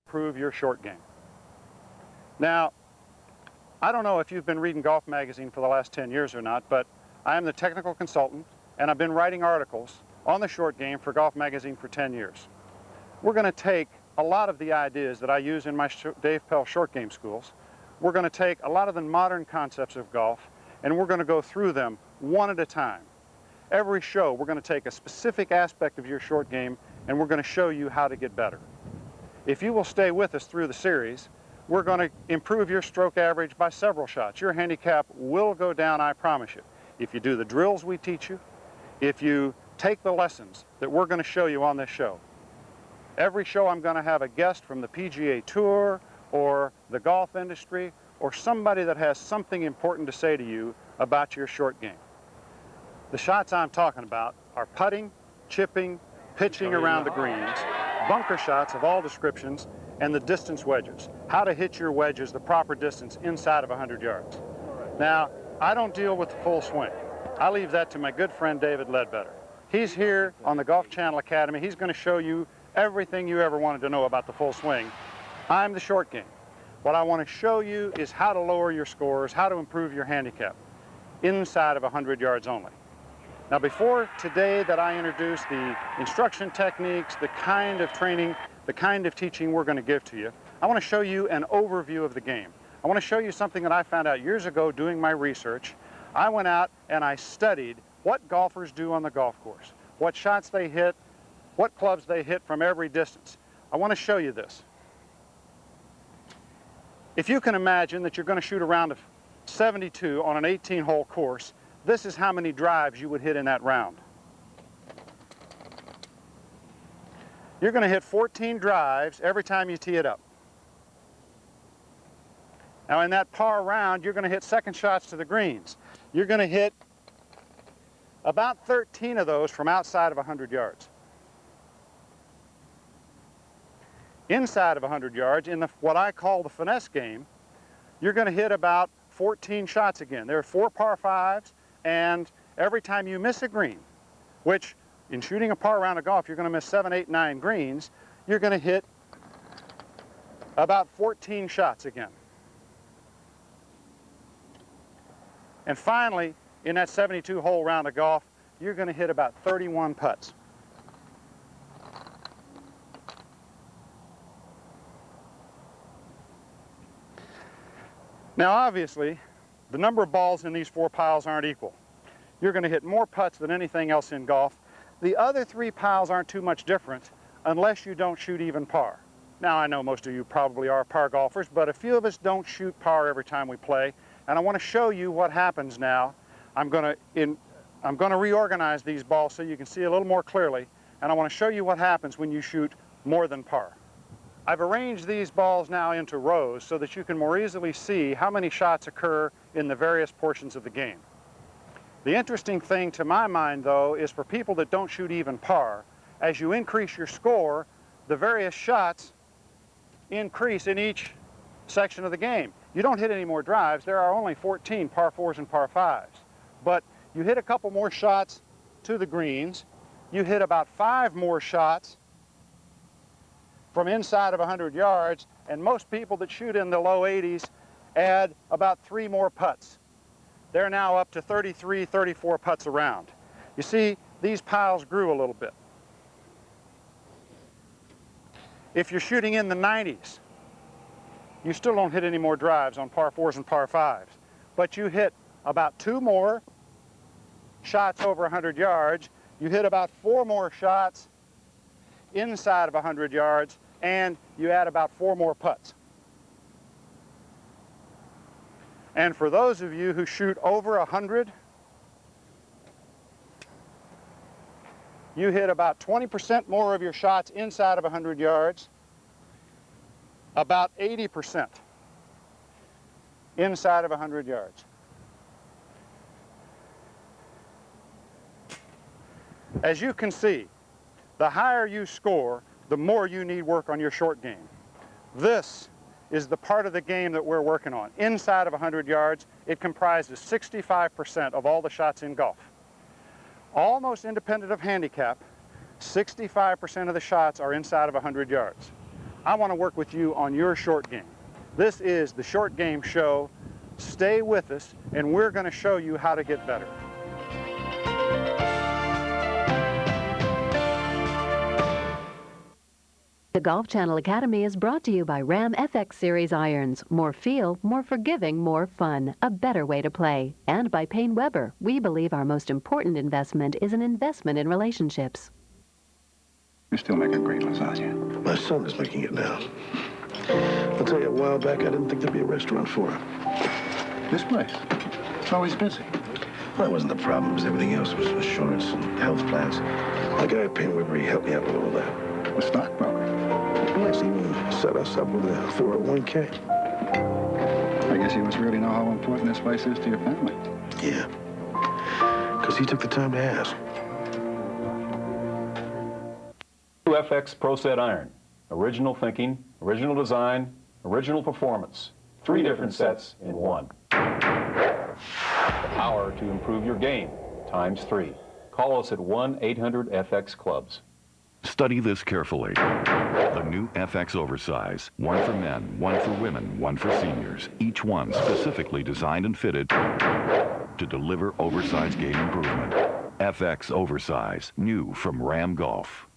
improve your short game. Now, I don't know if you've been reading Golf Magazine for the last 10 years or not, but I am the technical consultant, and I've been writing articles on the short game for Golf Magazine for 10 years. We're going to take a lot of the ideas that I use in my Dave Pelz short game schools. We're going to take a lot of the modern concepts of golf, and we're going to go through them one at a time. Every show, we're going to take a specific aspect of your short game, and we're going to show you how to get better. If you will stay with us through the series, we're going to improve your stroke average by several shots. Your handicap will go down, I promise you. If you do the drills we teach you, if you take the lessons that we're going to show you on this show. Every show I'm going to have a guest from the PGA Tour or the golf industry or somebody that has something important to say to you about your short game. The shots I'm talking about are putting, chipping, pitching around the greens, bunker shots of all descriptions, and the distance wedges. How to hit your wedges the proper distance inside of 100 yards. Now, I don't deal with the full swing. I leave that to my good friend David Ledbetter. He's here on the Golf Channel Academy. He's going to show you everything you ever wanted to know about the full swing. I'm the short game. What I want to show you is how to lower your scores, how to improve your handicap inside of 100 yards only. Now, before today that I introduce the instruction techniques, the kind of training, the kind of teaching we're going to give to you, I want to show you an overview of the game. I want to show you something that I found out years ago doing my research. I went out and I studied what golfers do on the golf course, what shots they hit, what clubs they hit from every distance. I want to show you this. If you can imagine that you're going to shoot a round of 72 on an 18-hole course, this is how many drives you would hit in that round. You're going to hit 14 drives every time you tee it up. Now, in that par round, you're going to hit second shots to the greens. You're going to hit about 13 of those from outside of 100 yards. Inside of 100 yards, in what I call the finesse game, you're going to hit about 14 shots again. There are 4 par 5s, and every time you miss a green, which in shooting a par round of golf, you're going to miss 7, 8, 9 greens, you're going to hit about 14 shots again. And finally, in that 72-hole round of golf, you're going to hit about 31 putts. Now, obviously, the number of balls in these 4 piles aren't equal. You're going to hit more putts than anything else in golf. The other 3 piles aren't too much different unless you don't shoot even par. Now, I know most of you probably are par golfers, but a few of us don't shoot par every time we play, and I want to show you what happens now. I'm going to reorganize these balls so you can see a little more clearly, and I want to show you what happens when you shoot more than par. I've arranged these balls now into rows so that you can more easily see how many shots occur in the various portions of the game. The interesting thing to my mind, though, is for people that don't shoot even par, as you increase your score, the various shots increase in each section of the game. You don't hit any more drives. There are only 14 par 4s and par 5s. But you hit a couple more shots to the greens. You hit about 5 more shots from inside of 100 yards, and most people that shoot in the low 80s add about 3 more putts. They're now up to 33, 34 putts around. You see, these piles grew a little bit. If you're shooting in the 90s, you still don't hit any more drives on par 4s and par 5s, but you hit about 2 more shots over 100 yards, you hit about 4 more shots inside of 100 yards, and you add about 4 more putts. And for those of you who shoot over 100, you hit about 20% more of your shots inside of 100 yards, about 80% inside of 100 yards. As you can see, the higher you score, the more you need work on your short game. This is the part of the game that we're working on. Inside of 100 yards, it comprises 65% of all the shots in golf. Almost independent of handicap, 65% of the shots are inside of 100 yards. I want to work with you on your short game. This is the Short Game Show. Stay with us, and we're going to show you how to get better. The Golf Channel Academy is brought to you by Ram FX Series irons. More feel, more forgiving, more fun. A better way to play. And by Payne Weber. We believe our most important investment is an investment in relationships. You still make a great lasagna. My son is making it now. I'll tell you, a while back, I didn't think there'd be a restaurant for him. This place, it's always busy. Well, that wasn't the problem. It was everything else. It was insurance and health plans. My guy at Payne Weber, he helped me out with all that. The stockbroker. Yes, he even set us up with a 401k. I guess he must really know how important this place is to your family. Yeah, because he took the time to ask. FX Pro Set iron. Original thinking, original design, original performance. 3 different sets in one. The power to improve your game, ×3. Call us at 1-800-FX-CLUBS. Study this carefully. The new FX Oversize. One for men, one for women, one for seniors. Each one specifically designed and fitted to deliver oversized game improvement. FX Oversize. New from Ram Golf.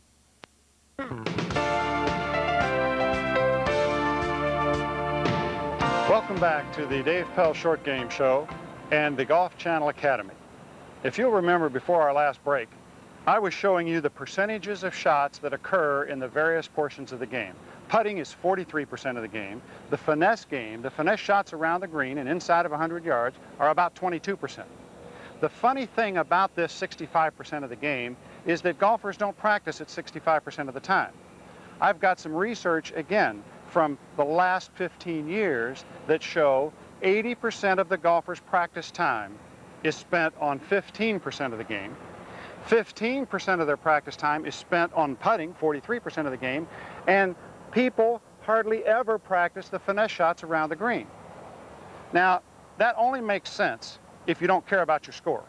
Welcome back to the Dave Pelz Short Game Show and the Golf Channel Academy. If you'll remember before our last break, I was showing you the percentages of shots that occur in the various portions of the game. Putting is 43% of the game. The finesse game, the finesse shots around the green and inside of 100 yards are about 22%. The funny thing about this 65% of the game is that golfers don't practice it 65% of the time. I've got some research, again, from the last 15 years that show 80% of the golfers' practice time is spent on 15% of the game. 15% of their practice time is spent on putting, 43% of the game, and people hardly ever practice the finesse shots around the green. Now, that only makes sense if you don't care about your score.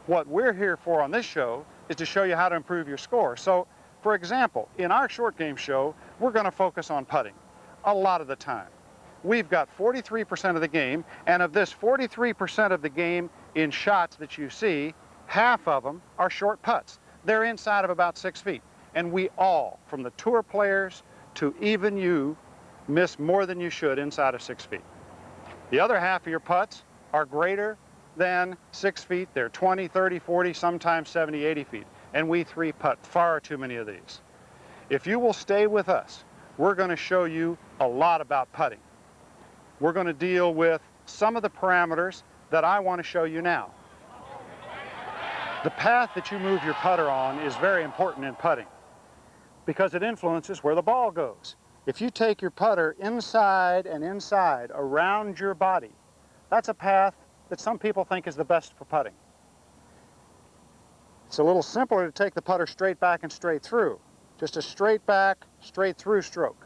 What we're here for on this show is to show you how to improve your score. So, for example, in our short game show, we're going to focus on putting a lot of the time. We've got 43% of the game, and of this 43% of the game in shots that you see, half of them are short putts. They're inside of about 6 feet. And we all, from the tour players to even you, miss more than you should inside of 6 feet. The other half of your putts are greater than 6 feet. They're 20, 30, 40, sometimes 70, 80 feet. And we three putt far too many of these. If you will stay with us, we're going to show you a lot about putting. We're going to deal with some of the parameters that I want to show you now. The path that you move your putter on is very important in putting because it influences where the ball goes. If you take your putter inside and inside around your body, that's a path that some people think is the best for putting. It's a little simpler to take the putter straight back and straight through. Just a straight back, straight through stroke.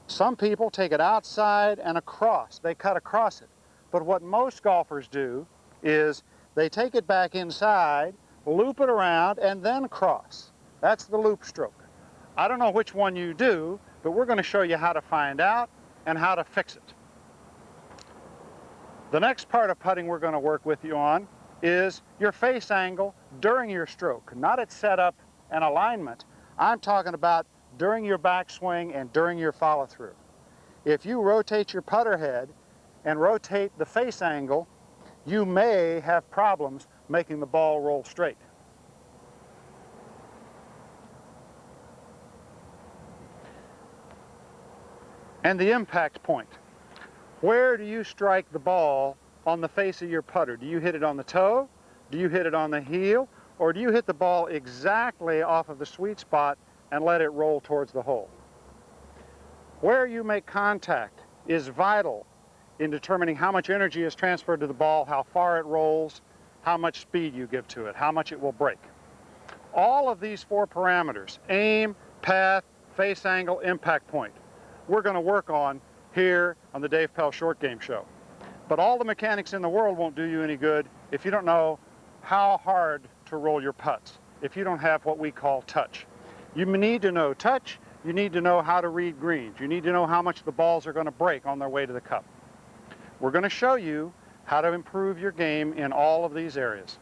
Some people take it outside and across. They cut across it. But what most golfers do is they take it back inside, loop it around, and then cross. That's the loop stroke. I don't know which one you do, but we're going to show you how to find out and how to fix it. The next part of putting we're going to work with you on is your face angle during your stroke, not at setup and alignment. I'm talking about during your backswing and during your follow-through. If you rotate your putter head and rotate the face angle, you may have problems making the ball roll straight. And the impact point. Where do you strike the ball on the face of your putter? Do you hit it on the toe? Do you hit it on the heel? Or do you hit the ball exactly off of the sweet spot and let it roll towards the hole? Where you make contact is vital in determining how much energy is transferred to the ball, how far it rolls, how much speed you give to it, how much it will break. All of these 4 parameters, aim, path, face angle, impact point, we're going to work on here on the Dave Pelz Short Game Show. But all the mechanics in the world won't do you any good if you don't know how hard to roll your putts, if you don't have what we call touch. You need to know touch, you need to know how to read greens. You need to know how much the balls are going to break on their way to the cup. We're going to show you how to improve your game in all of these areas.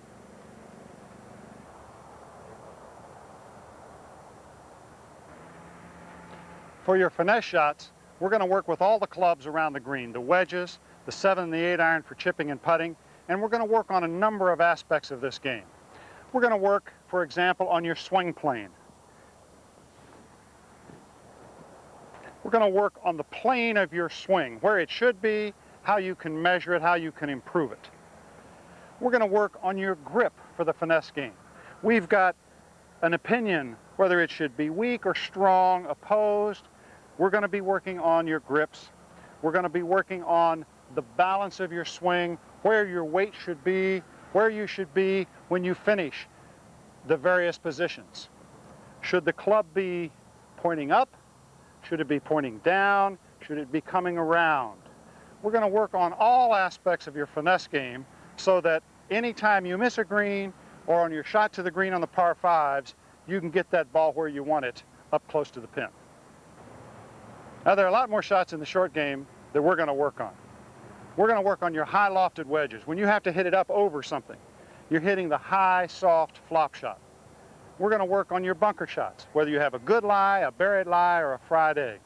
For your finesse shots, we're going to work with all the clubs around the green, the wedges, the 7 and the 8 iron for chipping and putting, and we're going to work on a number of aspects of this game. We're going to work, for example, on your swing plane. We're going to work on the plane of your swing, where it should be, how you can measure it, how you can improve it. We're going to work on your grip for the finesse game. We've got an opinion whether it should be weak or strong, opposed. We're going to be working on your grips. We're going to be working on the balance of your swing, where your weight should be, where you should be when you finish the various positions. Should the club be pointing up? Should it be pointing down? Should it be coming around? We're going to work on all aspects of your finesse game so that anytime you miss a green or on your shot to the green on the par 5s, you can get that ball where you want it, up close to the pin. Now, there are a lot more shots in the short game that we're going to work on. We're going to work on your high lofted wedges. When you have to hit it up over something, you're hitting the high, soft flop shot. We're going to work on your bunker shots, whether you have a good lie, a buried lie, or a fried egg.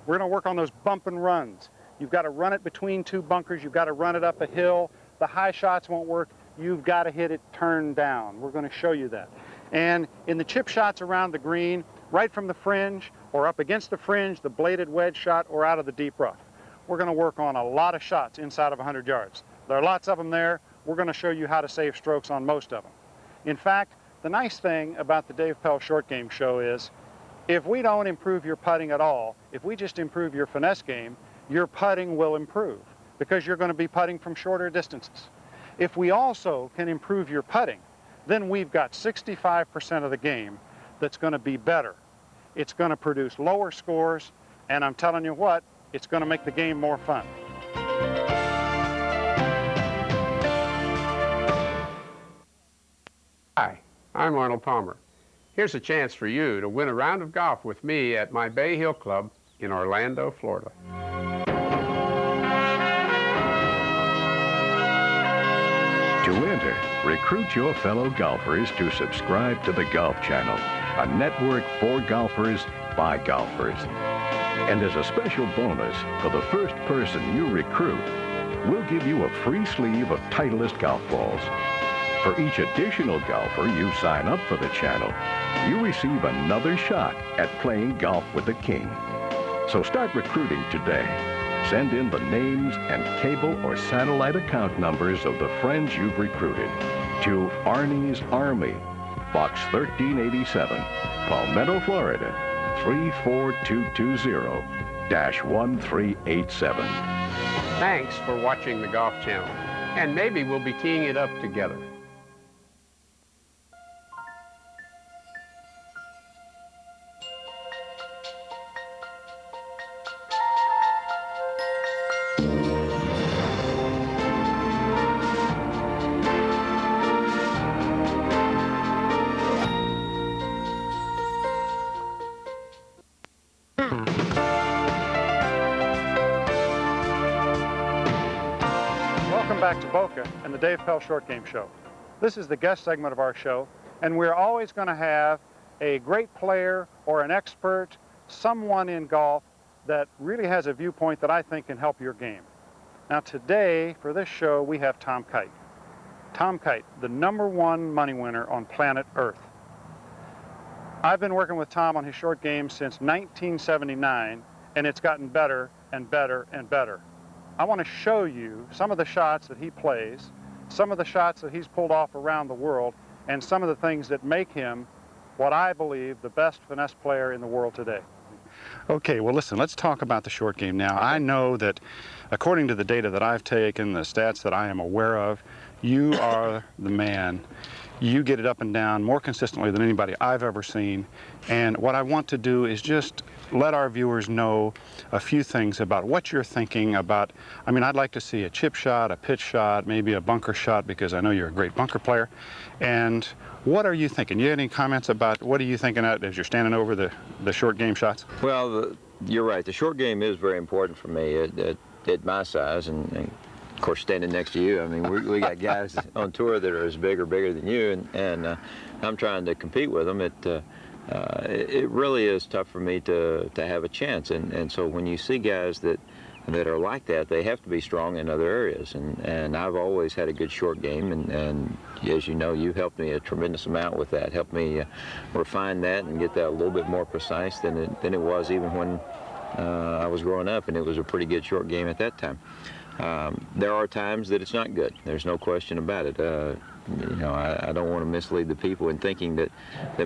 We're going to work on those bump and runs. You've got to run it between two bunkers. You've got to run it up a hill. The high shots won't work. You've got to hit it turned down. We're going to show you that. And in the chip shots around the green, right from the fringe or up against the fringe, the bladed wedge shot, or out of the deep rough. We're going to work on a lot of shots inside of 100 yards. There are lots of them there. We're going to show you how to save strokes on most of them. In fact, the nice thing about the Dave Pelz Short Game Show is if we don't improve your putting at all, if we just improve your finesse game, your putting will improve because you're going to be putting from shorter distances. If we also can improve your putting, then we've got 65% of the game that's going to be better. It's going to produce lower scores, and I'm telling you what, it's going to make the game more fun. Hi, I'm Arnold Palmer. Here's a chance for you to win a round of golf with me at my Bay Hill Club in Orlando, Florida. To enter, recruit your fellow golfers to subscribe to the Golf Channel, a network for golfers by golfers. And as a special bonus, for the first person you recruit, we'll give you a free sleeve of Titleist golf balls. For each additional golfer you sign up for the channel, you receive another shot at playing golf with the king. So start recruiting today. Send in the names and cable or satellite account numbers of the friends you've recruited to Arnie's Army, Box 1387, Palmetto, Florida, 34220-1387. Thanks for watching the Golf Channel, and maybe we'll be teeing it up together. Welcome back to Boca and the Dave Pelz Short Game Show. This is the guest segment of our show, and we're always going to have a great player or an expert, someone in golf that really has a viewpoint that I think can help your game. Now today, for this show, we have Tom Kite. Tom Kite, the #1 money winner on planet Earth. I've been working with Tom on his short game since 1979, and it's gotten better and better and better. I want to show you some of the shots that he plays, some of the shots that he's pulled off around the world, and some of the things that make him what I believe the best finesse player in the world today. Okay, well listen, let's talk about the short game now. I know that according to the data that I've taken, the stats that I am aware of, You are the man. You get it up and down more consistently than anybody I've ever seen. And what I want to do is just let our viewers know a few things about what you're thinking about. I mean, I'd like to see a chip shot, a pitch shot, maybe a bunker shot, because I know you're a great bunker player. And what are you thinking? You have any comments about what are you thinking as you're standing over the short game shots? Well, you're right. The short game is very important for me at my size, and of course standing next to you. I mean, we got guys on tour that are as big or bigger than you, and I'm trying to compete with them. It really is tough for me to have a chance, and so when you see guys that are like that, they have to be strong in other areas, and I've always had a good short game, and as you know, you helped me a tremendous amount with that, helped me refine that and get that a little bit more precise than it was even when I was growing up, and it was a pretty good short game at that time. There are times that it's not good. There's no question about it. You know, I don't want to mislead the people in thinking that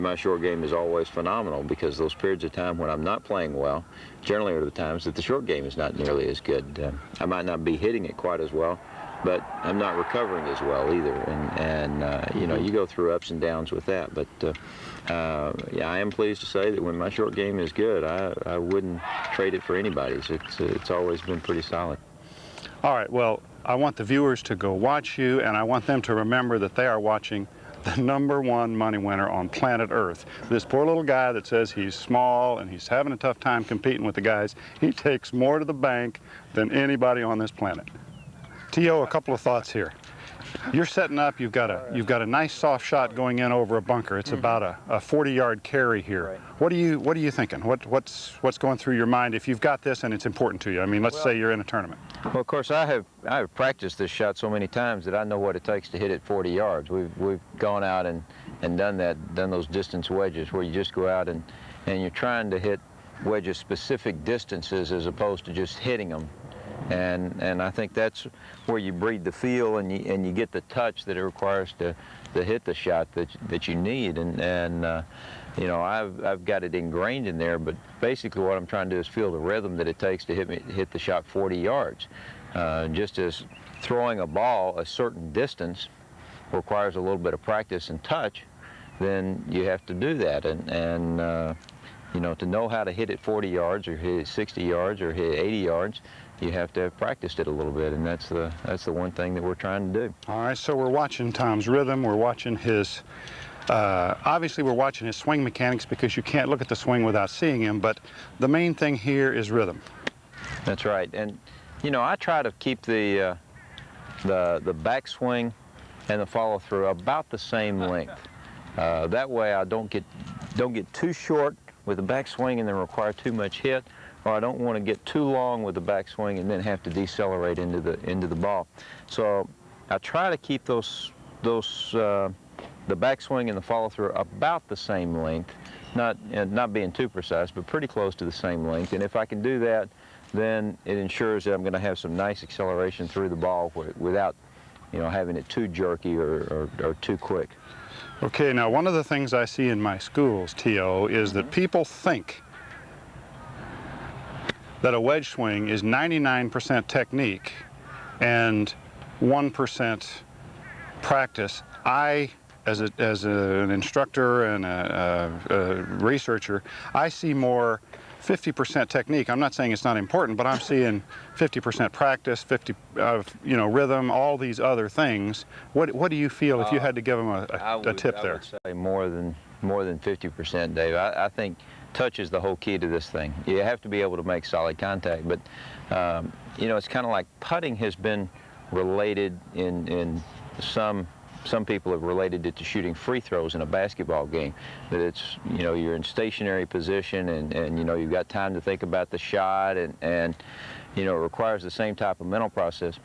my short game is always phenomenal, because those periods of time when I'm not playing well generally are the times that the short game is not nearly as good. I might not be hitting it quite as well, but I'm not recovering as well either. And you know, you go through ups and downs with that. But yeah, I am pleased to say that when my short game is good, I wouldn't trade it for anybody's. It's always been pretty solid. All right, well, I want the viewers to go watch you, and I want them to remember that they are watching the #1 money winner on planet Earth. This poor little guy that says he's small and he's having a tough time competing with the guys, he takes more to the bank than anybody on this planet. T.O., a couple of thoughts here. You're setting up, you've got a nice soft shot going in over a bunker. It's about a 40-yard carry here. Right. What are you thinking? What's going through your mind if you've got this and it's important to you? I mean, let's say you're in a tournament. Well, of course, I have practiced this shot so many times that I know what it takes to hit it 40 yards. We've gone out and done those distance wedges where you just go out and you're trying to hit wedges specific distances as opposed to just hitting them. And I think that's where you breed the feel and you get the touch that it requires to hit the shot that you need. And you know, I've got it ingrained in there, but basically what I'm trying to do is feel the rhythm that it takes to hit the shot 40 yards. Just as throwing a ball a certain distance requires a little bit of practice and touch, then you have to do that. And you know, to know how to hit it 40 yards or hit it 60 yards or hit 80 yards, you have to have practiced it a little bit, and that's the one thing that we're trying to do. All right, so we're watching Tom's rhythm. We're watching his, obviously we're watching his swing mechanics, because you can't look at the swing without seeing him, but the main thing here is rhythm. That's right, and you know, I try to keep the backswing and the follow through about the same length. That way I don't get too short with the backswing and then require too much hit, or I don't want to get too long with the backswing and then have to decelerate into the ball. So I try to keep the backswing and the follow through about the same length, not being too precise, but pretty close to the same length. And if I can do that, then it ensures that I'm going to have some nice acceleration through the ball without, you know, having it too jerky or too quick. Okay, now one of the things I see in my schools, T.O., is that people think that a wedge swing is 99% technique and 1% practice. I, as an instructor and a researcher, I see more 50% technique. I'm not saying it's not important, but I'm seeing 50% practice, 50 you know, rhythm, all these other things. What do you feel if you had to give them a tip there? I would say more than 50%, Dave. I think touch is the whole key to this thing. You have to be able to make solid contact, but you know, it's kind of like putting has been related in some people have related it to shooting free throws in a basketball game. That it's, you know, you're in stationary position and you know, you've got time to think about the shot and you know, it requires the same type of mental process.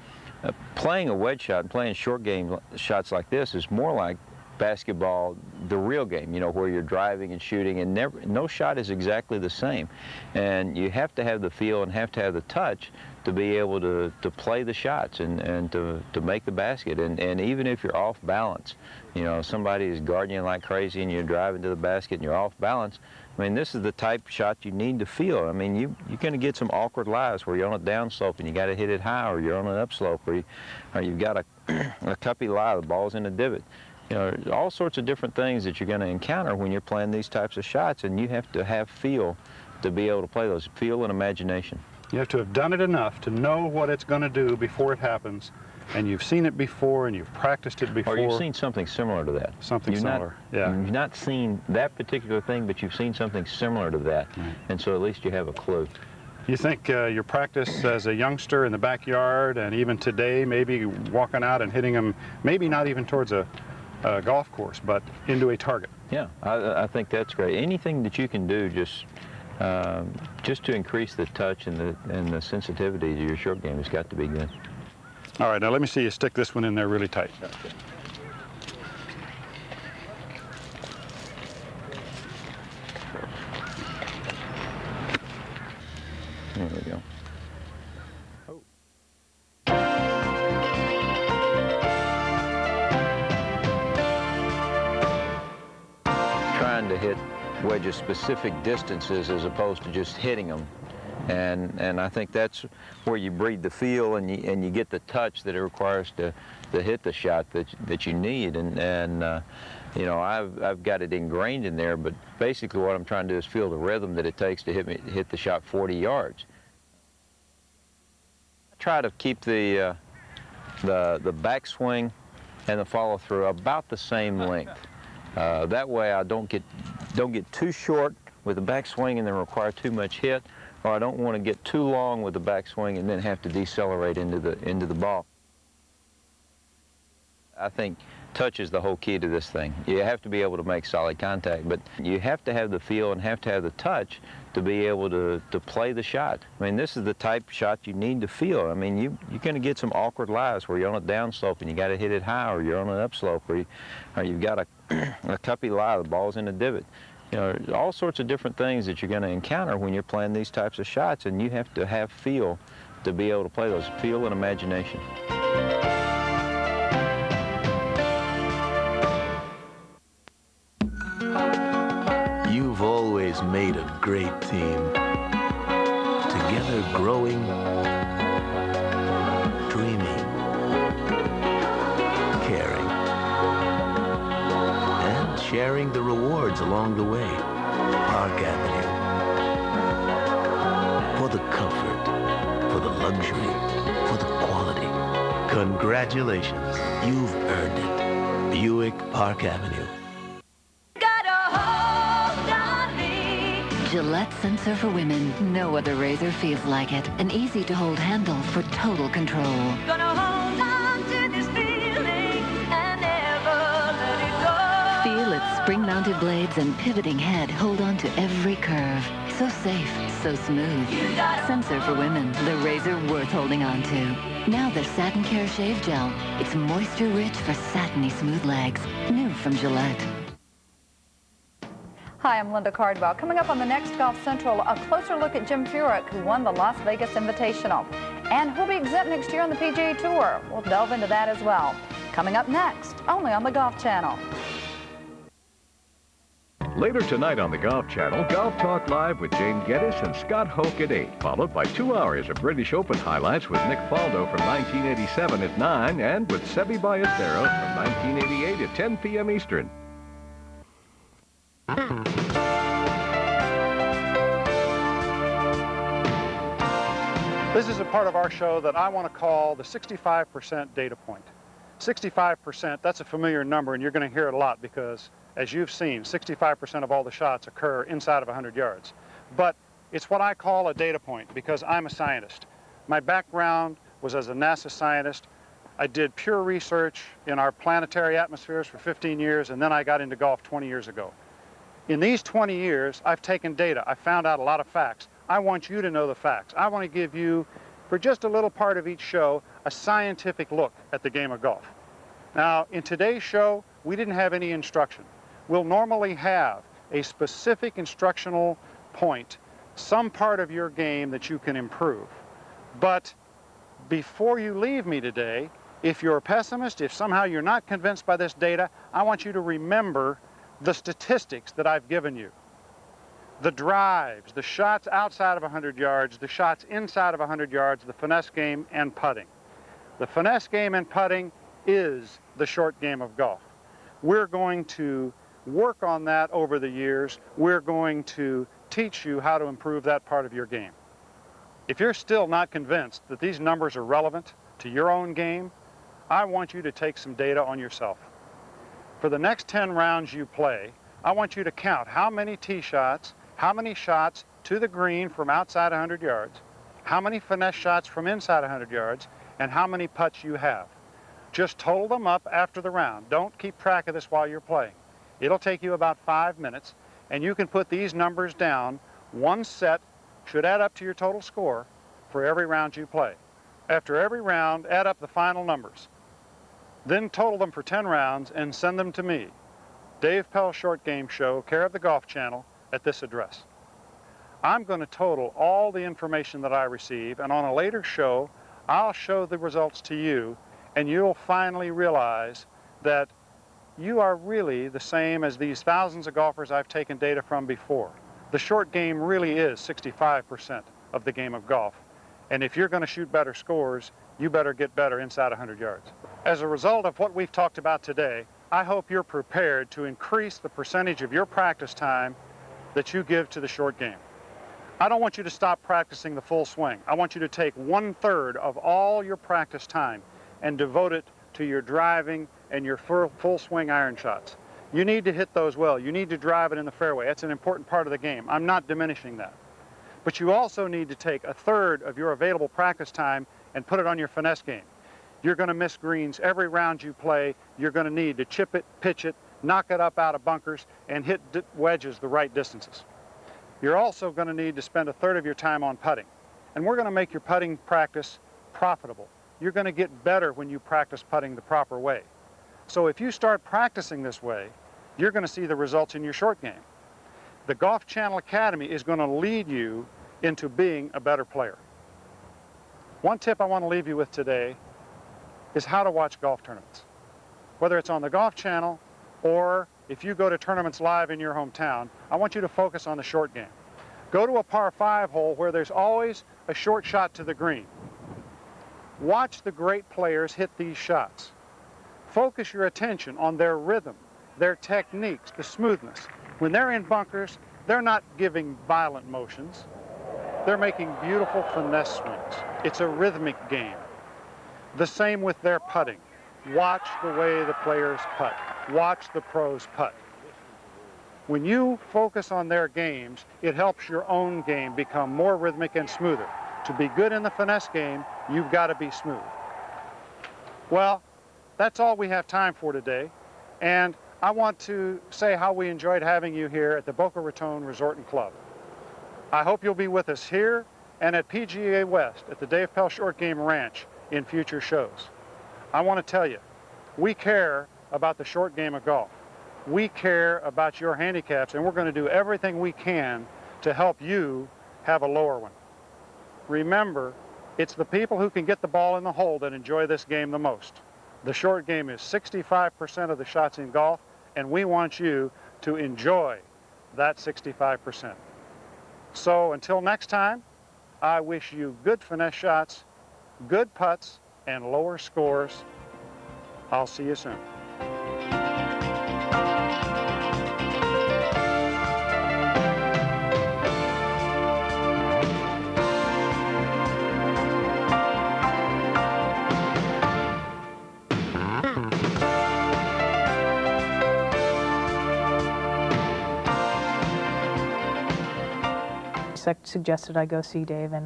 Playing a wedge shot and playing short game shots like this is more like basketball, the real game, you know, where you're driving and shooting, and no shot is exactly the same. And you have to have the feel and have to have the touch to be able to play the shots and to make the basket. And even if you're off balance, you know, somebody is guarding you like crazy and you're driving to the basket and you're off balance, I mean, this is the type of shot you need to feel. I mean, you're going to get some awkward lies where you're on a downslope and you got to hit it high, or you're on an upslope, or you've got a cuppy lie, the ball's in a divot. You know, there's all sorts of different things that you're going to encounter when you're playing these types of shots, and you have to have feel to be able to play those, feel and imagination. You have to have done it enough to know what it's going to do before it happens, and you've seen it before, and you've practiced it before. Or you've seen something similar to that. Something similar, yeah. You've not seen that particular thing, but you've seen something similar to that, and so at least you have a clue. You think your practice as a youngster in the backyard, and even today, maybe walking out and hitting them, maybe not even towards a golf course, but into a target. Yeah, I think that's great. Anything that you can do just to increase the touch and the sensitivity to your short game has got to be good. All right, now let me see you stick this one in there really tight. Okay. There we go. Trying to hit wedges specific distances as opposed to just hitting them, and I think that's where you breed the feel and you get the touch that it requires to hit the shot that you need, and you know, I've got it ingrained in there, but basically what I'm trying to do is feel the rhythm that it takes to hit the shot 40 yards. I try to keep the backswing and the follow through about the same length. That way I don't get too short with the backswing and then require too much hit, or I don't want to get too long with the backswing and then have to decelerate into the ball. I think touch is the whole key to this thing. You have to be able to make solid contact, but you have to have the feel and have to have the touch to be able to play the shot. I mean, this is the type of shot you need to feel. I mean, you're going to get some awkward lies where you're on a downslope and you got to hit it high, or you're on an upslope, or you've got a cuppy lie, the ball's in a divot. You know, there's all sorts of different things that you're going to encounter when you're playing these types of shots, and you have to have feel to be able to play those, feel and imagination. You've always made a great team. Together growing, dreaming, caring, and sharing the rewards along the way. Park Avenue. For the comfort, for the luxury, for the quality. Congratulations, you've earned it. Buick Park Avenue. Gillette Sensor for Women. No other razor feels like it. An easy-to-hold handle for total control. Gonna hold on to this feeling and never let it go. Feel its spring-mounted blades and pivoting head hold on to every curve. So safe, so smooth. Sensor for Women. The razor worth holding on to. Now there's Satin Care Shave Gel. It's moisture-rich for satiny smooth legs. New from Gillette. Hi, I'm Linda Cardwell. Coming up on the next Golf Central, a closer look at Jim Furyk, who won the Las Vegas Invitational, and who'll be exempt next year on the PGA Tour. We'll delve into that as well. Coming up next, only on the Golf Channel. Later tonight on the Golf Channel, Golf Talk Live with Jane Geddes and Scott Hoke at 8, followed by 2 hours of British Open highlights with Nick Faldo from 1987 at 9 and with Seve Ballesteros from 1988 at 10 p.m. Eastern. This is a part of our show that I want to call the 65% data point. 65%, that's a familiar number, and you're going to hear it a lot because, as you've seen, 65% of all the shots occur inside of 100 yards. But it's what I call a data point because I'm a scientist. My background was as a NASA scientist. I did pure research in our planetary atmospheres for 15 years, and then I got into golf 20 years ago. In these 20 years, I've taken data. I found out a lot of facts. I want you to know the facts. I want to give you, for just a little part of each show, a scientific look at the game of golf. Now, in today's show, we didn't have any instruction. We'll normally have a specific instructional point, some part of your game that you can improve. But before you leave me today, if you're a pessimist, if somehow you're not convinced by this data, I want you to remember the statistics that I've given you. The drives, the shots outside of 100 yards, the shots inside of 100 yards, the finesse game and putting. The finesse game and putting is the short game of golf. We're going to work on that over the years. We're going to teach you how to improve that part of your game. If you're still not convinced that these numbers are relevant to your own game, I want you to take some data on yourself. For the next 10 rounds you play, I want you to count how many tee shots, how many shots to the green from outside 100 yards, how many finesse shots from inside 100 yards, and how many putts you have. Just total them up after the round. Don't keep track of this while you're playing. It'll take you about 5 minutes, and you can put these numbers down. One set should add up to your total score for every round you play. After every round, add up the final numbers. Then total them for 10 rounds and send them to me, Dave Pelz Short Game Show, care of the Golf Channel, at this address. I'm going to total all the information that I receive, and on a later show, I'll show the results to you, and you'll finally realize that you are really the same as these thousands of golfers I've taken data from before. The short game really is 65% of the game of golf. And if you're going to shoot better scores, you better get better inside 100 yards. As a result of what we've talked about today, I hope you're prepared to increase the percentage of your practice time that you give to the short game. I don't want you to stop practicing the full swing. I want you to take 1/3 of all your practice time and devote it to your driving and your full swing iron shots. You need to hit those well. You need to drive it in the fairway. That's an important part of the game. I'm not diminishing that. But you also need to take 1/3 of your available practice time and put it on your finesse game. You're going to miss greens every round you play. You're going to need to chip it, pitch it, knock it up out of bunkers, and hit wedges the right distances. You're also going to need to spend 1/3 of your time on putting. And we're going to make your putting practice profitable. You're going to get better when you practice putting the proper way. So if you start practicing this way, you're going to see the results in your short game. The Golf Channel Academy is going to lead you into being a better player. One tip I want to leave you with today is how to watch golf tournaments. Whether it's on the Golf Channel or if you go to tournaments live in your hometown, I want you to focus on the short game. Go to a par 5 hole where there's always a short shot to the green. Watch the great players hit these shots. Focus your attention on their rhythm, their techniques, the smoothness. When they're in bunkers, they're not giving violent motions. They're making beautiful finesse swings. It's a rhythmic game. The same with their putting. Watch the way the players putt. Watch the pros putt. When you focus on their games, it helps your own game become more rhythmic and smoother. To be good in the finesse game, you've got to be smooth. Well, that's all we have time for today. And I want to say how we enjoyed having you here at the Boca Raton Resort and Club. I hope you'll be with us here and at PGA West at the Dave Pelz Short Game Ranch in future shows. I want to tell you, we care about the short game of golf. We care about your handicaps, and we're going to do everything we can to help you have a lower one. Remember, it's the people who can get the ball in the hole that enjoy this game the most. The short game is 65% of the shots in golf, and we want you to enjoy that 65%. So until next time, I wish you good finesse shots, good putts, and lower scores. I'll see you soon. Suggested I go see Dave, and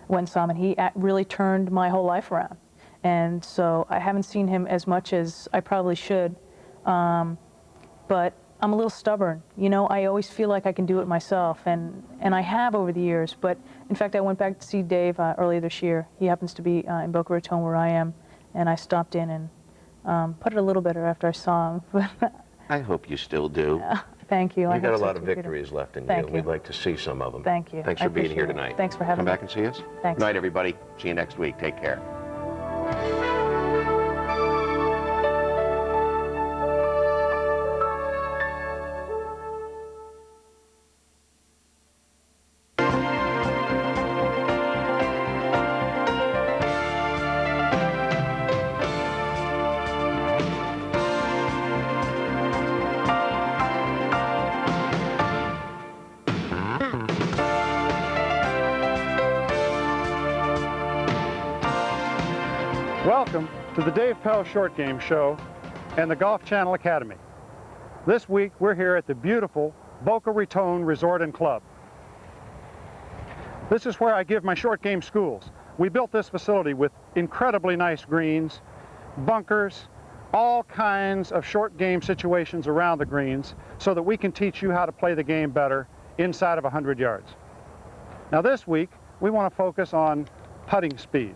went and saw him, and he really turned my whole life around. And so I haven't seen him as much as I probably should, but I'm a little stubborn. You know, I always feel like I can do it myself, and I have over the years. But in fact, I went back to see Dave earlier this year. He happens to be in Boca Raton where I am, and I stopped in and put it a little better after I saw him. I hope you still do. Thank you. You've got a lot of victories left in you, and we'd like to see some of them. Thank you. Thanks for being here tonight. Thanks for having me. Come back and see us. Thanks. Good night, everybody. See you next week. Take care. Welcome to the Dave Pelz Short Game Show and the Golf Channel Academy. This week we're here at the beautiful Boca Raton Resort and Club. This is where I give my short game schools. We built this facility with incredibly nice greens, bunkers, all kinds of short game situations around the greens so that we can teach you how to play the game better inside of 100 yards. Now this week we want to focus on putting speed.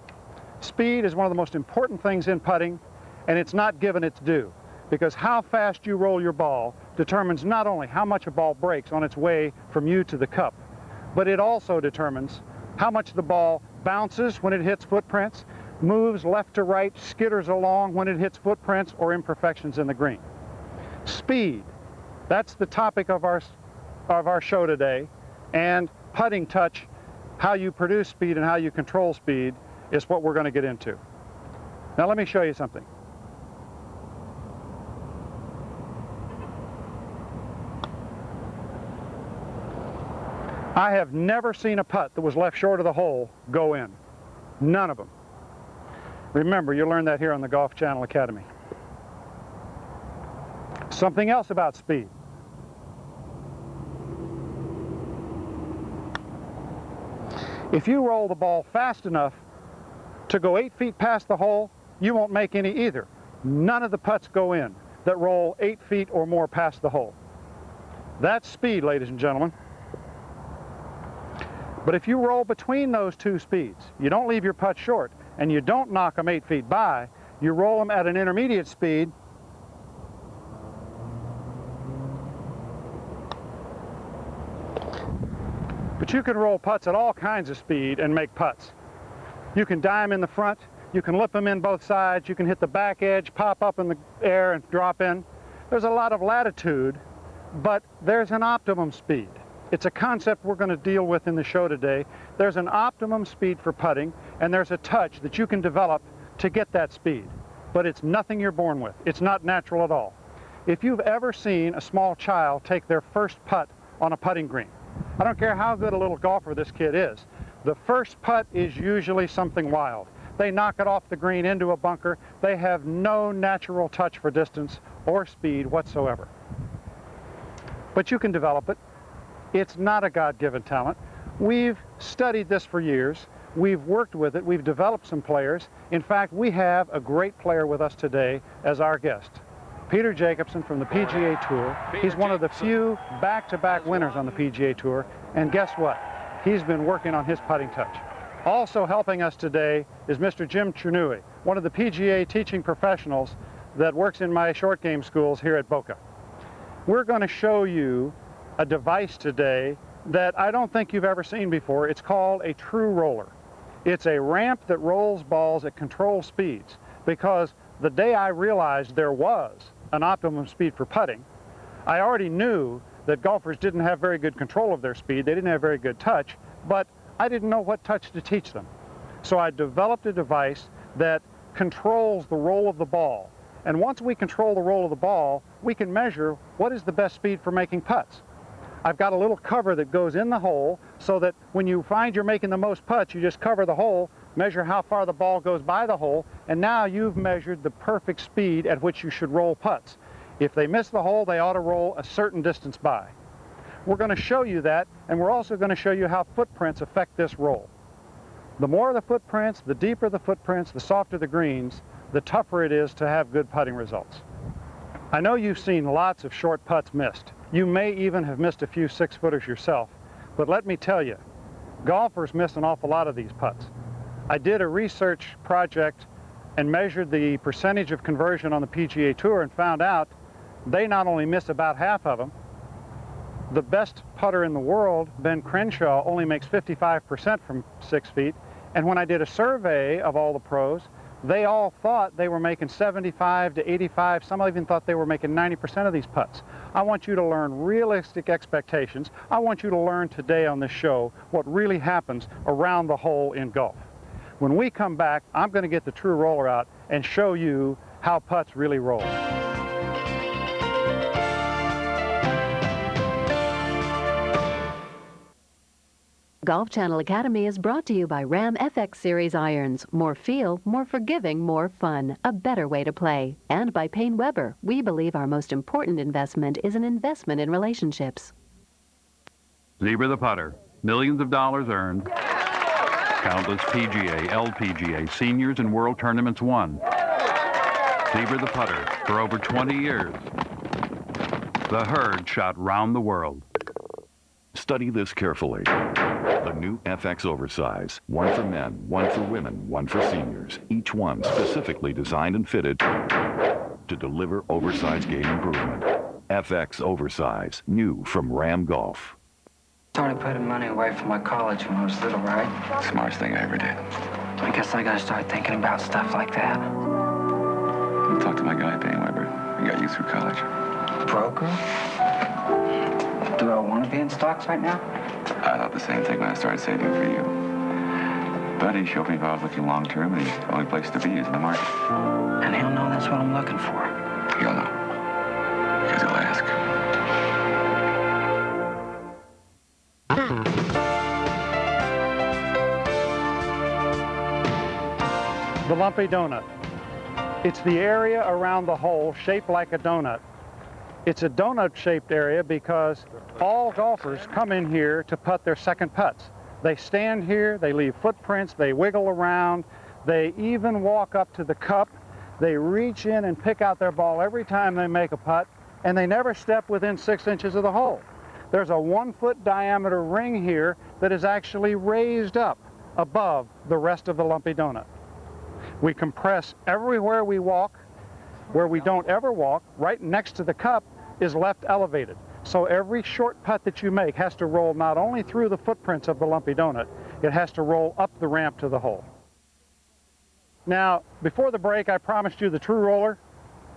Speed is one of the most important things in putting, and it's not given its due, because how fast you roll your ball determines not only how much a ball breaks on its way from you to the cup, but it also determines how much the ball bounces when it hits footprints, moves left to right, skitters along when it hits footprints or imperfections in the green. Speed, that's the topic of our show today, and putting touch, how you produce speed and how you control speed, is what we're going to get into. Now let me show you something. I have never seen a putt that was left short of the hole go in. None of them. Remember, you learned that here on the Golf Channel Academy. Something else about speed. If you roll the ball fast enough to go 8 feet past the hole, you won't make any either. None of the putts go in that roll 8 feet or more past the hole. That's speed, ladies and gentlemen. But if you roll between those two speeds, you don't leave your putt short, and you don't knock them 8 feet by, you roll them at an intermediate speed, but you can roll putts at all kinds of speed and make putts. You can dime in the front, you can lip them in both sides, you can hit the back edge, pop up in the air and drop in. There's a lot of latitude, but there's an optimum speed. It's a concept we're going to deal with in the show today. There's an optimum speed for putting, and there's a touch that you can develop to get that speed. But it's nothing you're born with. It's not natural at all. If you've ever seen a small child take their first putt on a putting green, I don't care how good a little golfer this kid is, the first putt is usually something wild. They knock it off the green into a bunker. They have no natural touch for distance or speed whatsoever. But you can develop it. It's not a God-given talent. We've studied this for years. We've worked with it. We've developed some players. In fact, we have a great player with us today as our guest. Peter Jacobsen from the PGA Tour. He's one of the few back-to-back winners on the PGA Tour. And guess what? He's been working on his putting touch. Also helping us today is Mr. Jim Chernui, one of the PGA teaching professionals that works in my short game schools here at Boca. We're going to show you a device today that I don't think you've ever seen before. It's called a true roller. It's a ramp that rolls balls at control speeds, because the day I realized there was an optimum speed for putting, I already knew that golfers didn't have very good control of their speed. They didn't have very good touch, but I didn't know what touch to teach them. So I developed a device that controls the roll of the ball. And once we control the roll of the ball, we can measure what is the best speed for making putts. I've got a little cover that goes in the hole so that when you find you're making the most putts, you just cover the hole, measure how far the ball goes by the hole, and now you've measured the perfect speed at which you should roll putts. If they miss the hole, they ought to roll a certain distance by. We're going to show you that, and we're also going to show you how footprints affect this roll. The more the footprints, the deeper the footprints, the softer the greens, the tougher it is to have good putting results. I know you've seen lots of short putts missed. You may even have missed a few 6-footers yourself, but let me tell you, golfers miss an awful lot of these putts. I did a research project and measured the percentage of conversion on the PGA Tour and found out they not only miss about half of them, the best putter in the world, Ben Crenshaw, only makes 55% from 6 feet. And when I did a survey of all the pros, they all thought they were making 75 to 85. Some even thought they were making 90% of these putts. I want you to learn realistic expectations. I want you to learn today on this show what really happens around the hole in golf. When we come back, I'm going to get the true roller out and show you how putts really roll. Golf Channel Academy is brought to you by Ram FX Series irons. More feel, more forgiving, more fun. A better way to play. And by Payne Weber. We believe our most important investment is an investment in relationships. Zebra the putter. Millions of dollars earned. Countless PGA, LPGA, seniors, and world tournaments won. Zebra the putter for over 20 years. The herd shot round the world. Study this carefully. The new FX Oversize. One for men, one for women, one for seniors. Each one specifically designed and fitted to deliver oversized game improvement. FX Oversize. New from Ram Golf. Started putting money away for my college when I was little, right? Smartest thing I ever did. I guess I gotta start thinking about stuff like that. I'll talk to my guy, Payne Weber. He got you through college. Broker? Do I want to be in stocks right now? I thought the same thing when I started saving for you. But he showed me if I was looking long term, and the only place to be is in the market. And he'll know that's what I'm looking for. He'll know. Because he'll ask. The lumpy donut. It's the area around the hole shaped like a donut. It's a donut-shaped area because all golfers come in here to putt their second putts. They stand here, they leave footprints, they wiggle around, they even walk up to the cup, they reach in and pick out their ball every time they make a putt, and they never step within 6 inches of the hole. There's a 1-foot diameter ring here that is actually raised up above the rest of the lumpy donut. We compress everywhere we walk. Where we don't ever walk, right next to the cup, is left elevated. So every short putt that you make has to roll not only through the footprints of the lumpy donut, it has to roll up the ramp to the hole. Now, before the break, I promised you the true roller.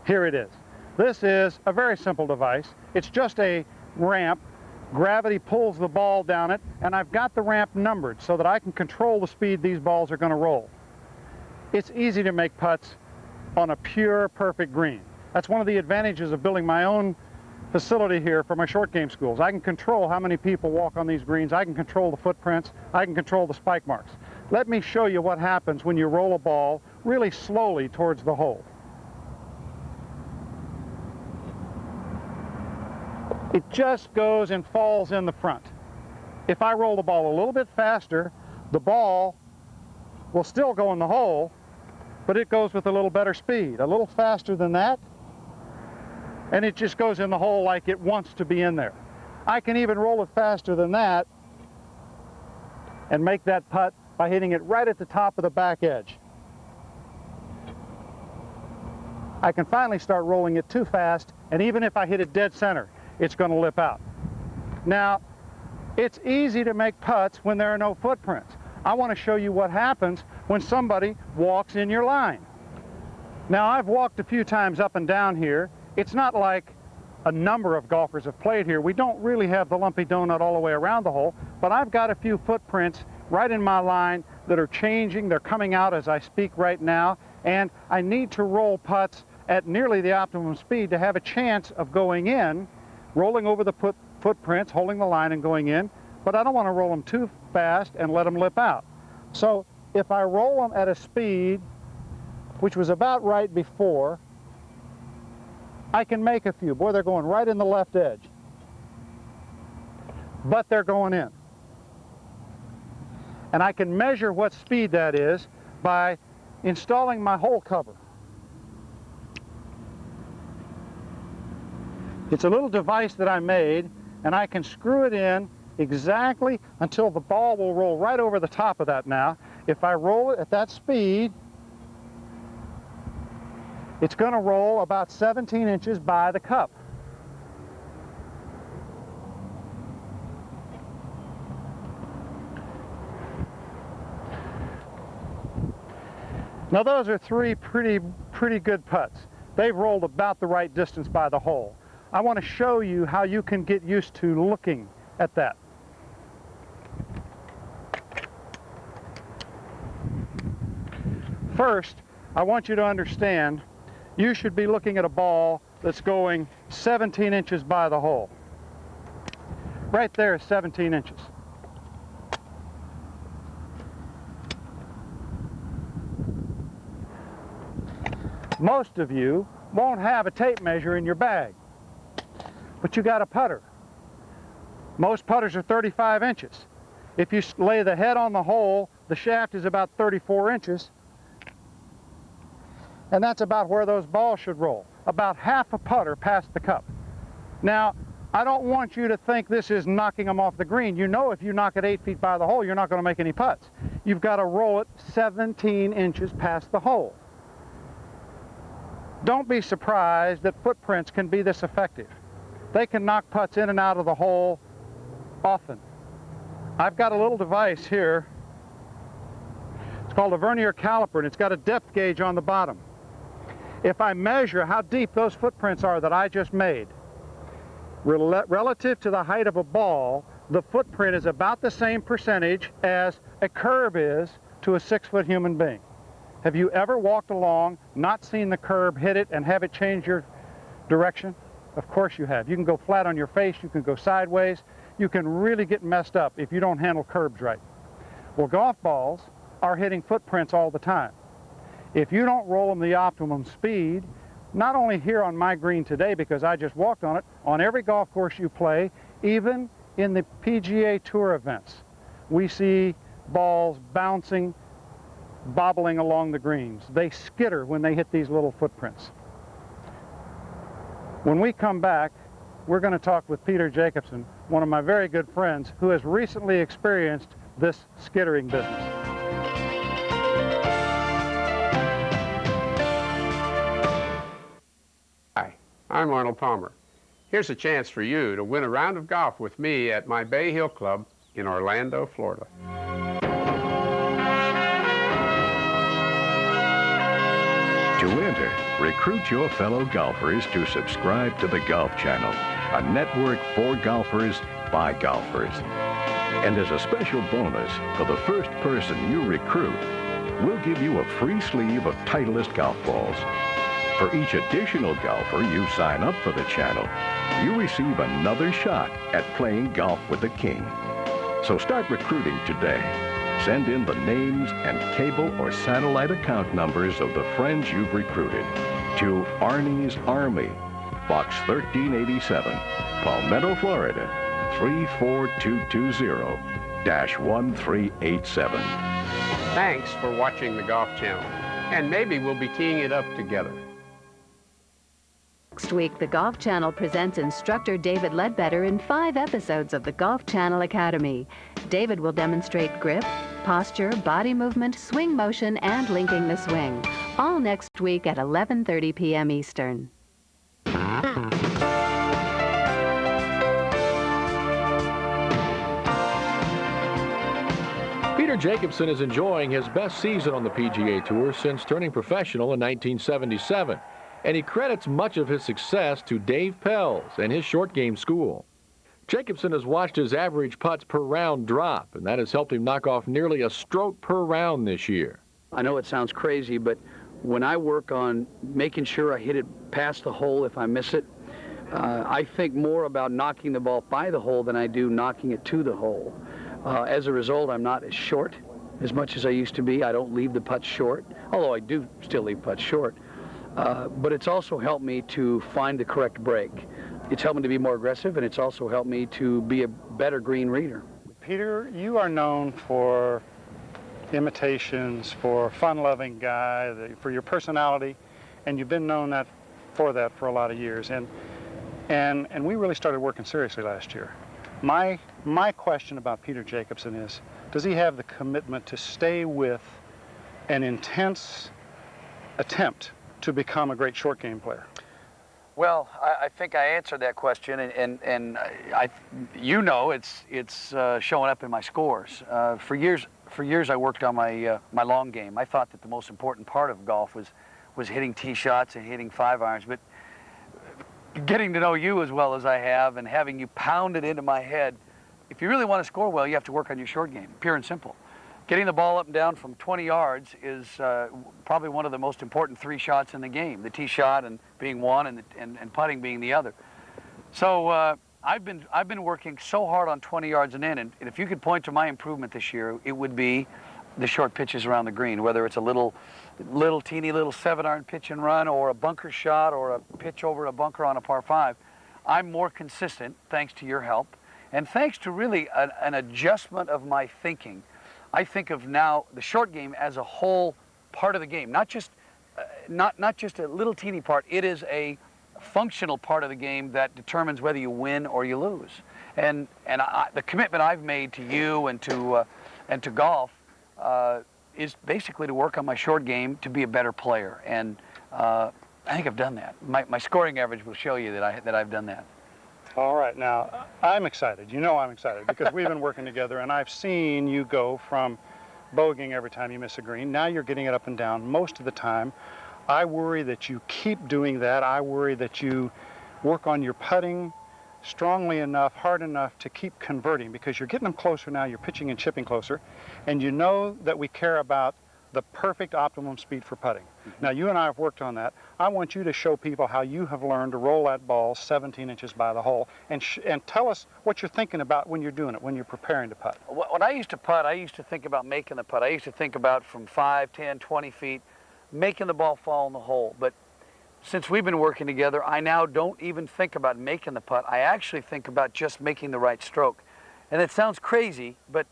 Here it is. This is a very simple device. It's just a ramp. Gravity pulls the ball down it, and I've got the ramp numbered so that I can control the speed these balls are going to roll. It's easy to make putts on a pure, perfect green. That's one of the advantages of building my own facility here for my short game schools. I can control how many people walk on these greens. I can control the footprints. I can control the spike marks. Let me show you what happens when you roll a ball really slowly towards the hole. It just goes and falls in the front. If I roll the ball a little bit faster, the ball will still go in the hole, but it goes with a little better speed, a little faster than that, and it just goes in the hole like it wants to be in there. I can even roll it faster than that and make that putt by hitting it right at the top of the back edge. I can finally start rolling it too fast, and even if I hit it dead center, it's going to lip out. Now, it's easy to make putts when there are no footprints. I want to show you what happens when somebody walks in your line. Now, I've walked a few times up and down here. It's not like a number of golfers have played here. We don't really have the lumpy donut all the way around the hole, but I've got a few footprints right in my line that are changing. They're coming out as I speak right now, and I need to roll putts at nearly the optimum speed to have a chance of going in, rolling over the footprints, holding the line and going in, but I don't want to roll them too fast and let them lip out. So if I roll them at a speed which was about right before, I can make a few. Boy, they're going right in the left edge. But they're going in. And I can measure what speed that is by installing my hole cover. It's a little device that I made, and I can screw it in exactly until the ball will roll right over the top of that now. If I roll it at that speed, it's going to roll about 17 inches by the cup. Now those are three pretty good putts. They've rolled about the right distance by the hole. I want to show you how you can get used to looking at that. First, I want you to understand you should be looking at a ball that's going 17 inches by the hole. Right there is 17 inches. Most of you won't have a tape measure in your bag, but you got a putter. Most putters are 35 inches. If you lay the head on the hole, the shaft is about 34 inches, and that's about where those balls should roll, about half a putter past the cup. Now, I don't want you to think this is knocking them off the green. You know if you knock it 8 feet by the hole, you're not going to make any putts. You've got to roll it 17 inches past the hole. Don't be surprised that footprints can be this effective. They can knock putts in and out of the hole often. I've got a little device here. It's called a vernier caliper, and it's got a depth gauge on the bottom. If I measure how deep those footprints are that I just made, relative to the height of a ball, the footprint is about the same percentage as a curb is to a 6-foot human being. Have you ever walked along, not seen the curb, hit it, and have it change your direction? Of course you have. You can go flat on your face, you can go sideways, you can really get messed up if you don't handle curbs right. Well, golf balls are hitting footprints all the time. If you don't roll them the optimum speed, not only here on my green today because I just walked on it, on every golf course you play, even in the PGA Tour events, we see balls bouncing, bobbling along the greens. They skitter when they hit these little footprints. When we come back, we're going to talk with Peter Jacobsen, one of my very good friends, who has recently experienced this skittering business. Hi, I'm Arnold Palmer. Here's a chance for you to win a round of golf with me at my Bay Hill Club in Orlando, Florida. To enter, recruit your fellow golfers to subscribe to the Golf Channel, a network for golfers by golfers. And as a special bonus, for the first person you recruit, we'll give you a free sleeve of Titleist golf balls. For each additional golfer you sign up for the channel, you receive another shot at playing golf with the king. So start recruiting today. Send in the names and cable or satellite account numbers of the friends you've recruited to Arnie's Army, Box 1387, Palmetto, Florida, 34220-1387. Thanks for watching the Golf Channel, and maybe we'll be teeing it up together. Next week, the Golf Channel presents instructor David Ledbetter in 5 episodes of the Golf Channel Academy. David will demonstrate grip, posture, body movement, swing motion, and linking the swing. All next week at 11:30 p.m. Eastern. Peter Jacobson is enjoying his best season on the PGA Tour since turning professional in 1977. And he credits much of his success to Dave Pelz and his short game school. Jacobson has watched his average putts per round drop, and that has helped him knock off nearly a stroke per round this year. I know it sounds crazy, but when I work on making sure I hit it past the hole if I miss it, I think more about knocking the ball by the hole than I do knocking it to the hole. As a result, I'm not as short as much as I used to be. I don't leave the putts short, although I do still leave putts short. But it's also helped me to find the correct break. It's helped me to be more aggressive, and it's also helped me to be a better green reader. Peter, you are known for imitations, for a fun-loving guy, for your personality, and you've been known for that for a lot of years. And we really started working seriously last year. My question about Peter Jacobsen is, does he have the commitment to stay with an intense attempt to become a great short game player? Well, I think I answered that question, and you know, it's showing up in my scores. For years I worked on my long game. I thought that the most important part of golf was hitting tee shots and hitting 5-irons, but getting to know you as well as I have and having you pound it into my head, if you really want to score well, you have to work on your short game, pure and simple. Getting the ball up and down from 20 yards is probably one of the most important 3 shots in the game. The tee shot and being one, and putting being the other. So I've been working so hard on 20 yards and in, and if you could point to my improvement this year, it would be the short pitches around the green, whether it's a little teeny little 7-iron pitch and run, or a bunker shot, or a pitch over a bunker on a par 5. I'm more consistent thanks to your help, and thanks to really an adjustment of my thinking. I think of now the short game as a whole part of the game, not just a little teeny part. It is a functional part of the game that determines whether you win or you lose. And the commitment I've made to you and to golf is basically to work on my short game to be a better player. And I think I've done that. My scoring average will show you that I've done that. All right, now I'm excited. You know I'm excited because we've been working together, and I've seen you go from bogeying every time you miss a green. Now you're getting it up and down most of the time. I worry that you keep doing that. I worry that you work on your putting strongly enough, hard enough to keep converting, because you're getting them closer now. You're pitching and chipping closer, and you know that we care about the perfect optimum speed for putting. Now, you and I have worked on that. I want you to show people how you have learned to roll that ball 17 inches by the hole, and tell us what you're thinking about when you're doing it, when you're preparing to putt. When I used to putt, I used to think about making the putt. I used to think about from 5, 10, 20 feet, making the ball fall in the hole. But since we've been working together, I now don't even think about making the putt. I actually think about just making the right stroke. And it sounds crazy, but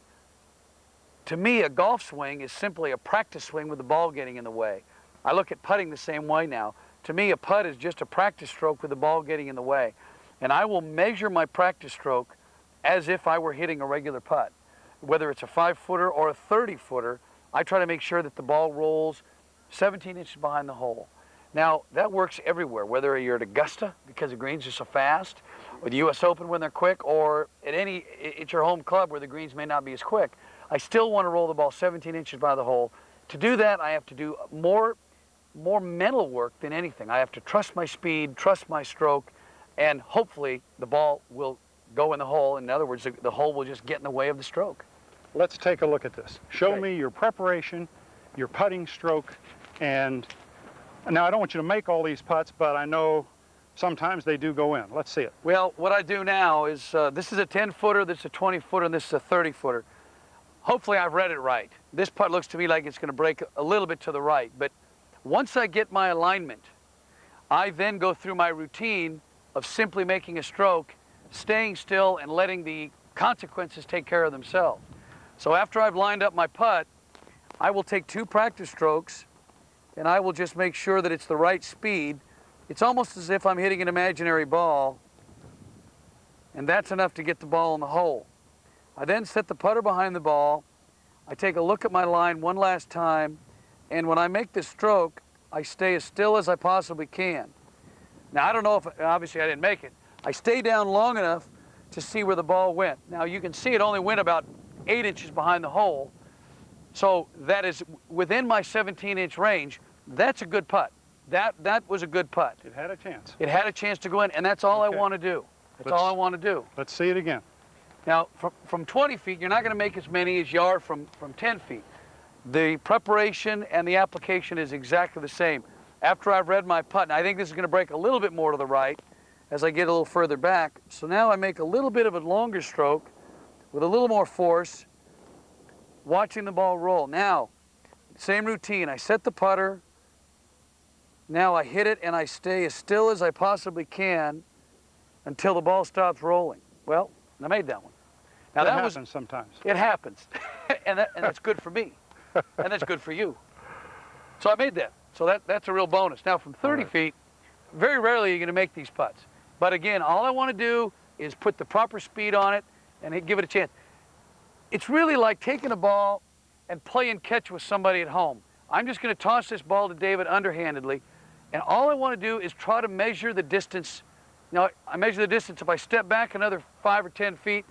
to me, a golf swing is simply a practice swing with the ball getting in the way. I look at putting the same way now. To me, a putt is just a practice stroke with the ball getting in the way. And I will measure my practice stroke as if I were hitting a regular putt. Whether it's a 5-footer or a 30-footer, I try to make sure that the ball rolls 17 inches behind the hole. Now, that works everywhere, whether you're at Augusta because the greens are so fast, or the U.S. Open when they're quick, or at your home club where the greens may not be as quick. I still want to roll the ball 17 inches by the hole. To do that, I have to do more mental work than anything. I have to trust my speed, trust my stroke, and hopefully the ball will go in the hole. In other words, the hole will just get in the way of the stroke. Let's take a look at this. Show me your preparation, your putting stroke, and now I don't want you to make all these putts, but I know sometimes they do go in. Let's see it. Well, what I do now is, this is a 10-footer, this is a 20-footer, and this is a 30-footer. Hopefully I've read it right. This putt looks to me like it's going to break a little bit to the right, but once I get my alignment, I then go through my routine of simply making a stroke, staying still, and letting the consequences take care of themselves. So after I've lined up my putt, I will take 2 practice strokes, and I will just make sure that it's the right speed. It's almost as if I'm hitting an imaginary ball, and that's enough to get the ball in the hole. I then set the putter behind the ball. I take a look at my line one last time, and when I make this stroke, I stay as still as I possibly can. Now, I don't know if, obviously I didn't make it. I stay down long enough to see where the ball went. Now, you can see it only went about 8 inches behind the hole, so that is within my 17-inch range. That's a good putt. That was a good putt. It had a chance. It had a chance to go in, and that's all I want to do. That's all I want to do. Let's see it again. Now, from 20 feet, you're not going to make as many as you are from 10 feet. The preparation and the application is exactly the same. After I've read my putt, and I think this is going to break a little bit more to the right as I get a little further back. So now I make a little bit of a longer stroke with a little more force, watching the ball roll. Now, same routine. I set the putter. Now I hit it, and I stay as still as I possibly can until the ball stops rolling. Well, I made that one. Now that happens sometimes. It happens, and that's good for me, and that's good for you. So I made that. So that's a real bonus. Now from 30 feet, very rarely you're going to make these putts. But again, all I want to do is put the proper speed on it and give it a chance. It's really like taking a ball and playing catch with somebody at home. I'm just going to toss this ball to David underhandedly, and all I want to do is try to measure the distance. Now, I measure the distance. If I step back another 5 or 10 feet,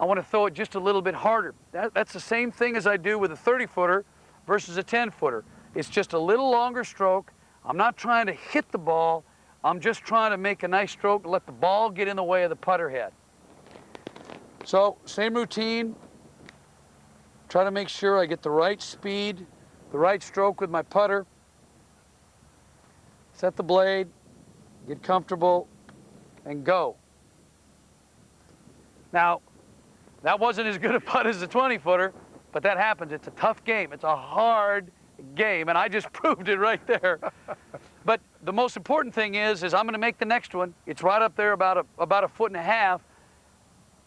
I want to throw it just a little bit harder. That's the same thing as I do with a 30-footer versus a 10-footer. It's just a little longer stroke. I'm not trying to hit the ball. I'm just trying to make a nice stroke and let the ball get in the way of the putter head. So, same routine. Try to make sure I get the right speed, the right stroke with my putter. Set the blade, get comfortable, and go. Now, that wasn't as good a putt as the 20-footer, but that happens. It's a tough game. It's a hard game, and I just proved it right there. But the most important thing is I'm going to make the next one. It's right up there about a foot and a half.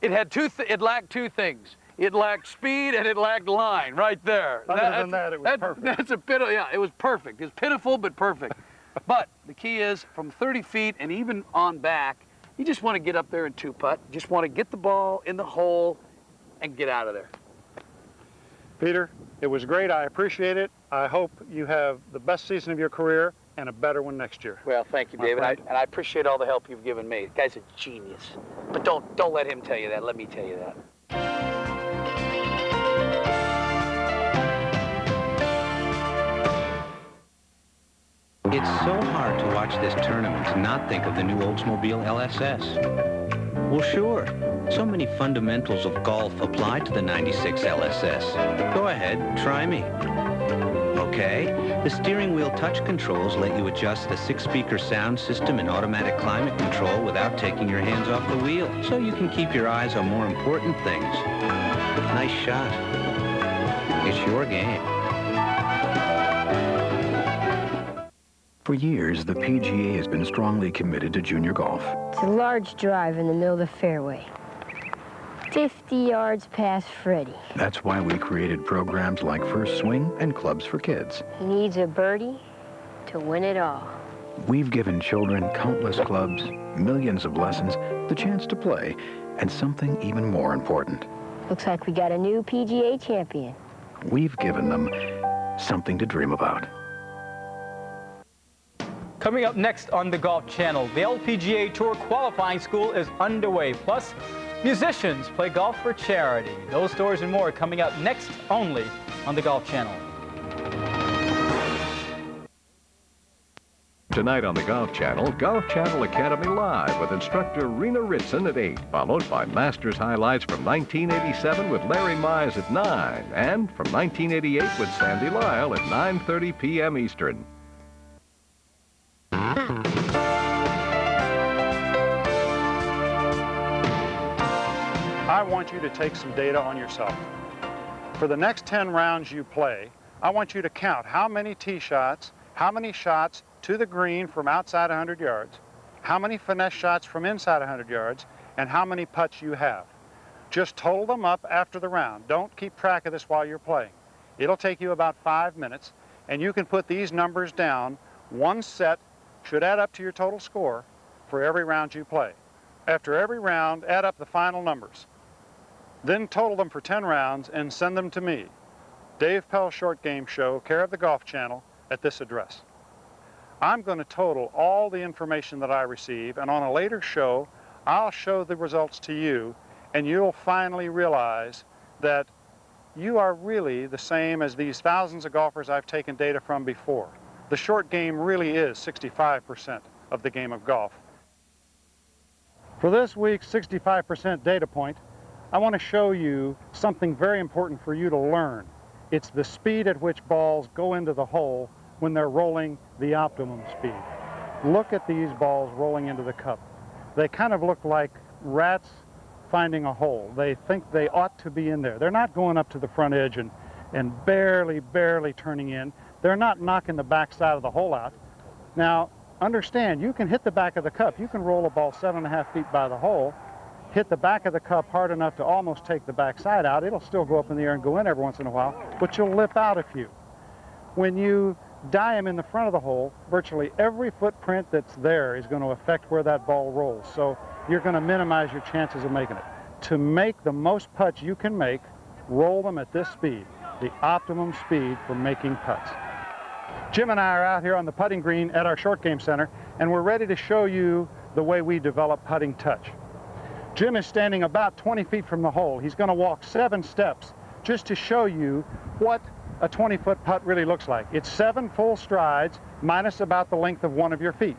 It had it lacked two things. It lacked speed and it lacked line right there. Other than that, it was perfect. That's a bit of, yeah, it was perfect. It's pitiful, but perfect. But the key is from 30 feet and even on back, you just want to get up there and two putt. Just want to get the ball in the hole and get out of there. Peter, it was great. I appreciate it. I hope you have the best season of your career and a better one next year. Well, thank you, David. And I appreciate all the help you've given me. The guy's a genius. But don't let him tell you that. Let me tell you that. It's so hard to watch this tournament and not think of the new Oldsmobile LSS. Well, sure. So many fundamentals of golf apply to the 96 LSS. Go ahead, try me. Okay, the steering wheel touch controls let you adjust the 6-speaker sound system and automatic climate control without taking your hands off the wheel, so you can keep your eyes on more important things. Nice shot. It's your game. For years, the PGA has been strongly committed to junior golf. It's a large drive in the middle of the fairway. 50 yards past Freddie. That's why we created programs like First Swing and Clubs for Kids. He needs a birdie to win it all. We've given children countless clubs, millions of lessons, the chance to play, and something even more important. Looks like we got a new PGA champion. We've given them something to dream about. Coming up next on the Golf Channel, the LPGA Tour qualifying school is underway. Plus, musicians play golf for charity. Those stories and more coming up next only on the Golf Channel. Tonight on the Golf Channel, Golf Channel Academy Live with instructor Rena Ritson at 8, followed by Masters highlights from 1987 with Larry Mize at 9, and from 1988 with Sandy Lyle at 9:30 p.m. Eastern. I want you to take some data on yourself. For the next 10 rounds you play, I want you to count how many tee shots, how many shots to the green from outside 100 yards, how many finesse shots from inside 100 yards, and how many putts you have. Just total them up after the round. Don't keep track of this while you're playing. It'll take you about 5 minutes, and you can put these numbers down. One set should add up to your total score for every round you play. After every round, add up the final numbers. Then total them for 10 rounds and send them to me, Dave Pelz Short Game Show, care of the Golf Channel, at this address. I'm going to total all the information that I receive, and on a later show, I'll show the results to you, and you'll finally realize that you are really the same as these thousands of golfers I've taken data from before. The short game really is 65% of the game of golf. For this week's 65% data point, I want to show you something very important for you to learn. It's the speed at which balls go into the hole when they're rolling the optimum speed. Look at these balls rolling into the cup. They kind of look like rats finding a hole. They think they ought to be in there. They're not going up to the front edge and barely turning in. They're not knocking the back side of the hole out. Now, understand, you can hit the back of the cup. You can roll a ball 7.5 feet by the hole, hit the back of the cup hard enough to almost take the back side out. It'll still go up in the air and go in every once in a while, but you'll lip out a few. When you die them in the front of the hole, virtually every footprint that's there is going to affect where that ball rolls. So you're going to minimize your chances of making it. To make the most putts you can make, roll them at this speed, the optimum speed for making putts. Jim and I are out here on the putting green at our short game center, and we're ready to show you the way we develop putting touch. Jim is standing about 20 feet from the hole. He's going to walk 7 steps just to show you what a 20-foot putt really looks like. It's 7 full strides minus about the length of one of your feet.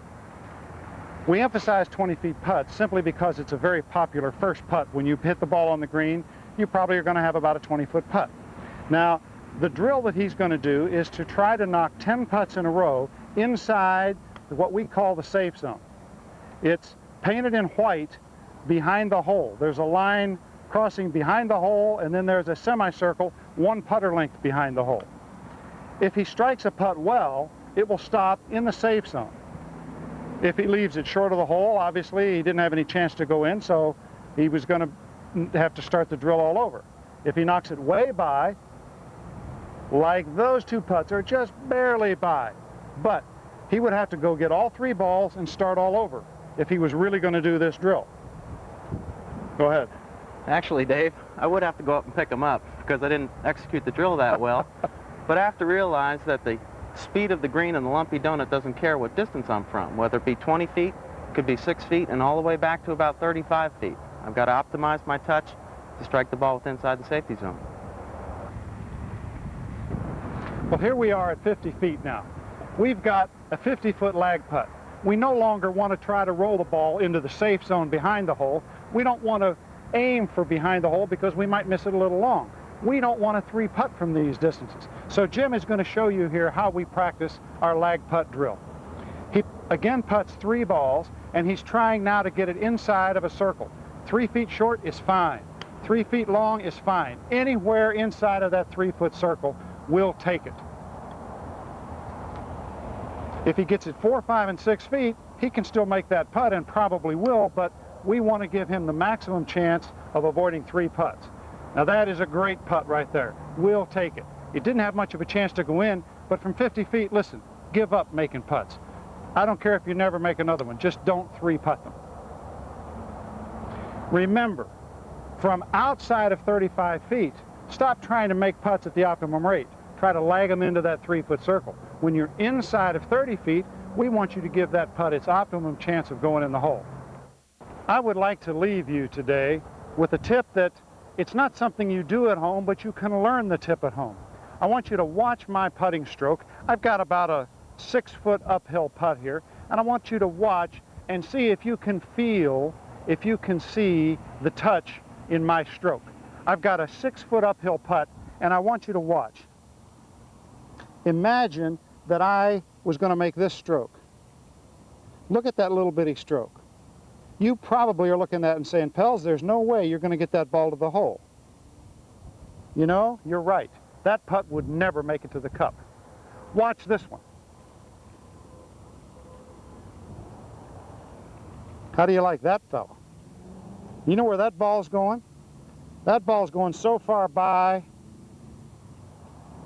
We emphasize 20-feet putts simply because it's a very popular first putt. When you hit the ball on the green, you probably are going to have about a 20-foot putt. Now, the drill that he's going to do is to try to knock 10 putts in a row inside what we call the safe zone. It's painted in white behind the hole. There's a line crossing behind the hole, and then there's a semicircle 1 putter length behind the hole. If he strikes a putt well, it will stop in the safe zone. If he leaves it short of the hole, obviously he didn't have any chance to go in, so he was going to have to start the drill all over. If he knocks it way by, like those 2 putts are just barely by, but he would have to go get all 3 balls and start all over if he was really going to do this drill. Go ahead. Actually, Dave, I would have to go up and pick them up because I didn't execute the drill that well. But I have to realize that the speed of the green and the lumpy donut doesn't care what distance I'm from, whether it be 20 feet, could be 6 feet, and all the way back to about 35 feet. I've got to optimize my touch to strike the ball within inside the safety zone. Well, here we are at 50 feet now. We've got a 50-foot lag putt. We no longer want to try to roll the ball into the safe zone behind the hole. We don't want to aim for behind the hole because we might miss it a little long. We don't want to 3-putt from these distances. So Jim is going to show you here how we practice our lag putt drill. He again putts 3 balls, and he's trying now to get it inside of a circle. 3 feet short is fine. 3 feet long is fine. Anywhere inside of that 3-foot circle, we'll take it. If he gets it 4, 5, and 6 feet, he can still make that putt and probably will, but we want to give him the maximum chance of avoiding 3 putts. Now that is a great putt right there. We'll take it. It didn't have much of a chance to go in, but from 50 feet, listen, give up making putts. I don't care if you never make another one, just don't 3-putt them. Remember, from outside of 35 feet, stop trying to make putts at the optimum rate. Try to lag them into that 3-foot circle. When you're inside of 30 feet, we want you to give that putt its optimum chance of going in the hole. I would like to leave you today with a tip that it's not something you do at home, but you can learn the tip at home. I want you to watch my putting stroke. I've got about a 6-foot uphill putt here, and I want you to watch and see if you can feel, if you can see the touch in my stroke. I've got a 6-foot uphill putt, and I want you to watch. Imagine that I was going to make this stroke. Look at that little bitty stroke. You probably are looking at it and saying, Pelz, there's no way you're going to get that ball to the hole. You know, you're right. That putt would never make it to the cup. Watch this one. How do you like that, fella? You know where that ball's going? That ball's going so far by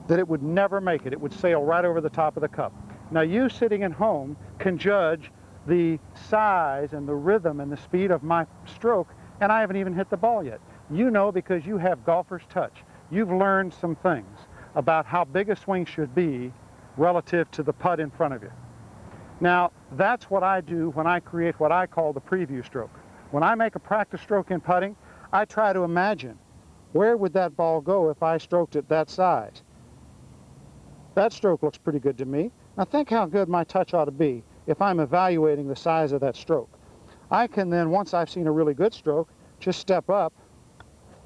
that it would never make it. It would sail right over the top of the cup. Now you sitting at home can judge the size and the rhythm and the speed of my stroke, and I haven't even hit the ball yet. You know, because you have golfer's touch. You've learned some things about how big a swing should be relative to the putt in front of you. Now, that's what I do when I create what I call the preview stroke. When I make a practice stroke in putting, I try to imagine where would that ball go if I stroked it that size. That stroke looks pretty good to me. Now think how good my touch ought to be if I'm evaluating the size of that stroke. I can then, once I've seen a really good stroke, just step up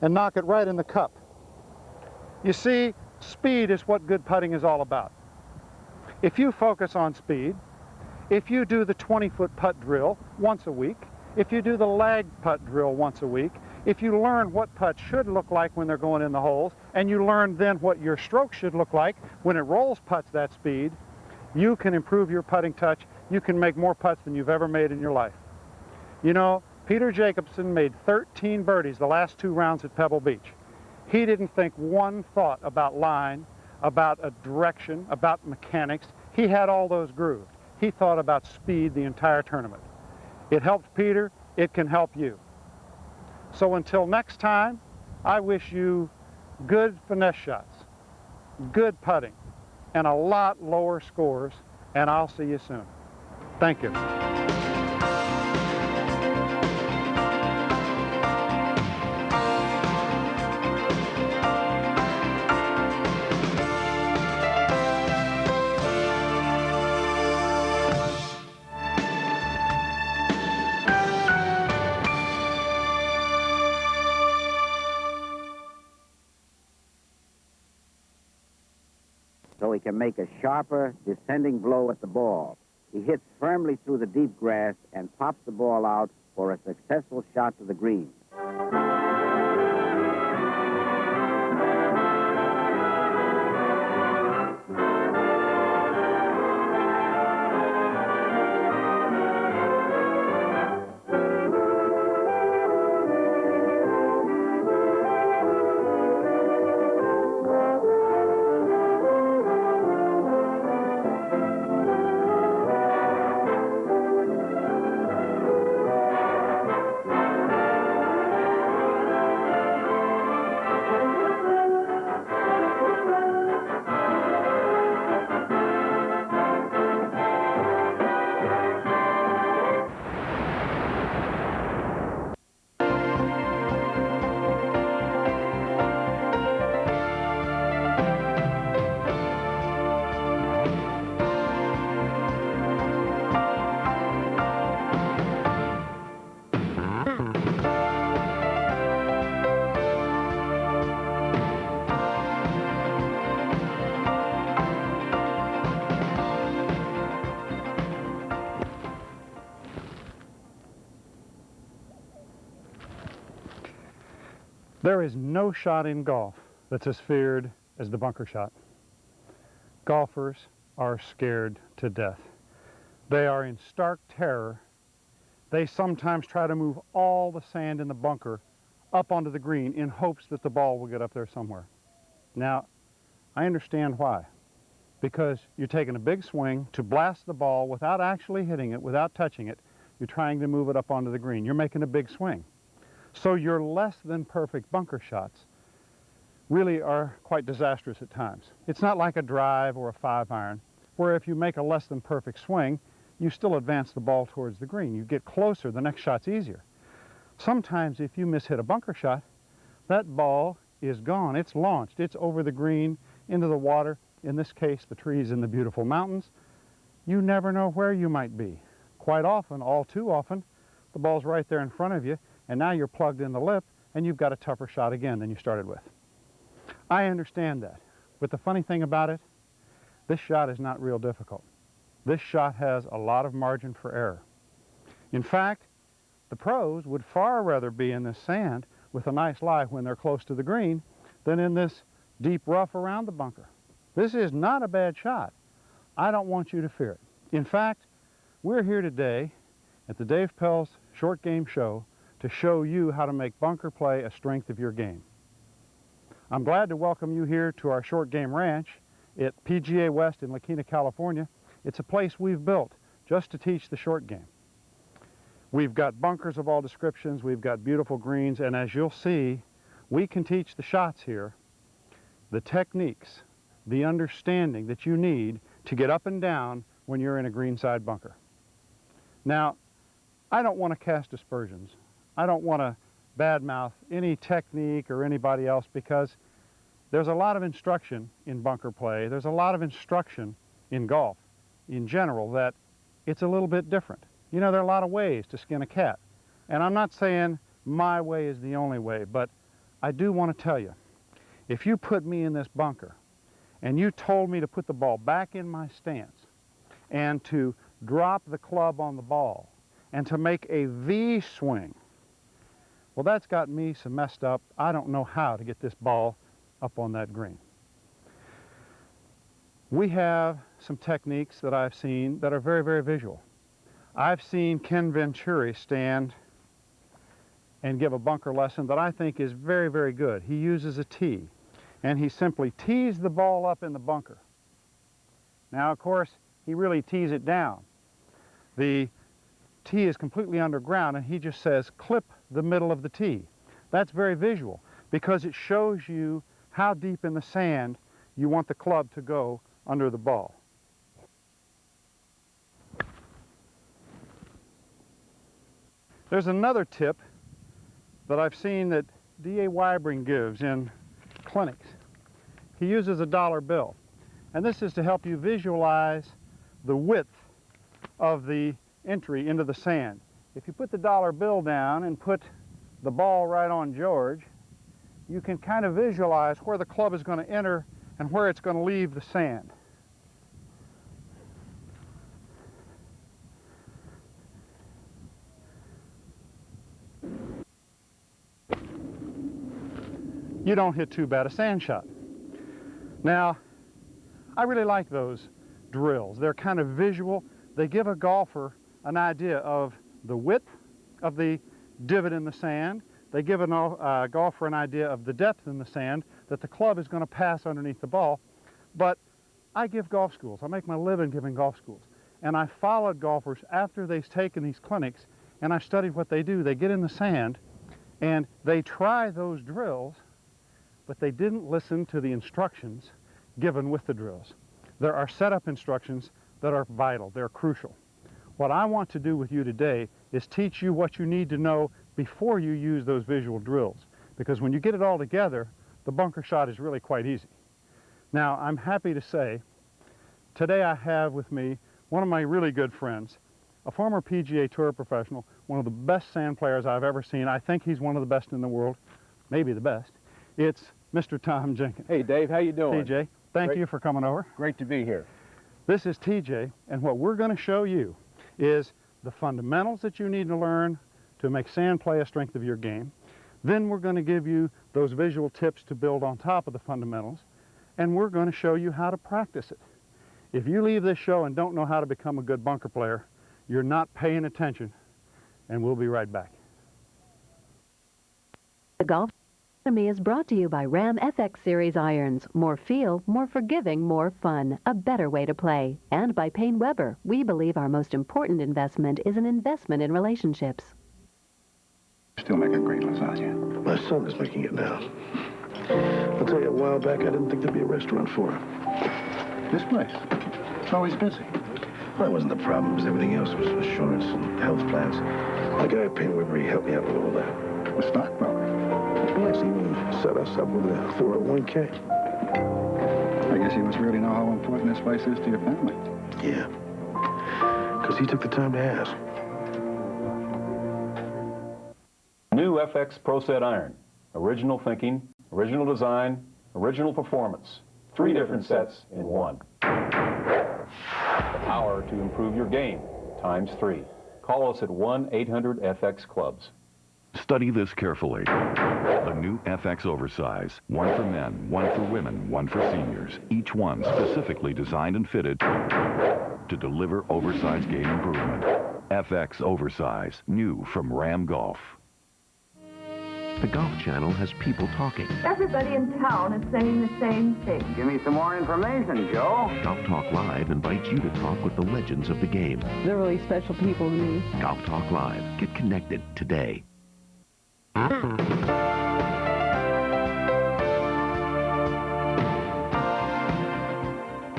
and knock it right in the cup. You see, speed is what good putting is all about. If you focus on speed, if you do the 20-foot putt drill once a week, if you do the lag putt drill once a week, if you learn what putts should look like when they're going in the holes, and you learn then what your stroke should look like when it rolls putts that speed, you can improve your putting touch. You can make more putts than you've ever made in your life. You know, Peter Jacobsen made 13 birdies the last 2 rounds at Pebble Beach. He didn't think one thought about line, about a direction, about mechanics. He had all those grooved. He thought about speed the entire tournament. It helped Peter. It can help you. So until next time, I wish you good finesse shots, good putting, and a lot lower scores, and I'll see you soon. Thank you. So he can make a sharper, descending blow at the ball. He hits firmly through the deep grass and pops the ball out for a successful shot to the green. There is no shot in golf that's as feared as the bunker shot. Golfers are scared to death. They are in stark terror. They sometimes try to move all the sand in the bunker up onto the green in hopes that the ball will get up there somewhere. Now, I understand why. Because you're taking a big swing to blast the ball without actually hitting it, without touching it. You're trying to move it up onto the green. You're making a big swing. So your less than perfect bunker shots really are quite disastrous at times. It's not like a drive or a 5-iron, where if you make a less than perfect swing, you still advance the ball towards the green. You get closer, the next shot's easier. Sometimes if you mishit a bunker shot, that ball is gone. It's launched. It's over the green, into the water, in this case, the trees in the beautiful mountains. You never know where you might be. Quite often, all too often, the ball's right there in front of you, and now you're plugged in the lip, and you've got a tougher shot again than you started with. I understand that, but the funny thing about it, this shot is not real difficult. This shot has a lot of margin for error. In fact, the pros would far rather be in this sand with a nice lie when they're close to the green than in this deep rough around the bunker. This is not a bad shot. I don't want you to fear it. In fact, we're here today at the Dave Pelz Short Game Show to show you how to make bunker play a strength of your game. I'm glad to welcome you here to our short game ranch at PGA West in La Quinta, California. It's a place we've built just to teach the short game. We've got bunkers of all descriptions, we've got beautiful greens, and as you'll see, we can teach the shots here, the techniques, the understanding that you need to get up and down when you're in a greenside bunker. Now, I don't want to cast aspersions. I don't want to badmouth any technique or anybody else because there's a lot of instruction in bunker play. There's a lot of instruction in golf in general that it's a little bit different. You know, there are a lot of ways to skin a cat. And I'm not saying my way is the only way, but I do want to tell you, if you put me in this bunker and you told me to put the ball back in my stance and to drop the club on the ball and to make a V swing, well, that's got me so messed up, I don't know how to get this ball up on that green. We have some techniques that I've seen that are very, very visual. I've seen Ken Venturi stand and give a bunker lesson that I think is very, very good. He uses a tee, and he simply tees the ball up in the bunker. Now, of course, he really tees it down. The tee is completely underground, and he just says, clip the middle of the tee. That's very visual because it shows you how deep in the sand you want the club to go under the ball. There's another tip that I've seen that D.A. Weibring gives in clinics. He uses a dollar bill, and this is to help you visualize the width of the entry into the sand. If you put the dollar bill down and put the ball right on George, you can kind of visualize where the club is going to enter and where it's going to leave the sand. You don't hit too bad a sand shot. Now, I really like those drills. They're kind of visual. They give a golfer an idea of the width of the divot in the sand. They give a golfer an idea of the depth in the sand that the club is going to pass underneath the ball. But I give golf schools. I make my living giving golf schools. And I followed golfers after they've taken these clinics, and I studied what they do. They get in the sand, and they try those drills, but they didn't listen to the instructions given with the drills. There are setup instructions that are vital. They're crucial. What I want to do with you today is teach you what you need to know before you use those visual drills. Because when you get it all together, the bunker shot is really quite easy. Now, I'm happy to say, today I have with me one of my really good friends, a former PGA Tour professional, one of the best sand players I've ever seen. I think he's one of the best in the world, maybe the best. It's Mr. Tom Jenkins. Hey, Dave, how you doing? TJ, thank you for coming over. Great to be here. This is TJ, and what we're going to show you is the fundamentals that you need to learn to make sand play a strength of your game. Then we're going to give you those visual tips to build on top of the fundamentals, and we're going to show you how to practice it. If you leave this show and don't know how to become a good bunker player, you're not paying attention, and we'll be right back. The Golf Academy is brought to you by Ram FX Series irons. More feel, more forgiving, more fun. A better way to play. And by Payne Weber. We believe our most important investment is an investment in relationships. Still make a great lasagna. My son is making it now. I'll tell you, a while back, I didn't think there'd be a restaurant for him. This place? It's always busy. Well, that wasn't the problem. It was everything else. It was insurance and health plans. The guy at Payne Weber, he helped me out with all that. The stockbroker? Yes, he even set us up with a 401k. I guess he must really know how important this place is to your family. Yeah. Because he took the time to ask. New FX Pro Set iron. Original thinking, original design, original performance. 3 different sets in one. The power to improve your game, times 3. Call us at 1-800-FX-CLUBS. Study this carefully. The new FX Oversize. One for men, one for women, one for seniors. Each one specifically designed and fitted to deliver oversized game improvement. FX Oversize. New from Ram Golf. The Golf Channel has people talking. Everybody in town is saying the same thing. Give me some more information, Joe. Golf Talk Live invites you to talk with the legends of the game. They're really special people to me. Golf Talk Live. Get connected today.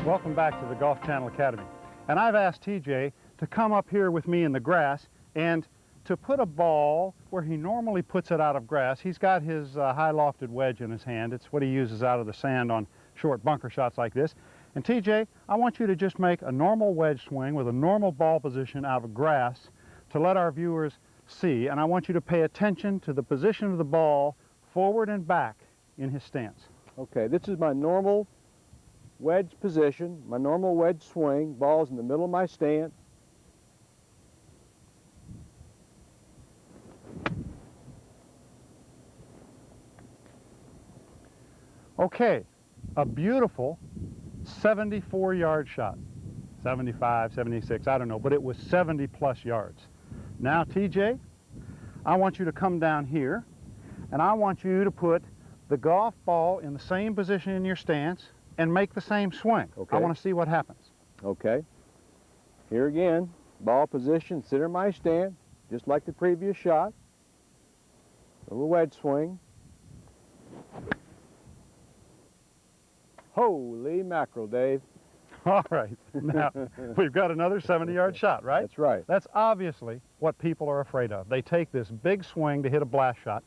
Welcome back to the Golf Channel Academy. And I've asked TJ to come up here with me in the grass and to put a ball where he normally puts it out of grass. He's got his high lofted wedge in his hand. It's what he uses out of the sand on short bunker shots like this. And TJ, I want you to just make a normal wedge swing with a normal ball position out of grass to let our viewers see. And I want you to pay attention to the position of the ball forward and back in his stance. Okay, this is my normal wedge position, my normal wedge swing. Ball's in the middle of my stance. Okay, a beautiful 74-yard shot. 75, 76, I don't know, but it was 70 plus yards. Now, TJ, I want you to come down here, and I want you to put the golf ball in the same position in your stance and make the same swing. Okay. I want to see what happens. Okay. Here again, ball position, center my stance, just like the previous shot. Little wedge swing. Holy mackerel, Dave. All right. Now, we've got another 70-yard shot, right? That's right. That's obviously what people are afraid of. They take this big swing to hit a blast shot.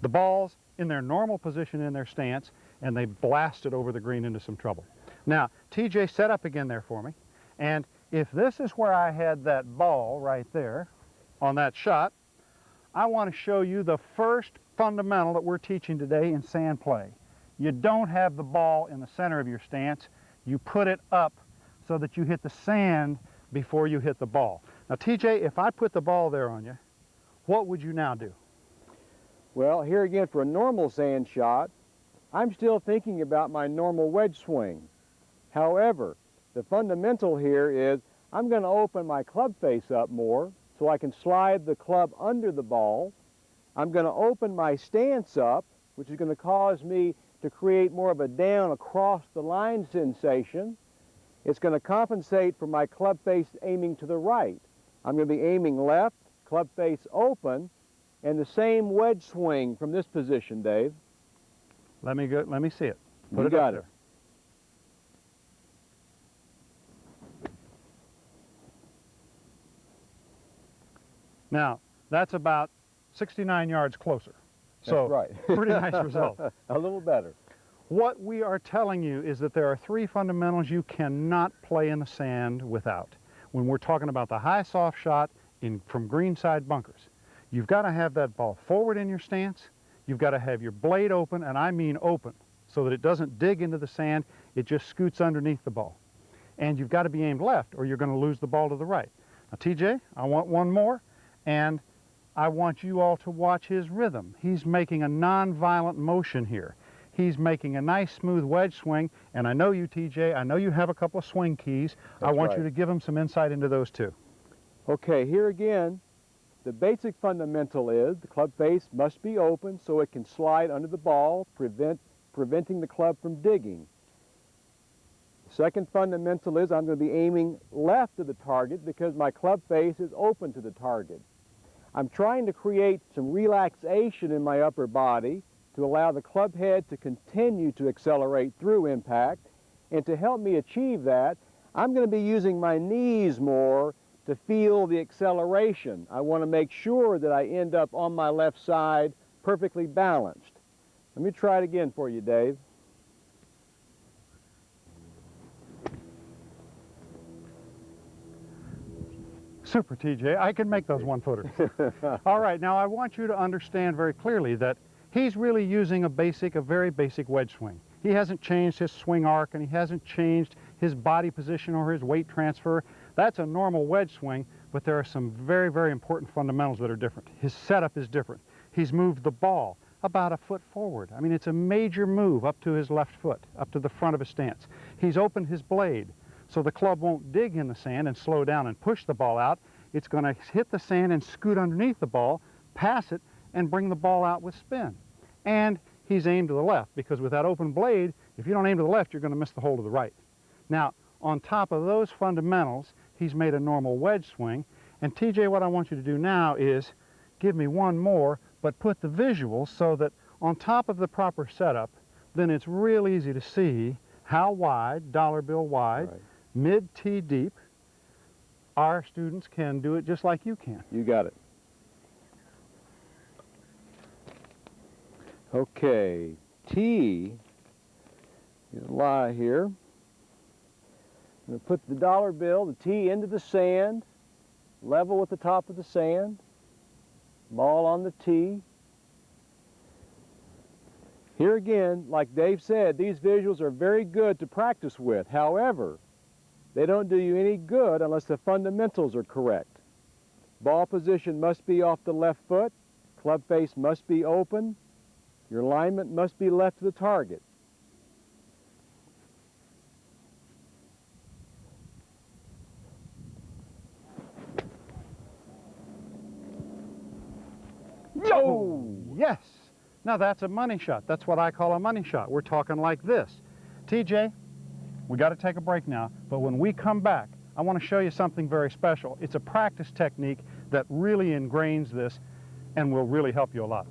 The ball's in their normal position in their stance, and they blast it over the green into some trouble. Now, TJ, set up again there for me. And if this is where I had that ball right there on that shot, I want to show you the first fundamental that we're teaching today in sand play. You don't have the ball in the center of your stance. You put it up so that you hit the sand before you hit the ball. Now, TJ, if I put the ball there on you, what would you now do? Well, here again, for a normal sand shot, I'm still thinking about my normal wedge swing. However, the fundamental here is I'm going to open my club face up more so I can slide the club under the ball. I'm going to open my stance up, which is going to cause me to create more of a down across the line sensation. It's going to compensate for my club face aiming to the right. I'm going to be aiming left, club face open, and the same wedge swing from this position, Dave. Let me see it. Put You it got up it. there. Now, that's about 69 yards closer. So, That's right. pretty nice result. A little better. What we are telling you is that there are 3 fundamentals you cannot play in the sand without. When we're talking about the high soft shot from greenside bunkers, you've got to have that ball forward in your stance. You've got to have your blade open, and I mean open, so that it doesn't dig into the sand. It just scoots underneath the ball. And you've got to be aimed left, or you're going to lose the ball to the right. Now, TJ, I want one more, and I want you all to watch his rhythm. He's making a non-violent motion here. He's making a nice smooth wedge swing, and I know you, TJ, I know you have a couple of swing keys. I want you to give him some insight into those too. Okay, here again, the basic fundamental is the club face must be open so it can slide under the ball, preventing the club from digging. The second fundamental is I'm going to be aiming left of the target because my club face is open to the target. I'm trying to create some relaxation in my upper body to allow the club head to continue to accelerate through impact. And to help me achieve that, I'm going to be using my knees more to feel the acceleration. I want to make sure that I end up on my left side perfectly balanced. Let me try it again for you, Dave. Super, TJ. I can make those one-footers. All right, now I want you to understand very clearly that he's really using a very basic wedge swing. He hasn't changed his swing arc, and he hasn't changed his body position or his weight transfer. That's a normal wedge swing, but there are some very, very important fundamentals that are different. His setup is different. He's moved the ball about a foot forward. I mean, it's a major move up to his left foot, up to the front of his stance. He's opened his blade, so the club won't dig in the sand and slow down and push the ball out. It's going to hit the sand and scoot underneath the ball, pass it, and bring the ball out with spin. And he's aimed to the left, because with that open blade, if you don't aim to the left, you're going to miss the hole to the right. Now, on top of those fundamentals, he's made a normal wedge swing. And TJ, what I want you to do now is give me one more, but put the visuals so that on top of the proper setup, then it's real easy to see how wide, dollar bill wide, mid-tee deep, our students can do it just like you can. You got it. Okay, tee is lie here. I'm going to put the dollar bill, the tee, into the sand, level with the top of the sand, ball on the tee. Here again, like Dave said, these visuals are very good to practice with. However, they don't do you any good unless the fundamentals are correct. Ball position must be off the left foot, club face must be open, your alignment must be left to the target. Oh, yes. Now that's a money shot. That's what I call a money shot. We're talking like this. TJ, we got to take a break now, but when we come back, I want to show you something very special. It's a practice technique that really ingrains this and will really help you a lot.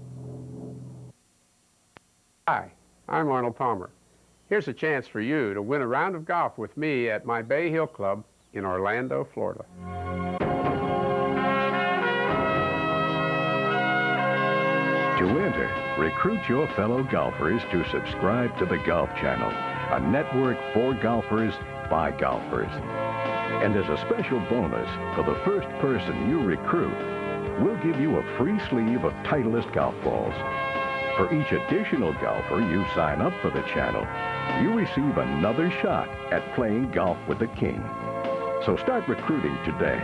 Hi, I'm Arnold Palmer. Here's a chance for you to win a round of golf with me at my Bay Hill Club in Orlando, Florida. To enter, recruit your fellow golfers to subscribe to the Golf Channel, a network for golfers by golfers. And as a special bonus, for the first person you recruit, we'll give you a free sleeve of Titleist golf balls. For each additional golfer you sign up for the channel, you receive another shot at playing golf with the king. So start recruiting today.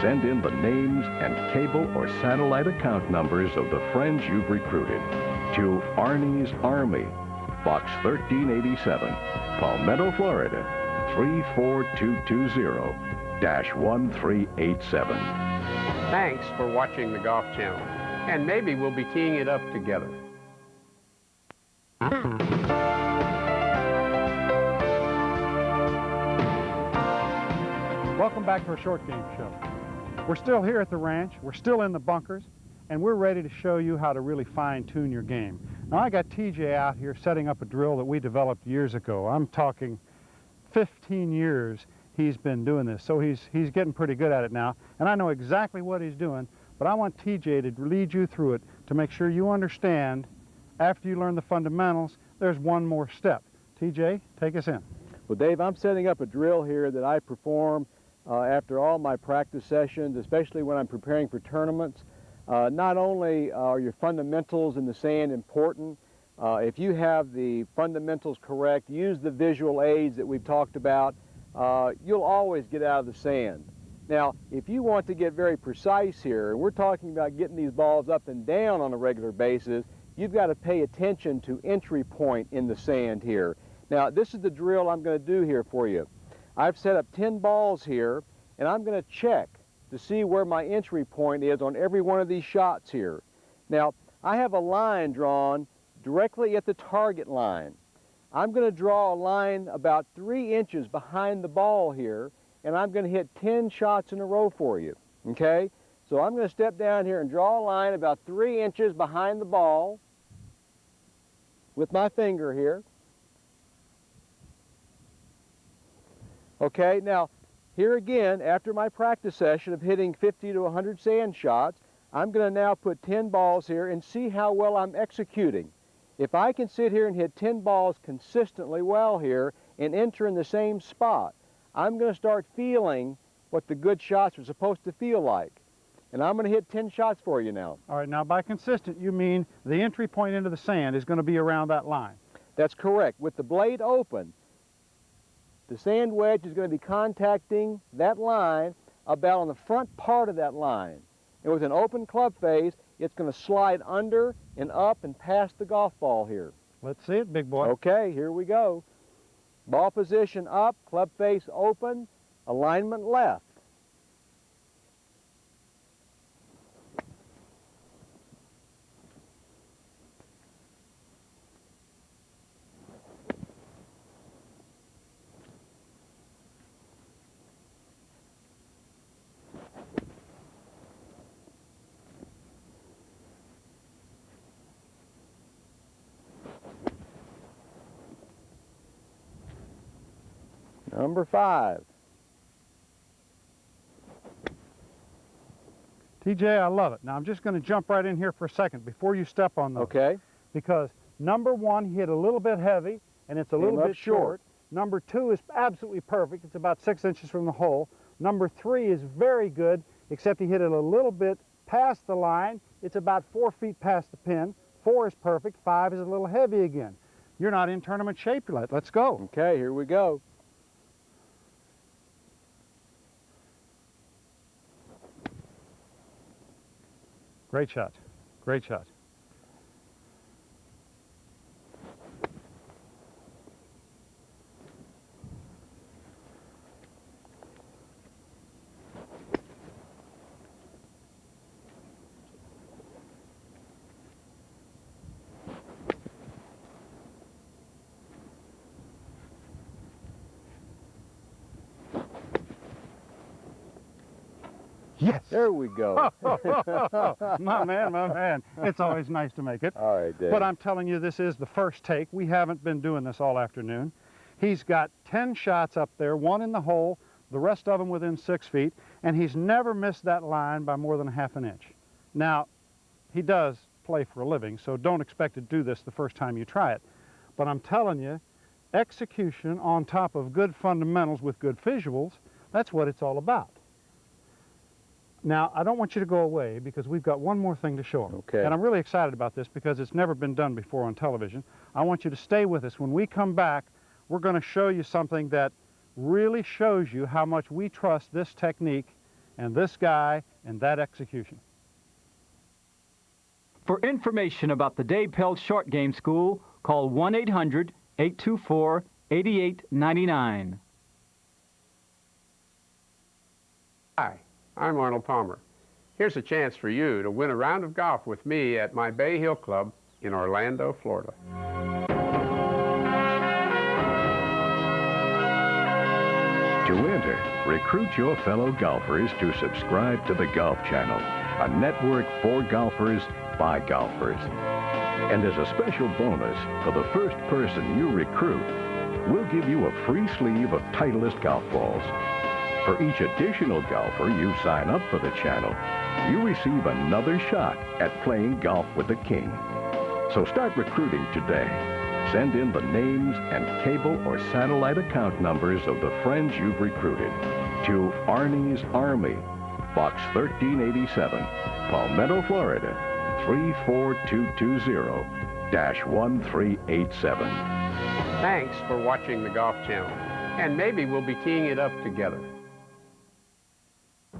Send in the names and cable or satellite account numbers of the friends you've recruited to Arnie's Army, Box 1387, Palmetto, Florida, 34220-1387. Thanks for watching the Golf Channel, and maybe we'll be teeing it up together. Welcome back to our short game show. We're still here at the ranch, we're still in the bunkers, and we're ready to show you how to really fine-tune your game. Now, I got TJ out here setting up a drill that we developed years ago. I'm talking 15 years he's been doing this, so he's getting pretty good at it now, and I know exactly what he's doing, but I want TJ to lead you through it to make sure you understand, after you learn the fundamentals, there's one more step. TJ, take us in. Well, Dave, I'm setting up a drill here that I perform after all my practice sessions, especially when I'm preparing for tournaments. Not only are your fundamentals in the sand important, if you have the fundamentals correct, use the visual aids that we've talked about, you'll always get out of the sand. Now, if you want to get very precise here, and we're talking about getting these balls up and down on a regular basis, you've got to pay attention to entry point in the sand here. Now, this is the drill I'm going to do here for you. I've set up 10 balls here, and I'm going to check to see where my entry point is on every one of these shots here. Now, I have a line drawn directly at the target line. I'm going to draw a line about 3 inches behind the ball here, and I'm going to hit 10 shots in a row for you, okay? So I'm going to step down here and draw a line about 3 inches behind the ball with my finger here. Okay, now, here again, after my practice session of hitting 50 to 100 sand shots, I'm going to now put 10 balls here and see how well I'm executing. If I can sit here and hit 10 balls consistently well here and enter in the same spot, I'm going to start feeling what the good shots are supposed to feel like. And I'm going to hit 10 shots for you now. All right, now by consistent, you mean the entry point into the sand is going to be around that line? That's correct. With the blade open, the sand wedge is going to be contacting that line about on the front part of that line. And with an open club face, it's going to slide under and up and past the golf ball here. Let's see it, big boy. Okay, here we go. Ball position up, club face open, alignment left. Number 5. TJ, I love it. Now I'm just going to jump right in here for a second before you step on those. Okay. Because number 1 hit a little bit heavy and it's a little bit short. Number 2 is absolutely perfect. It's about 6 inches from the hole. Number 3 is very good, except he hit it a little bit past the line. It's about 4 feet past the pin. 4 is perfect. 5 is a little heavy again. You're not in tournament shape yet. Let's go. Okay, here we go. Great shot. Great shot. Yes. There we go. My man, my man. It's always nice to make it. All right, Dave. But I'm telling you, this is the first take. We haven't been doing this all afternoon. He's got 10 shots up there, 1 in the hole, the rest of them within 6 feet, and he's never missed that line by more than a ½ inch. Now, he does play for a living, so don't expect to do this the first time you try it. But I'm telling you, execution on top of good fundamentals with good visuals, that's what it's all about. Now, I don't want you to go away because we've got one more thing to show them. Okay. And I'm really excited about this because it's never been done before on television. I want you to stay with us. When we come back, we're going to show you something that really shows you how much we trust this technique and this guy and that execution. For information about the Dave Pelz Short Game School, call 1-800-824-8899. Hi, I'm Arnold Palmer. Here's a chance for you to win a round of golf with me at my Bay Hill Club in Orlando, Florida. To enter, recruit your fellow golfers to subscribe to the Golf Channel, a network for golfers by golfers. And as a special bonus, for the first person you recruit, we'll give you a free sleeve of Titleist golf balls. For each additional golfer you sign up for the channel, you receive another shot at playing golf with the king. So start recruiting today. Send in the names and cable or satellite account numbers of the friends you've recruited to Arnie's Army, Box 1387, Palmetto, Florida, 34220-1387. Thanks for watching the Golf Channel, and maybe we'll be teeing it up together.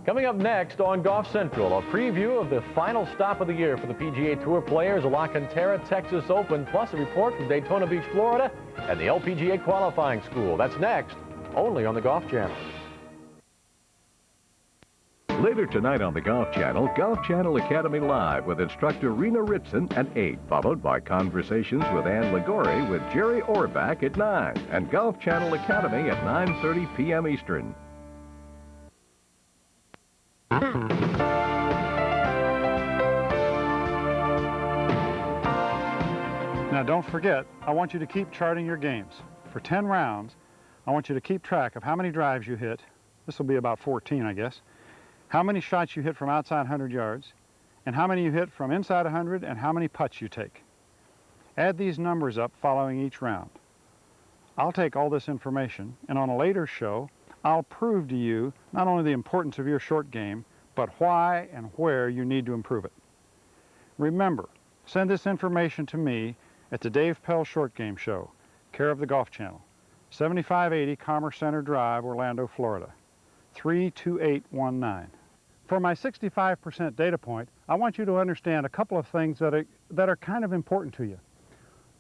Coming up next on Golf Central, a preview of the final stop of the year for the PGA Tour players, La Cantera Texas Open, plus a report from Daytona Beach, Florida, and the LPGA qualifying school. That's next, only on the Golf Channel. Later tonight on the Golf Channel Academy Live with instructor Rena Ritson at 8, followed by conversations with Ann Ligori with Jerry Orbach at 9, and Golf Channel Academy at 9:30 p.m. Eastern. Now don't forget, I want you to keep charting your games. For 10 rounds, I want you to keep track of how many drives you hit. This will be about 14, I guess. How many shots you hit from outside 100 yards, and how many you hit from inside 100, and how many putts you take. Add these numbers up following each round. I'll take all this information, and on a later show, I'll prove to you not only the importance of your short game, but why and where you need to improve it. Remember, send this information to me at the Dave Pelz Short Game Show, care of the Golf Channel, 7580 Commerce Center Drive, Orlando, Florida, 32819. For my 65% data point, I want you to understand a couple of things that are kind of important to you.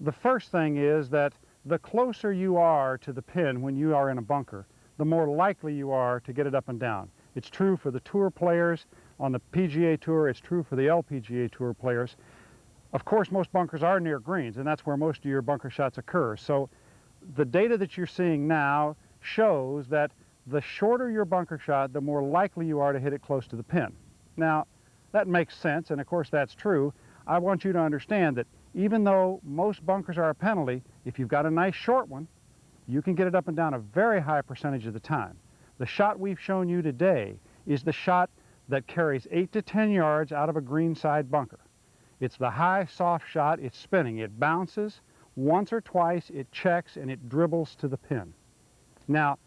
The first thing is that the closer you are to the pin when you are in a bunker, the more likely you are to get it up and down. It's true for the tour players on the PGA Tour, it's true for the LPGA Tour players. Of course, most bunkers are near greens, and that's where most of your bunker shots occur. So the data that you're seeing now shows that the shorter your bunker shot, the more likely you are to hit it close to the pin. Now, that makes sense, and of course that's true. I want you to understand that even though most bunkers are a penalty, if you've got a nice short one, you can get it up and down a very high percentage of the time. The shot we've shown you today is the shot that carries 8 to 10 yards out of a greenside bunker. It's the high, soft shot. It's spinning. It bounces once or twice, it checks, and it dribbles to the pin. Now,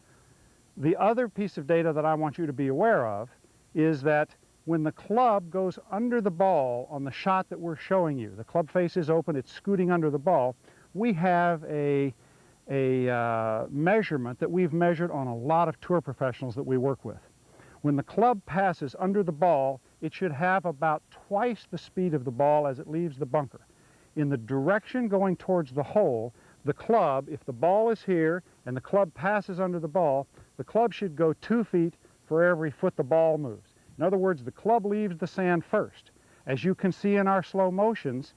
the other piece of data that I want you to be aware of is that when the club goes under the ball on the shot that we're showing you, the club face is open, it's scooting under the ball, we have a measurement that we've measured on a lot of tour professionals that we work with. When the club passes under the ball, it should have about twice the speed of the ball as it leaves the bunker. In the direction going towards the hole, the club, if the ball is here and the club passes under the ball, the club should go 2 feet for every foot the ball moves. In other words, the club leaves the sand first. As you can see in our slow motions,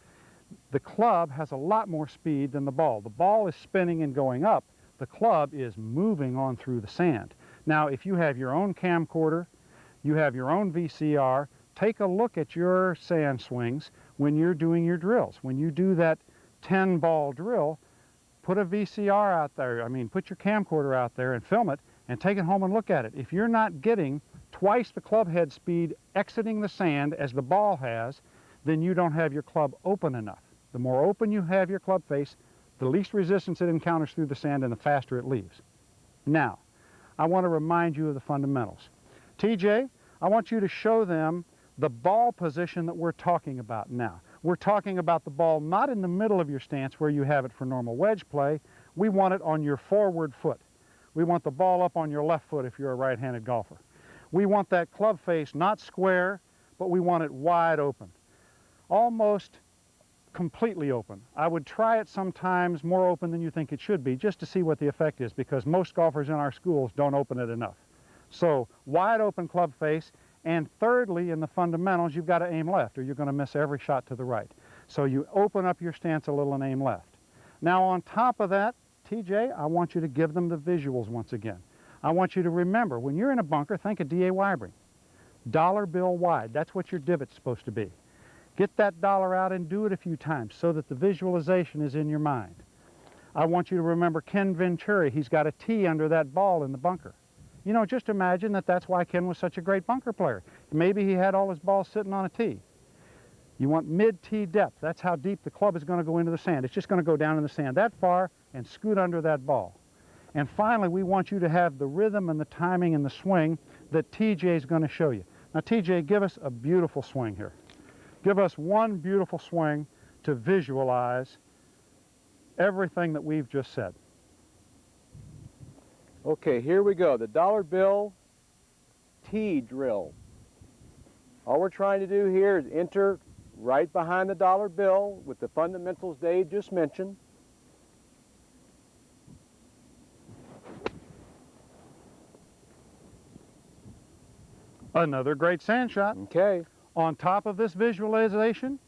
the club has a lot more speed than the ball. The ball is spinning and going up. The club is moving on through the sand. Now, if you have your own camcorder, you have your own VCR, take a look at your sand swings when you're doing your drills. When you do that 10-ball drill, put a VCR out there, put your camcorder out there and film it and take it home and look at it. If you're not getting twice the club head speed exiting the sand as the ball has, then you don't have your club open enough. The more open you have your club face, the least resistance it encounters through the sand and the faster it leaves. Now, I want to remind you of the fundamentals. TJ, I want you to show them the ball position that we're talking about now. We're talking about the ball not in the middle of your stance where you have it for normal wedge play. We want it on your forward foot. We want the ball up on your left foot if you're a right-handed golfer. We want that club face not square, but we want it wide open. Almost completely open. I would try it sometimes more open than you think it should be just to see what the effect is, because most golfers in our schools don't open it enough. So wide open club face, and thirdly, in the fundamentals, you've got to aim left or you're going to miss every shot to the right. So you open up your stance a little and aim left. Now on top of that, TJ, I want you to give them the visuals once again. I want you to remember, when you're in a bunker, think of D.A. Weibring. Dollar bill wide, that's what your divot's supposed to be. Get that dollar out and do it a few times so that the visualization is in your mind. I want you to remember Ken Venturi. He's got a tee under that ball in the bunker. You know, just imagine that that's why Ken was such a great bunker player. Maybe he had all his balls sitting on a tee. You want mid-tee depth. That's how deep the club is going to go into the sand. It's just going to go down in the sand that far and scoot under that ball. And finally, we want you to have the rhythm and the timing and the swing that TJ is going to show you. Now, TJ, give us a beautiful swing here. Give us one beautiful swing to visualize everything that we've just said. Okay, here we go. The dollar bill T drill. All we're trying to do here is enter right behind the dollar bill with the fundamentals Dave just mentioned. Another great sand shot. Okay. On top of this visualization,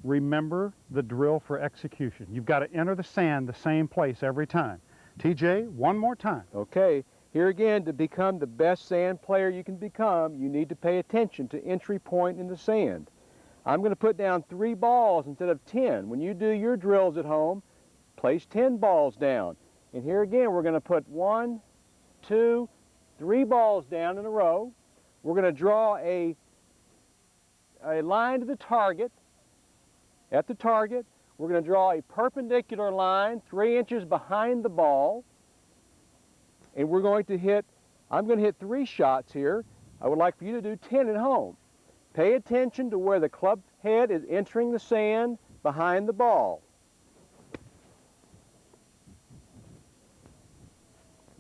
remember the drill for execution. You've got to enter the sand the same place every time. TJ, one more time. Okay. Here again, to become the best sand player you can become, you need to pay attention to entry point in the sand. I'm going to put down 3 balls instead of 10. When you do your drills at home, place 10 balls down. And here again, we're going to put 1, 2, 3 balls down in a row. We're going to draw a line to the target. At the target, we're going to draw a perpendicular line 3 inches behind the ball. And we're going to hit, I'm going to hit 3 shots here. I would like for you to do 10 at home. Pay attention to where the club head is entering the sand behind the ball.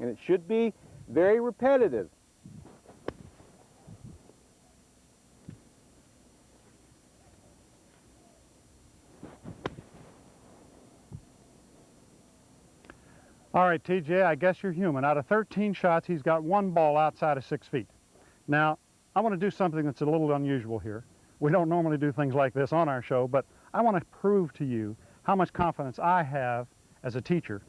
And it should be very repetitive. All right, TJ, I guess you're human. Out of 13 shots, he's got 1 ball outside of 6 feet. Now, I want to do something that's a little unusual here. We don't normally do things like this on our show, but I want to prove to you how much confidence I have as a teacher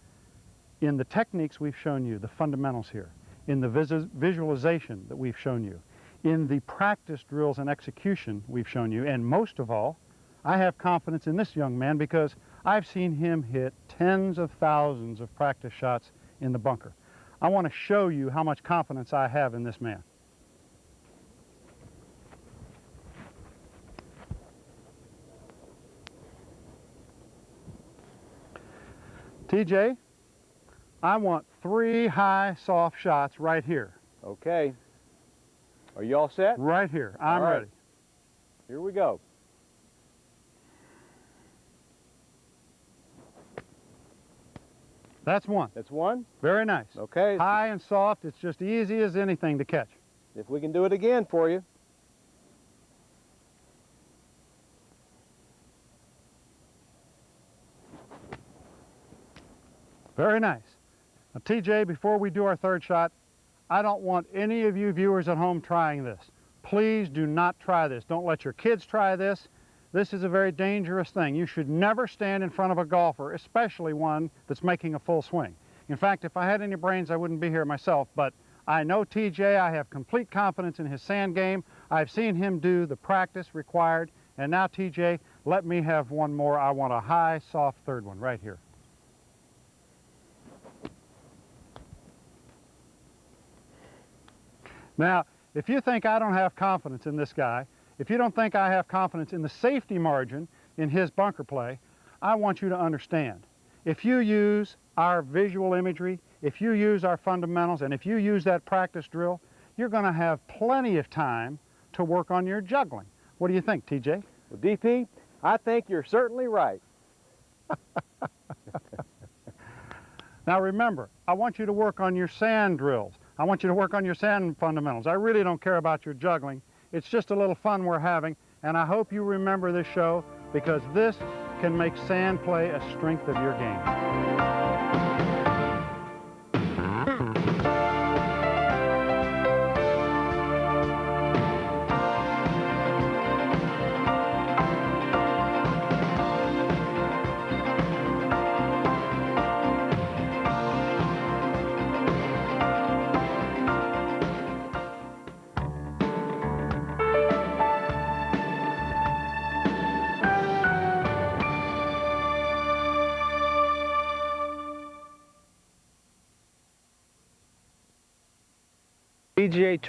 in the techniques we've shown you, the fundamentals here, in the visualization that we've shown you, in the practice drills and execution we've shown you, and most of all, I have confidence in this young man because I've seen him hit tens of thousands of practice shots in the bunker. I want to show you how much confidence I have in this man. TJ, I want 3 high, soft shots right here. Okay. Are you all set? Right here. I'm ready. Here we go. That's 1. That's 1? Very nice. Okay. High and soft, it's just easy as anything to catch. If we can do it again for you. Very nice. Now, TJ, before we do our 3rd shot, I don't want any of you viewers at home trying this. Please do not try this. Don't let your kids try this. This is a very dangerous thing. You should never stand in front of a golfer, especially one that's making a full swing. In fact, if I had any brains, I wouldn't be here myself, but I know TJ. I have complete confidence in his sand game. I've seen him do the practice required. And now, TJ, let me have one more. I want a high, soft 3rd one right here. Now, if you think I don't have confidence in this guy, if you don't think I have confidence in the safety margin in his bunker play, I want you to understand. If you use our visual imagery, if you use our fundamentals, and if you use that practice drill, you're going to have plenty of time to work on your juggling. What do you think, TJ? Well, DP, I think you're certainly right. Now remember, I want you to work on your sand drills. I want you to work on your sand fundamentals. I really don't care about your juggling. It's just a little fun we're having, and I hope you remember this show because this can make sand play a strength of your game. PGA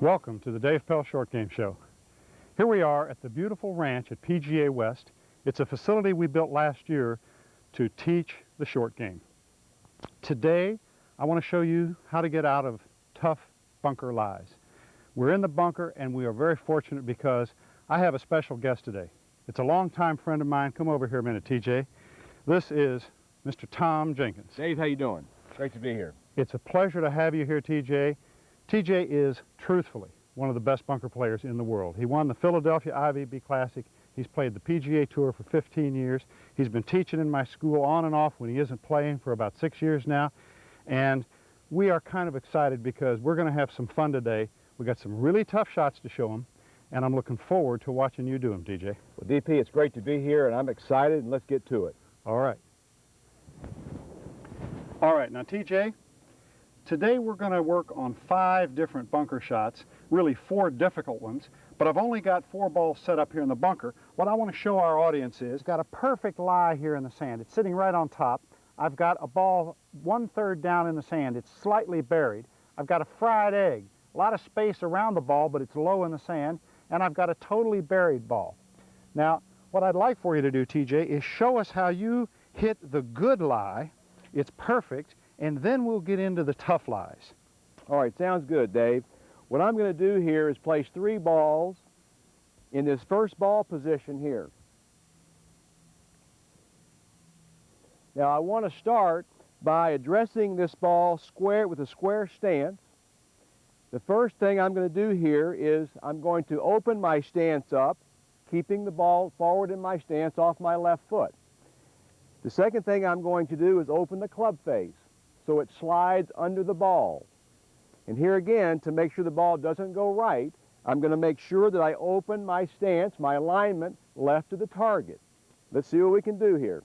Welcome to the Dave Pelz Short Game Show. Here we are at the beautiful ranch at PGA West. It's a facility we built last year to teach the short game. Today, I want to show you how to get out of tough bunker lies. We're in the bunker and we are very fortunate because I have a special guest today. It's a longtime friend of mine. Come over here a minute, TJ. This is Mr. Tom Jenkins. Dave, how you doing? Great to be here. It's a pleasure to have you here, TJ. TJ is, truthfully, one of the best bunker players in the world. He won the Philadelphia IVB Classic. He's played the PGA Tour for 15 years. He's been teaching in my school on and off when he isn't playing for about 6 years now. And we are kind of excited because we're going to have some fun today. We got some really tough shots to show him, and I'm looking forward to watching you do them, TJ. Well, DP, it's great to be here, and I'm excited, and let's get to it. All right. All right, now TJ, today we're going to work on 5 different bunker shots, really 4 difficult ones, but I've only got 4 balls set up here in the bunker. What I want to show our audience is, got a perfect lie here in the sand. It's sitting right on top. I've got a ball 1/3 down in the sand. It's slightly buried. I've got a fried egg, a lot of space around the ball, but it's low in the sand, and I've got a totally buried ball. Now, what I'd like for you to do, TJ, is show us how you hit the good lie. It's perfect. And then we'll get into the tough lies. All right, sounds good, Dave. What I'm going to do here is place 3 balls in this first ball position here. Now, I want to start by addressing this ball square with a square stance. The first thing I'm going to do here is I'm going to open my stance up, keeping the ball forward in my stance off my left foot. The second thing I'm going to do is open the club face, so it slides under the ball. And here again, to make sure the ball doesn't go right, I'm going to make sure that I open my stance, my alignment, left of the target. Let's see what we can do here.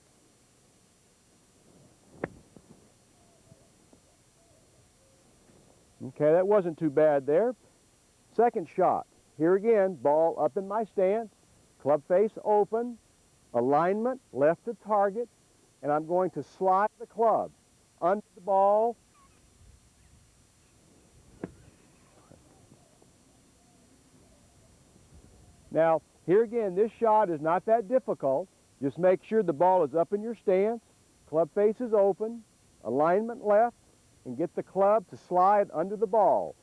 Okay, that wasn't too bad there. Second shot. Here again, ball up in my stance, club face open, alignment, left of target, and I'm going to slide the club under the ball. Now, here again, this shot is not that difficult. Just make sure the ball is up in your stance, club face is open, alignment left, and get the club to slide under the ball.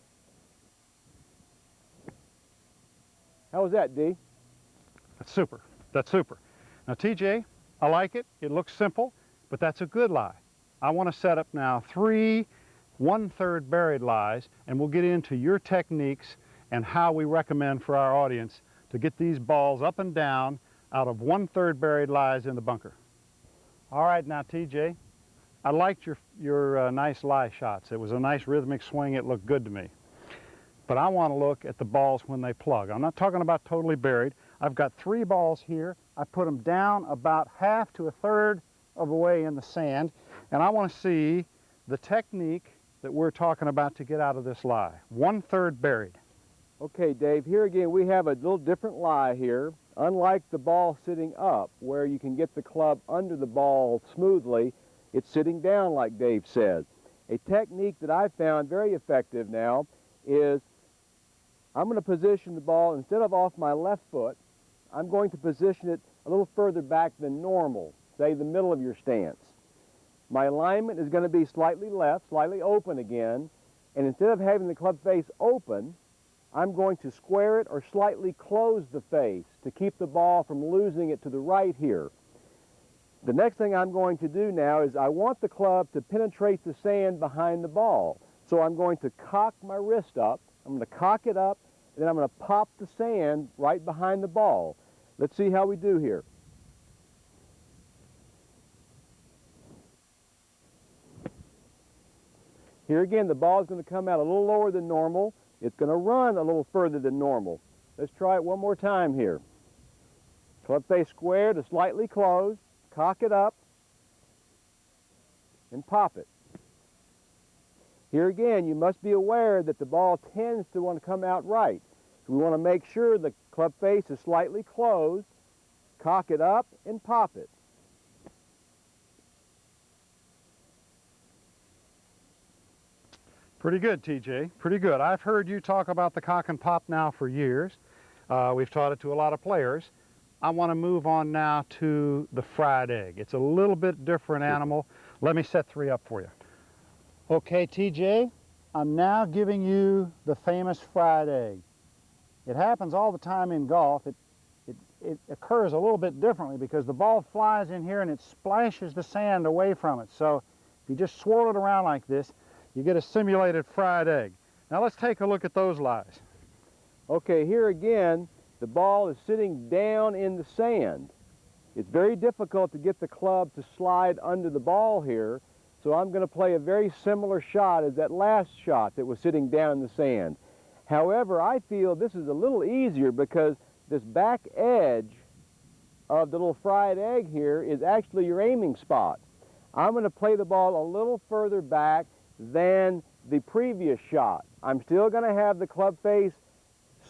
How was that, D? That's super. That's super. Now, TJ, I like it. It looks simple, but that's a good lie. I want to set up now 3 1/3 buried lies, and we'll get into your techniques and how we recommend for our audience to get these balls up and down out of 1/3 buried lies in the bunker. All right, now TJ, I liked your nice lie shots. It was a nice rhythmic swing. It looked good to me. But I want to look at the balls when they plug. I'm not talking about totally buried. I've got 3 balls here. I put them down about 1/2 to 1/3 of the way in the sand, and I want to see the technique that we're talking about to get out of this lie. 1/3 buried. Okay, Dave, here again we have a little different lie here. Unlike the ball sitting up, where you can get the club under the ball smoothly, it's sitting down like Dave said. A technique that I found very effective now is I'm going to position the ball, instead of off my left foot, I'm going to position it a little further back than normal, say the middle of your stance. My alignment is going to be slightly left, slightly open again, and instead of having the club face open, I'm going to square it or slightly close the face to keep the ball from losing it to the right here. The next thing I'm going to do now is I want the club to penetrate the sand behind the ball. So I'm going to cock my wrist up, I'm going to cock it up, and then I'm going to pop the sand right behind the ball. Let's see how we do here. Here again, the ball is going to come out a little lower than normal. It's going to run a little further than normal. Let's try it one more time here. Club face square to slightly closed, cock it up, and pop it. Here again, you must be aware that the ball tends to want to come out right. So we want to make sure the club face is slightly closed, cock it up, and pop it. Pretty good, TJ, pretty good. I've heard you talk about the cock and pop now for years. We've taught it to a lot of players. I want to move on now to the fried egg. It's a little bit different animal. Let me set 3 up for you. Okay, TJ, I'm now giving you the famous fried egg. It happens all the time in golf. It occurs a little bit differently because the ball flies in here and it splashes the sand away from it. So if you just swirl it around like this, you get a simulated fried egg. Now let's take a look at those lies. Okay, here again, the ball is sitting down in the sand. It's very difficult to get the club to slide under the ball here, so I'm going to play a very similar shot as that last shot that was sitting down in the sand. However, I feel this is a little easier because this back edge of the little fried egg here is actually your aiming spot. I'm going to play the ball a little further back than the previous shot. I'm still going to have the club face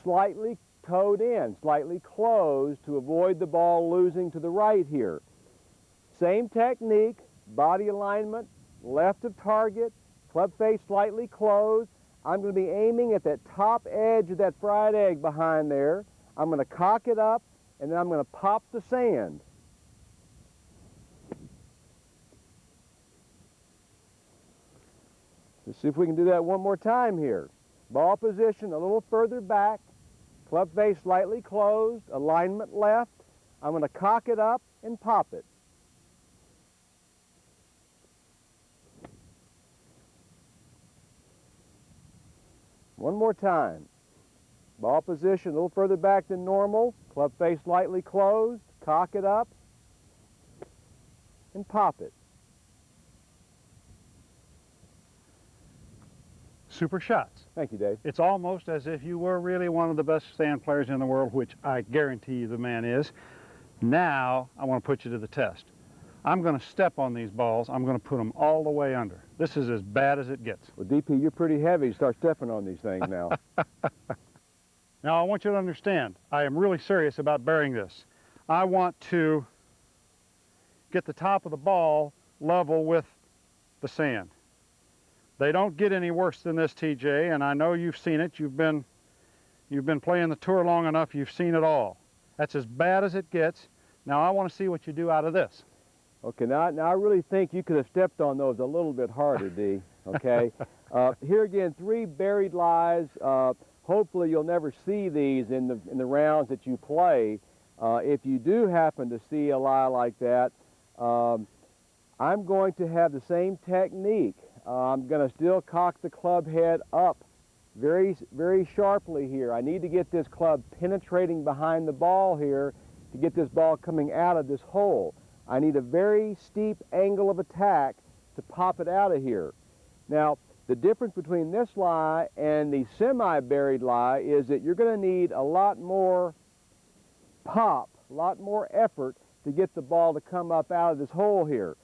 slightly toed in, slightly closed to avoid the ball losing to the right here. Same technique, body alignment, left of target, club face slightly closed. I'm going to be aiming at that top edge of that fried egg behind there. I'm going to cock it up, and then I'm going to pop the sand. Let's see if we can do that one more time here. Ball position a little further back, club face slightly closed, alignment left. I'm going to cock it up and pop it. One more time. Ball position a little further back than normal, club face slightly closed, cock it up, and pop it. Super shots. Thank you, Dave. It's almost as if you were really one of the best sand players in the world, which I guarantee you the man is. Now, I want to put you to the test. I'm going to step on these balls. I'm going to put them all the way under. This is as bad as it gets. Well, DP, you're pretty heavy. Start stepping on these things now. Now, I want you to understand, I am really serious about burying this. I want to get the top of the ball level with the sand. They don't get any worse than this, TJ, and I know you've seen it. You've been playing the tour long enough. You've seen it all. That's as bad as it gets. Now, I want to see what you do out of this. Okay, now I really think you could have stepped on those a little bit harder, D. Okay? Here again, 3 buried lies. Hopefully you'll never see these in the rounds that you play. If you do happen to see a lie like that, I'm going to have the same technique. I'm going to still cock the club head up very, very sharply here. I need to get this club penetrating behind the ball here to get this ball coming out of this hole. I need a very steep angle of attack to pop it out of here. Now, the difference between this lie and the semi-buried lie is that you're going to need a lot more pop, a lot more effort to get the ball to come up out of this hole here.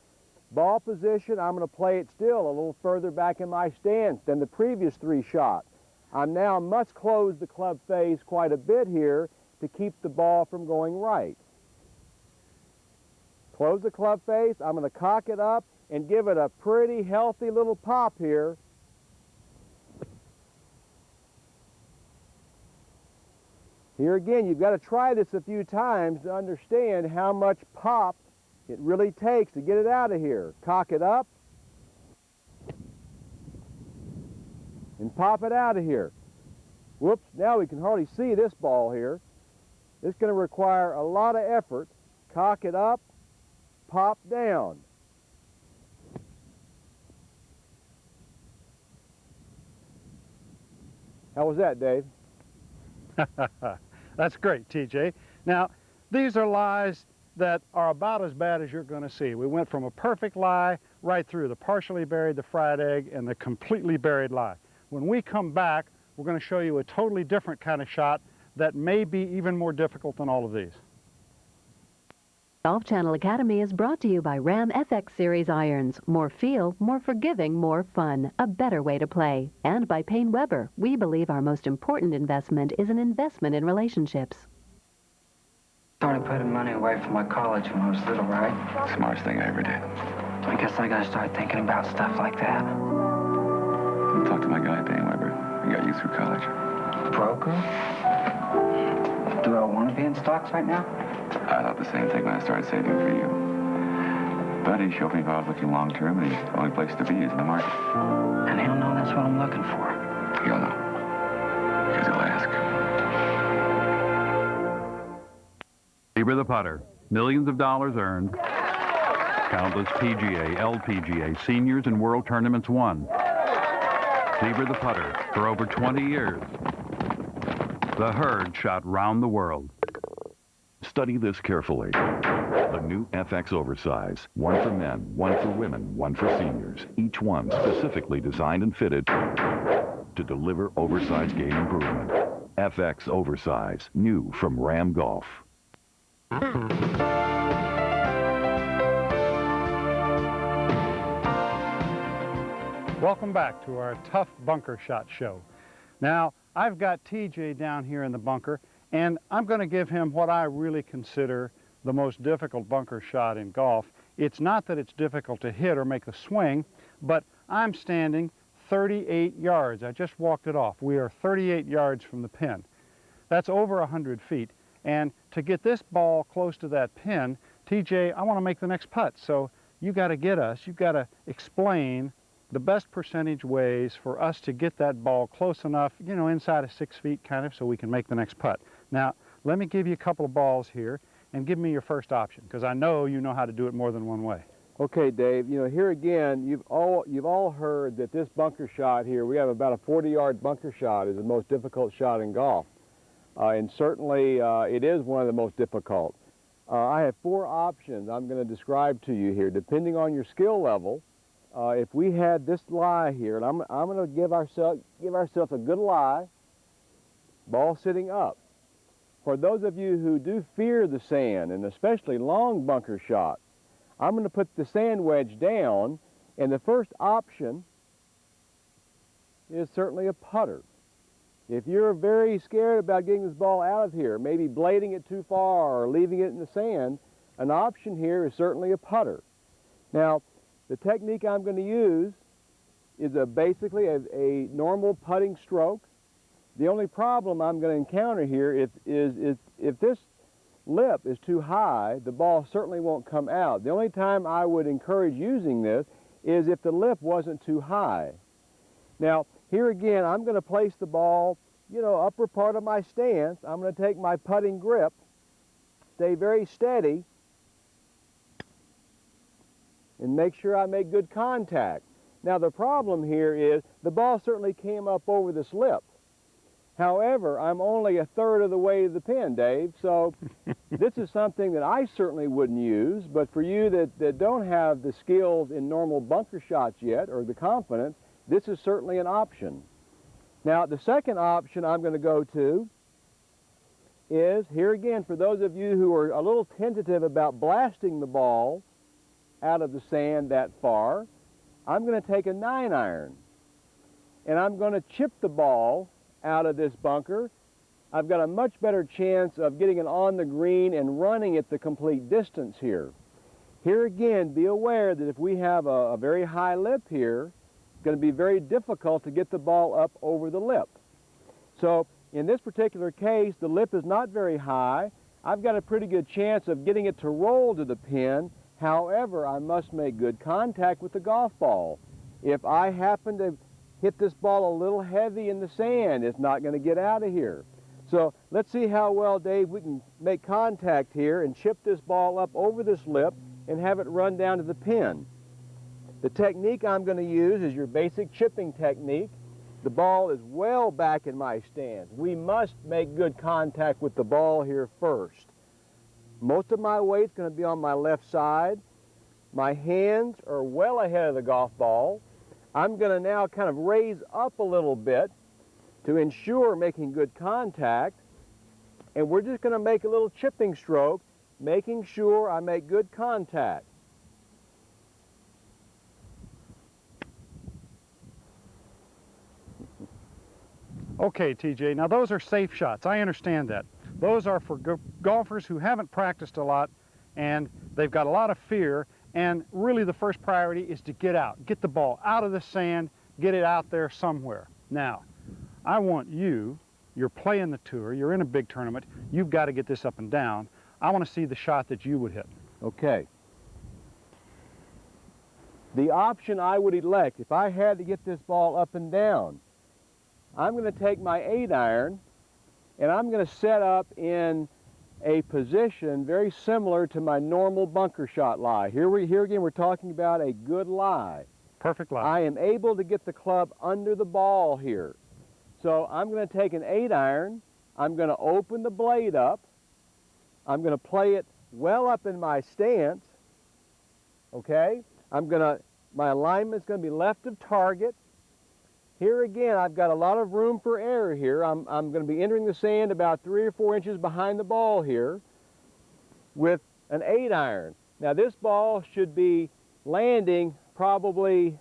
Ball position, I'm going to play it still a little further back in my stance than the previous 3 shots. I'm now must close the club face quite a bit here to keep the ball from going right. Close the club face, I'm going to cock it up and give it a pretty healthy little pop here. Here again, you've got to try this a few times to understand how much pop it really takes to get it out of here. Cock it up and pop it out of here. Whoops, now we can hardly see this ball here. It's going to require a lot of effort. Cock it up, pop down. How was that, Dave? That's great, TJ. Now, these are lies that are about as bad as you're going to see. We went from a perfect lie right through the partially buried, the fried egg, and the completely buried lie. When we come back, we're going to show you a totally different kind of shot that may be even more difficult than all of these. Golf Channel Academy is brought to you by Ram FX Series irons. More feel, more forgiving, more fun. A better way to play. And by Payne Weber. We believe our most important investment is an investment in relationships. Started putting money away for my college when I was little, right? Smartest thing I ever did. I guess I gotta start thinking about stuff like that. Talk to my guy, Dane Weber. He got you through college. Broker? Do I want to be in stocks right now? I thought the same thing when I started saving for you. But he showed me if I was looking long-term, and the only place to be is in the market. And he'll know that's what I'm looking for. He'll know. Because he'll ask. Lieber the putter. Millions of dollars earned. Countless PGA, LPGA, seniors, and world tournaments won. Lieber the putter for over 20 years. The herd shot round the world. Study this carefully. The new FX Oversize. One for men, one for women, one for seniors. Each one specifically designed and fitted to deliver oversized game improvement. FX Oversize. New from Ram Golf. Welcome back to our tough bunker shot show. Now, I've got TJ down here in the bunker, and I'm going to give him what I really consider the most difficult bunker shot in golf. It's not that it's difficult to hit or make the swing, but I'm standing 38 yards. I just walked it off. We are 38 yards from the pin. That's over 100 feet. And to get this ball close to that pin, TJ, I want to make the next putt. So you got to get us, you've got to explain the best percentage ways for us to get that ball close enough, you know, inside of 6 feet kind of, so we can make the next putt. Now, let me give you a couple of balls here and give me your first option, because I know you know how to do it more than one way. Okay, Dave, you know, here again, you've all heard that this bunker shot here, we have about a 40-yard bunker shot, is the most difficult shot in golf. And certainly it is one of the most difficult. I have 4 options I'm going to describe to you here, depending on your skill level. If we had this lie here, and I'm going to give ourselves a good lie, ball sitting up. For those of you who do fear the sand, and especially long bunker shots, I'm going to put the sand wedge down, and the first option is certainly a putter. If you're very scared about getting this ball out of here, maybe blading it too far or leaving it in the sand, an option here is certainly a putter. Now, the technique I'm going to use is basically a normal putting stroke. The only problem I'm going to encounter here is if this lip is too high, the ball certainly won't come out. The only time I would encourage using this is if the lip wasn't too high. Now, here again, I'm going to place the ball, you know, upper part of my stance. I'm going to take my putting grip, stay very steady, and make sure I make good contact. Now, the problem here is the ball certainly came up over this lip. However, I'm only a third of the way to the pin, Dave, so this is something that I certainly wouldn't use, but for you that don't have the skills in normal bunker shots yet, or the confidence, this is certainly an option. Now, the second option I'm going to go to is, here again, for those of you who are a little tentative about blasting the ball out of the sand that far, I'm going to take a 9-iron, and I'm going to chip the ball out of this bunker. I've got a much better chance of getting it on the green and running it the complete distance here. Here again, be aware that if we have a very high lip here, it's going to be very difficult to get the ball up over the lip. So in this particular case, the lip is not very high. I've got a pretty good chance of getting it to roll to the pin. However, I must make good contact with the golf ball. If I happen to hit this ball a little heavy in the sand, it's not going to get out of here. So let's see how well, Dave, we can make contact here and chip this ball up over this lip and have it run down to the pin. The technique I'm going to use is your basic chipping technique. The ball is well back in my stance. We must make good contact with the ball here first. Most of my weight's going to be on my left side. My hands are well ahead of the golf ball. I'm going to now kind of raise up a little bit to ensure making good contact. And we're just going to make a little chipping stroke, making sure I make good contact. Okay, TJ, now those are safe shots. I understand that. Those are for golfers who haven't practiced a lot and they've got a lot of fear, and really the first priority is to get out. Get the ball out of the sand, get it out there somewhere. Now, I want you, you're playing the tour, you're in a big tournament, you've got to get this up and down. I want to see the shot that you would hit. Okay. The option I would elect, if I had to get this ball up and down, I'm going to take my 8-iron and I'm going to set up in a position very similar to my normal bunker shot lie. Here again, we're talking about a good lie. Perfect lie. I am able to get the club under the ball here. So I'm going to take an 8-iron, I'm going to open the blade up, I'm going to play it well up in my stance, okay? My alignment's going to be left of target. Here again, I've got a lot of room for error here. I'm going to be entering the sand about 3 or 4 inches behind the ball here with an 8-iron. Now this ball should be landing probably,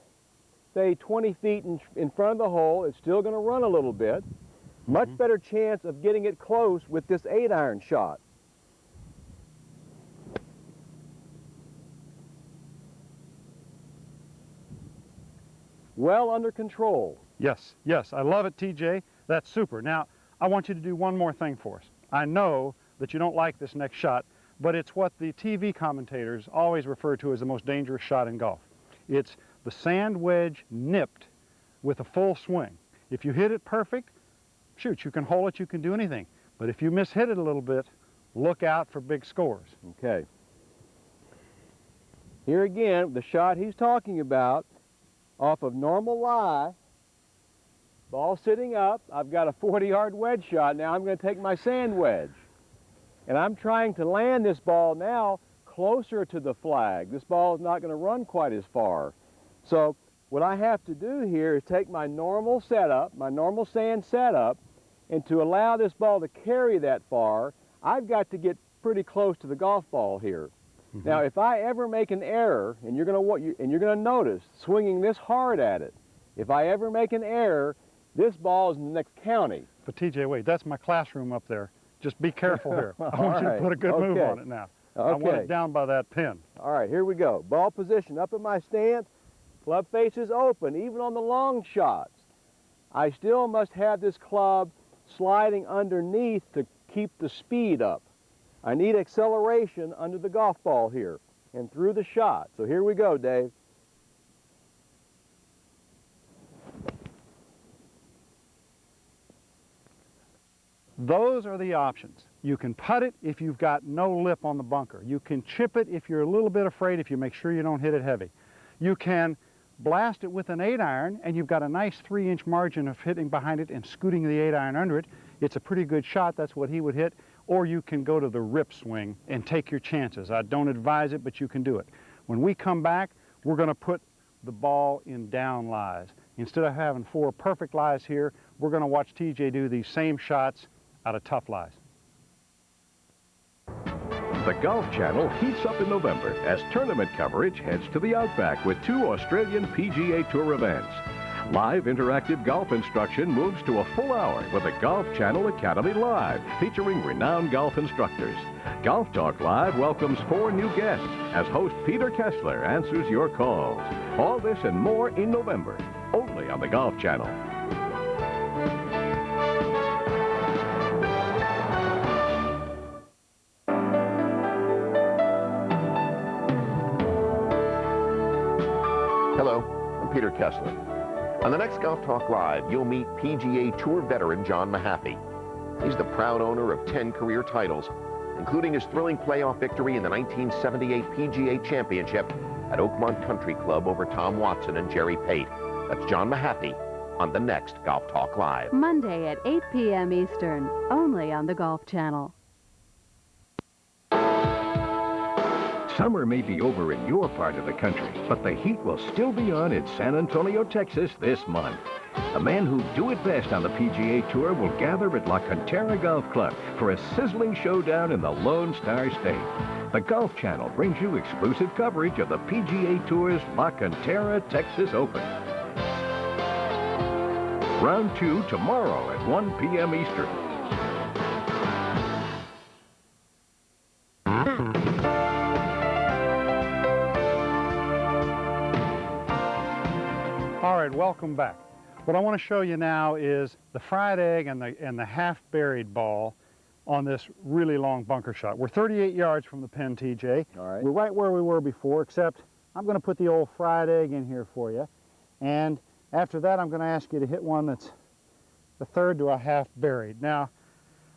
say, 20 feet in front of the hole. It's still going to run a little bit. Much better chance of getting it close with this 8-iron shot. Well under control. Yes, yes, I love it, TJ. That's super. Now, I want you to do one more thing for us. I know that you don't like this next shot, but it's what the TV commentators always refer to as the most dangerous shot in golf. It's the sand wedge nipped with a full swing. If you hit it perfect, shoot, you can hole it, you can do anything. But if you mishit it a little bit, look out for big scores. Okay. Here again, the shot he's talking about, off of normal lie, ball sitting up, I've got a 40-yard wedge shot. Now I'm going to take my sand wedge. And I'm trying to land this ball now closer to the flag. This ball is not going to run quite as far. So what I have to do here is take my normal setup, my normal sand setup, and to allow this ball to carry that far, I've got to get pretty close to the golf ball here. Now, if I ever make an error, and you're going to notice swinging this hard at it, if I ever make an error, this ball is in the next county. But TJ, wait, that's my classroom up there. Just be careful here. I want you to put a good move on it now. I want it down by that pin. All right, here we go. Ball position up in my stance, club face is open, even on the long shots. I still must have this club sliding underneath to keep the speed up. I need acceleration under the golf ball here and through the shot. So here we go, Dave. Those are the options. You can putt it if you've got no lip on the bunker. You can chip it if you're a little bit afraid, if you make sure you don't hit it heavy. You can blast it with an 8-iron, and you've got a nice 3-inch margin of hitting behind it and scooting the 8-iron under it. It's a pretty good shot. That's what he would hit. Or you can go to the rip swing and take your chances. I don't advise it, but you can do it. When we come back, we're going to put the ball in down lies. Instead of having 4 perfect lies here, we're going to watch TJ do these same shots out of tough lies. The Golf Channel heats up in November as tournament coverage heads to the Outback with 2 Australian PGA Tour events. Live interactive golf instruction moves to a full hour with the Golf Channel Academy Live, featuring renowned golf instructors. Golf Talk Live welcomes 4 new guests as host Peter Kessler answers your calls. All this and more in November, only on the Golf Channel. Hello, I'm Peter Kessler. On the next Golf Talk Live, you'll meet PGA Tour veteran John Mahaffey. He's the proud owner of 10 career titles, including his thrilling playoff victory in the 1978 PGA Championship at Oakmont Country Club over Tom Watson and Jerry Pate. That's John Mahaffey on the next Golf Talk Live. Monday at 8 p.m. Eastern, only on the Golf Channel. Summer may be over in your part of the country, but the heat will still be on in San Antonio, Texas this month. The men who do it best on the PGA Tour will gather at La Cantera Golf Club for a sizzling showdown in the Lone Star State. The Golf Channel brings you exclusive coverage of the PGA Tour's La Cantera Texas Open. Round 2 tomorrow at 1 p.m. Eastern. All right, welcome back. What I want to show you now is the fried egg and the half-buried ball on this really long bunker shot. We're 38 yards from the pin, TJ. All right. We're right where we were before, except I'm going to put the old fried egg in here for you. And after that, I'm going to ask you to hit one that's a third to a half buried. Now,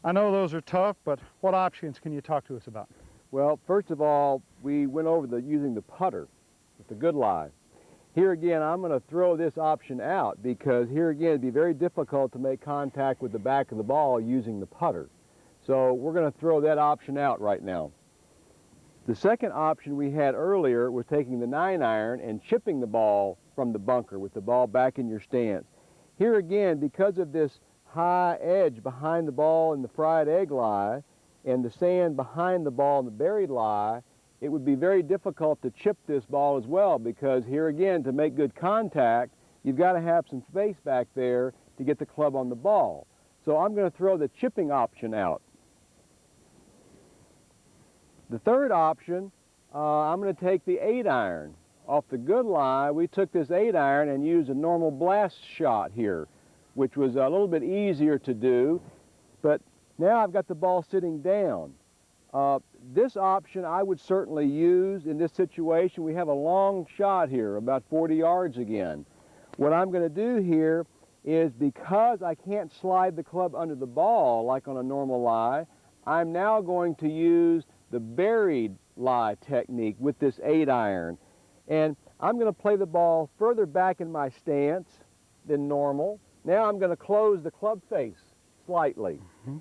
I know those are tough, but what options can you talk to us about? Well, first of all, we went over using the putter with the good lie. Here again, I'm going to throw this option out because here again, it'd be very difficult to make contact with the back of the ball using the putter. So we're going to throw that option out right now. The second option we had earlier was taking the 9-iron and chipping the ball from the bunker with the ball back in your stance. Here again, because of this high edge behind the ball in the fried egg lie and the sand behind the ball in the buried lie, it would be very difficult to chip this ball as well because here again, to make good contact, you've got to have some space back there to get the club on the ball. So I'm going to throw the chipping option out. The third option, I'm going to take the 8-iron. Off the good lie, we took this 8-iron and used a normal blast shot here, which was a little bit easier to do, but now I've got the ball sitting down. This option I would certainly use in this situation. We have a long shot here, about 40 yards again. What I'm going to do here is because I can't slide the club under the ball like on a normal lie, I'm now going to use the buried lie technique with this 8-iron. And I'm going to play the ball further back in my stance than normal. Now I'm going to close the club face slightly.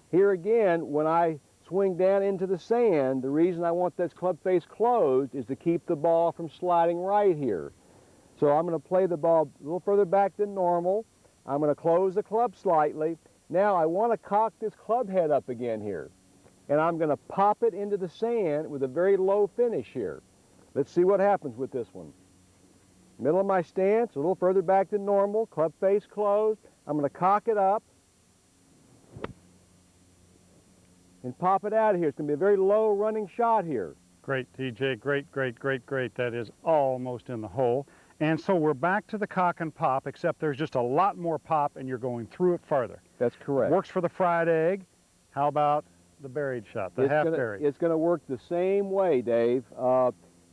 Here again, when I swing down into the sand, the reason I want this club face closed is to keep the ball from sliding right here. So I'm going to play the ball a little further back than normal. I'm going to close the club slightly. Now I want to cock this club head up again here. And I'm going to pop it into the sand with a very low finish here. Let's see what happens with this one. Middle of my stance, a little further back than normal, club face closed. I'm going to cock it up and pop it out of here. It's going to be a very low running shot here. Great, TJ, great, great, great, great. That is almost in the hole. And so we're back to the cock and pop, except there's just a lot more pop and you're going through it farther. That's correct. Works for the fried egg. How about the buried shot, the half buried? It's going to work the same way, Dave.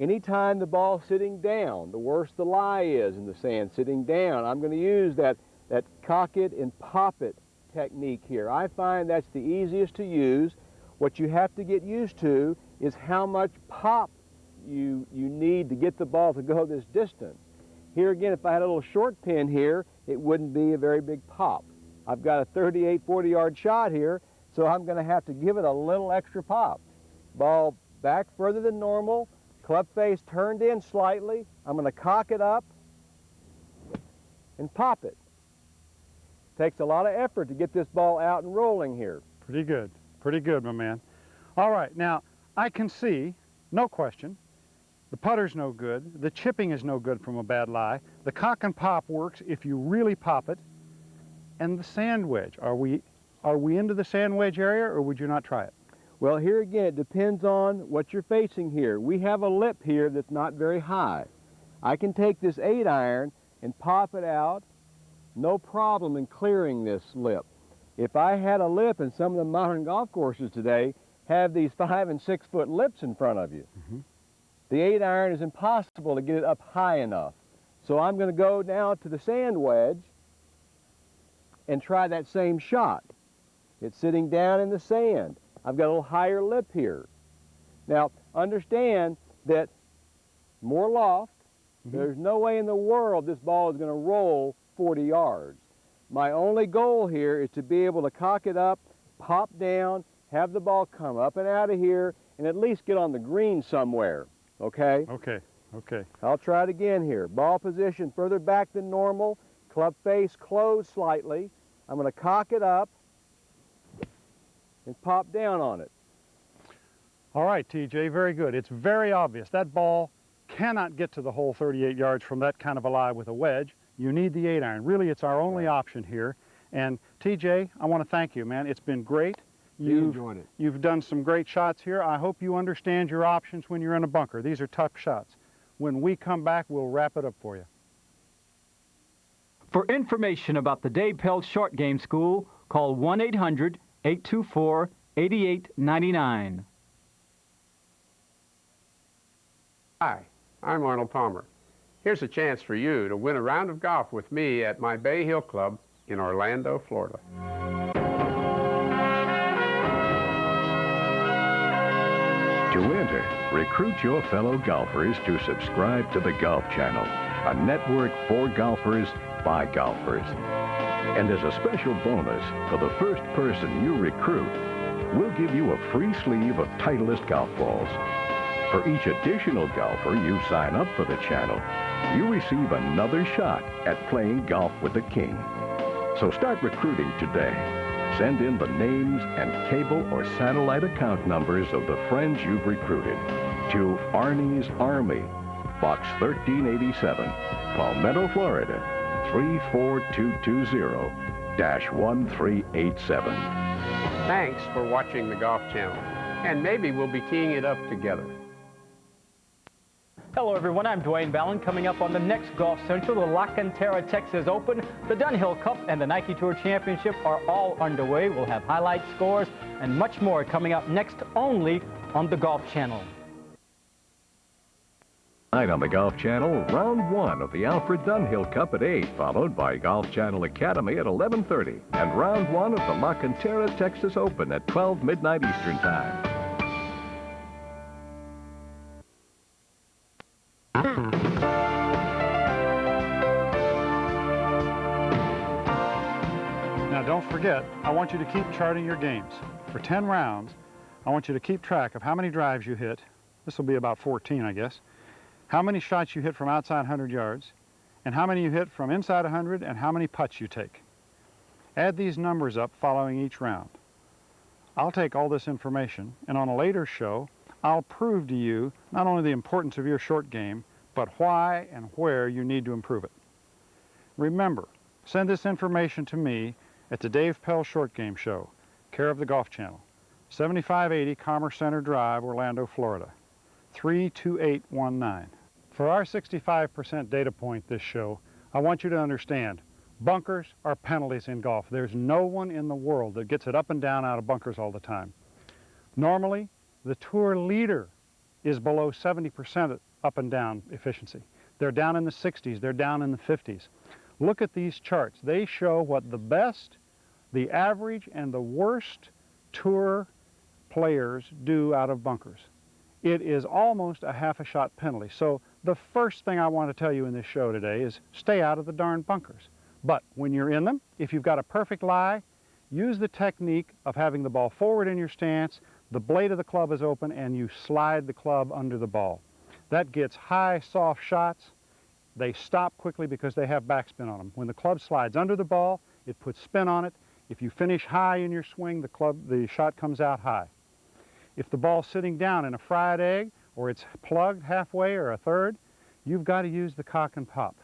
Anytime the ball's sitting down, the worse the lie is in the sand, sitting down, I'm going to use that cock it and pop it technique here. I find that's the easiest to use. What you have to get used to is how much pop you need to get the ball to go this distance. Here again, if I had a little short pin here, it wouldn't be a very big pop. I've got a 38, 40-yard shot here, so I'm going to have to give it a little extra pop. Ball back further than normal, club face turned in slightly. I'm going to cock it up and pop it. Takes a lot of effort to get this ball out and rolling here. Pretty good, my man. All right, now I can see, no question, the putter's no good, the chipping is no good from a bad lie, the cock and pop works if you really pop it, and the sand wedge. Are we into the sand wedge area, or would you not try it? Well, here again, it depends on what you're facing here. We have a lip here that's not very high. I can take this 8-iron and pop it out, no problem in clearing this lip. If I had a lip, and some of the modern golf courses today have these 5- and 6-foot lips in front of you, the 8-iron is impossible to get it up high enough. So I'm going to go now to the sand wedge and try that same shot. It's sitting down in the sand. I've got a little higher lip here. Now, understand that more loft, there's no way in the world this ball is going to roll 40 yards. My only goal here is to be able to cock it up, pop down, have the ball come up and out of here, and at least get on the green somewhere, okay? Okay. I'll try it again here. Ball position further back than normal, club face closed slightly. I'm going to cock it up and pop down on it. All right, TJ, very good. It's very obvious. That ball cannot get to the hole 38 yards from that kind of a lie with a wedge. You need the 8-iron. Really, it's our only option here. And TJ, I want to thank you, man. It's been great. You enjoyed it. You've done some great shots here. I hope you understand your options when you're in a bunker. These are tough shots. When we come back, we'll wrap it up for you. For information about the Dave Pelz Short Game School, call 1-800-824-8899. Hi, I'm Arnold Palmer. Here's a chance for you to win a round of golf with me at my Bay Hill Club in Orlando, Florida. To enter, recruit your fellow golfers to subscribe to the Golf Channel, a network for golfers by golfers. And as a special bonus, for the first person you recruit, we'll give you a free sleeve of Titleist golf balls. For each additional golfer you sign up for the channel, you receive another shot at playing golf with the king. So start recruiting today. Send in the names and cable or satellite account numbers of the friends you've recruited to Arnie's Army, Box 1387, Palmetto, Florida, 34220-1387. Thanks for watching the Golf Channel, and maybe we'll be teeing it up together. Hello everyone, I'm Dwayne Ballin. Coming up on the next Golf Central, the La Cantera Texas Open, the Dunhill Cup, and the Nike Tour Championship are all underway. We'll have highlights, scores, and much more coming up next only on the Golf Channel. Tonight on the Golf Channel, round 1 of the Alfred Dunhill Cup at 8, followed by Golf Channel Academy at 11:30, and round 1 of the La Cantera Texas Open at 12 midnight Eastern Time. Now don't forget, I want you to keep charting your games. For 10 rounds, I want you to keep track of how many drives you hit. This will be about 14, I guess. How many shots you hit from outside 100 yards, and how many you hit from inside 100, and how many putts you take. Add these numbers up following each round. I'll take all this information, and on a later show, I'll prove to you not only the importance of your short game, but why and where you need to improve it. Remember, send this information to me at the Dave Pelz Short Game Show, care of the Golf Channel, 7580 Commerce Center Drive, Orlando, Florida, 32819. For our 65% data point this show, I want you to understand, bunkers are penalties in golf. There's no one in the world that gets it up and down out of bunkers all the time. Normally, the tour leader is below 70% up and down efficiency. They're down in the 60s, they're down in the 50s. Look at these charts. They show what the best, the average, and the worst tour players do out of bunkers. It is almost a half a shot penalty. So the first thing I want to tell you in this show today is stay out of the darn bunkers. But when you're in them, if you've got a perfect lie, use the technique of having the ball forward in your stance, the blade of the club is open, and you slide the club under the ball. That gets high, soft shots. They stop quickly because they have backspin on them. When the club slides under the ball, it puts spin on it. If you finish high in your swing, the shot comes out high. If the ball's sitting down in a fried egg, or it's plugged halfway or a third, you've got to use the cock and pop.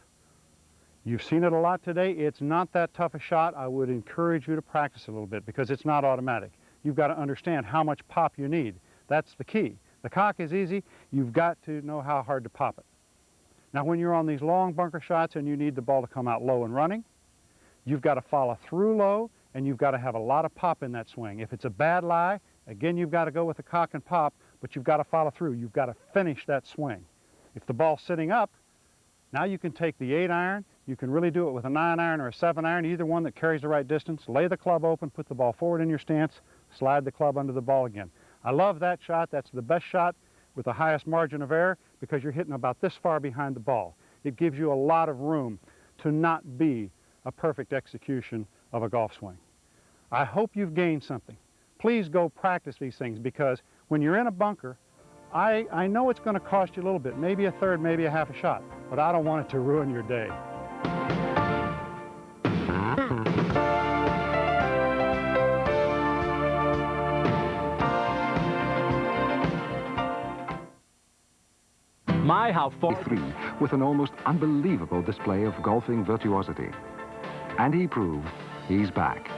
You've seen it a lot today. It's not that tough a shot. I would encourage you to practice a little bit because it's not automatic. You've got to understand how much pop you need. That's the key. The cock is easy. You've got to know how hard to pop it. Now, when you're on these long bunker shots and you need the ball to come out low and running, you've got to follow through low, and you've got to have a lot of pop in that swing. If it's a bad lie, again, you've got to go with the cock and pop, but you've got to follow through. You've got to finish that swing. If the ball's sitting up, now you can take the 8-iron. You can really do it with a 9-iron or a 7-iron, either one that carries the right distance. Lay the club open, put the ball forward in your stance, slide the club under the ball again. I love that shot. That's the best shot with the highest margin of error because you're hitting about this far behind the ball. It gives you a lot of room to not be a perfect execution of a golf swing. I hope you've gained something. Please go practice these things because when you're in a bunker, I know it's going to cost you a little bit, maybe a third, maybe a half a shot, but I don't want it to ruin your day. My, how far... with an almost unbelievable display of golfing virtuosity. And he proved he's back.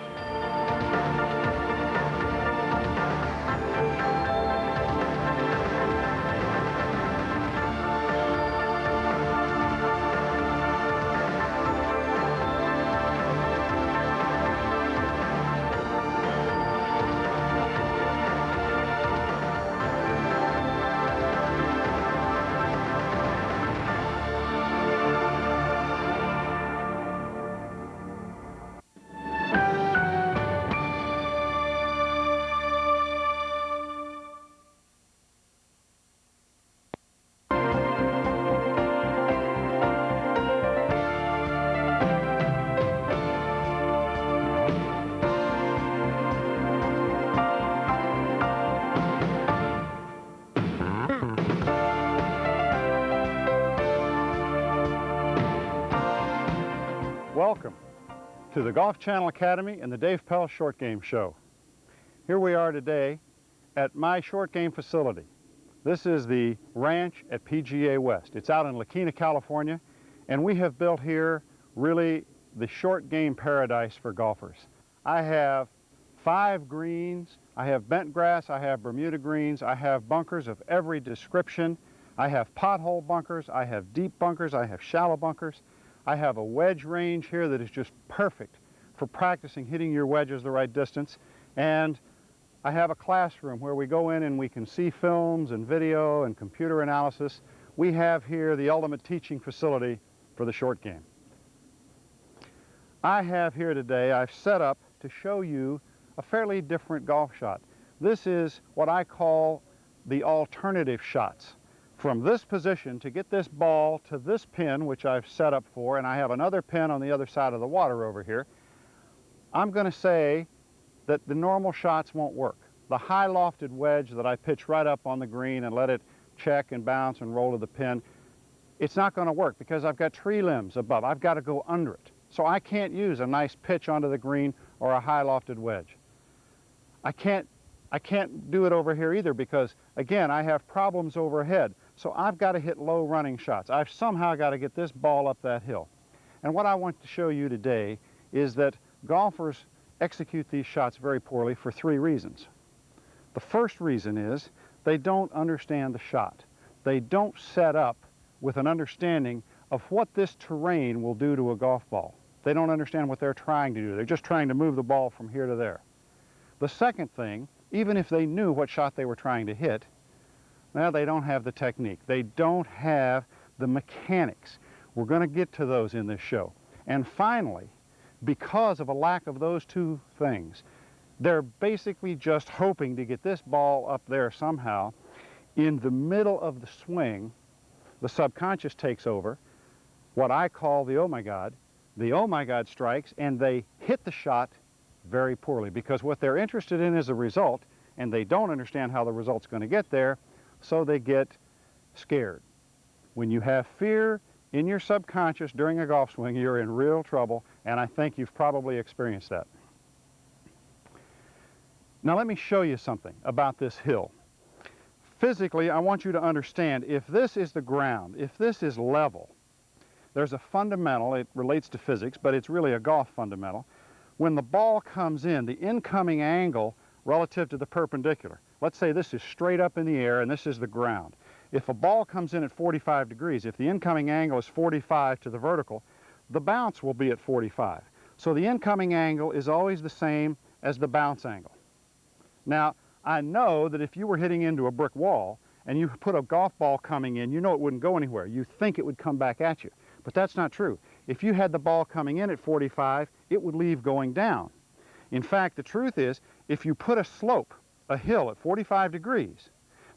to the Golf Channel Academy and the Dave Pelz Short Game Show. Here we are today at my short game facility. This is the ranch at PGA West. It's out in La Quina, California, and we have built here really the short game paradise for golfers. I have 5 greens, I have bent grass, I have Bermuda greens, I have bunkers of every description. I have pothole bunkers, I have deep bunkers, I have shallow bunkers. I have a wedge range here that is just perfect for practicing hitting your wedges the right distance. And I have a classroom where we go in and we can see films and video and computer analysis. We have here the ultimate teaching facility for the short game. I have here today, I've set up to show you a fairly different golf shot. This is what I call the alternative shots. From this position to get this ball to this pin, which I've set up for, and I have another pin on the other side of the water over here, I'm going to say that the normal shots won't work. The high lofted wedge that I pitch right up on the green and let it check and bounce and roll to the pin, it's not going to work because I've got tree limbs above. I've got to go under it. So I can't use a nice pitch onto the green or a high lofted wedge. I can't do it over here either because, again, I have problems overhead. So I've got to hit low running shots. I've somehow got to get this ball up that hill. And what I want to show you today is that golfers execute these shots very poorly for 3 reasons. The first reason is they don't understand the shot. They don't set up with an understanding of what this terrain will do to a golf ball. They don't understand what they're trying to do. They're just trying to move the ball from here to there. The second thing, even if they knew what shot they were trying to hit, well, they don't have the technique. They don't have the mechanics. We're going to get to those in this show. And finally, because of a lack of those 2 things, they're basically just hoping to get this ball up there somehow. In the middle of the swing, the subconscious takes over, what I call the oh my God. The oh my God strikes, and they hit the shot very poorly because what they're interested in is a result, and they don't understand how the result's going to get there. So they get scared. When you have fear in your subconscious during a golf swing, you're in real trouble, and I think you've probably experienced that. Now let me show you something about this hill. Physically, I want you to understand, if this is the ground, if this is level, there's a fundamental, it relates to physics, but it's really a golf fundamental. When the ball comes in, the incoming angle relative to the perpendicular, let's say this is straight up in the air and this is the ground. If a ball comes in at 45 degrees, if the incoming angle is 45 to the vertical, the bounce will be at 45. So the incoming angle is always the same as the bounce angle. Now, I know that if you were hitting into a brick wall and you put a golf ball coming in, you know it wouldn't go anywhere. You think it would come back at you. But that's not true. If you had the ball coming in at 45, it would leave going down. In fact, the truth is, if you put a slope, a hill at 45 degrees,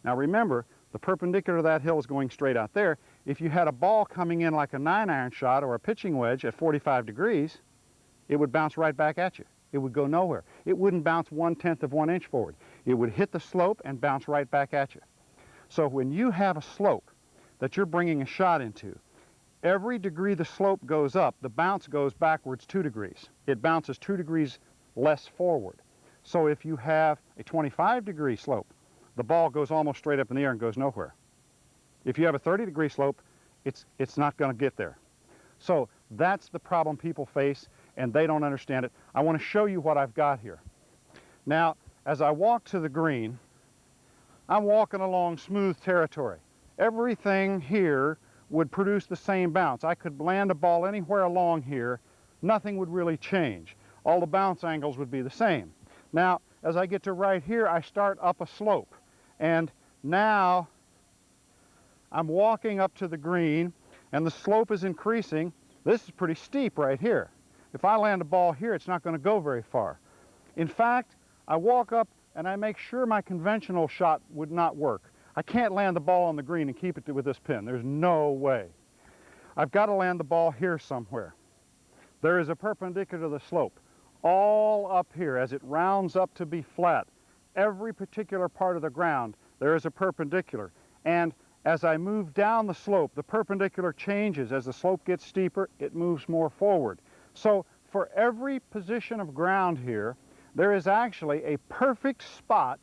now remember, the perpendicular to that hill is going straight out there. If you had a ball coming in like a 9-iron shot or a pitching wedge at 45 degrees, it would bounce right back at you. It would go nowhere. It wouldn't bounce 1/10 of 1 inch forward. It would hit the slope and bounce right back at you. So when you have a slope that you're bringing a shot into, every degree the slope goes up, the bounce goes backwards 2 degrees. It bounces 2 degrees less forward. So if you have a 25-degree slope, the ball goes almost straight up in the air and goes nowhere. If you have a 30-degree slope, it's not going to get there. So that's the problem people face, and they don't understand it. I want to show you what I've got here. Now, as I walk to the green, I'm walking along smooth territory. Everything here would produce the same bounce. I could land a ball anywhere along here. Nothing would really change. All the bounce angles would be the same. Now, as I get to right here, I start up a slope. And now I'm walking up to the green, and the slope is increasing. This is pretty steep right here. If I land a ball here, it's not going to go very far. In fact, I walk up and I make sure my conventional shot would not work. I can't land the ball on the green and keep it with this pin. There's no way. I've got to land the ball here somewhere. There is a perpendicular to the slope. All up here, as it rounds up to be flat, every particular part of the ground, there is a perpendicular. And as I move down the slope, the perpendicular changes. As the slope gets steeper, it moves more forward. So for every position of ground here, there is actually a perfect spot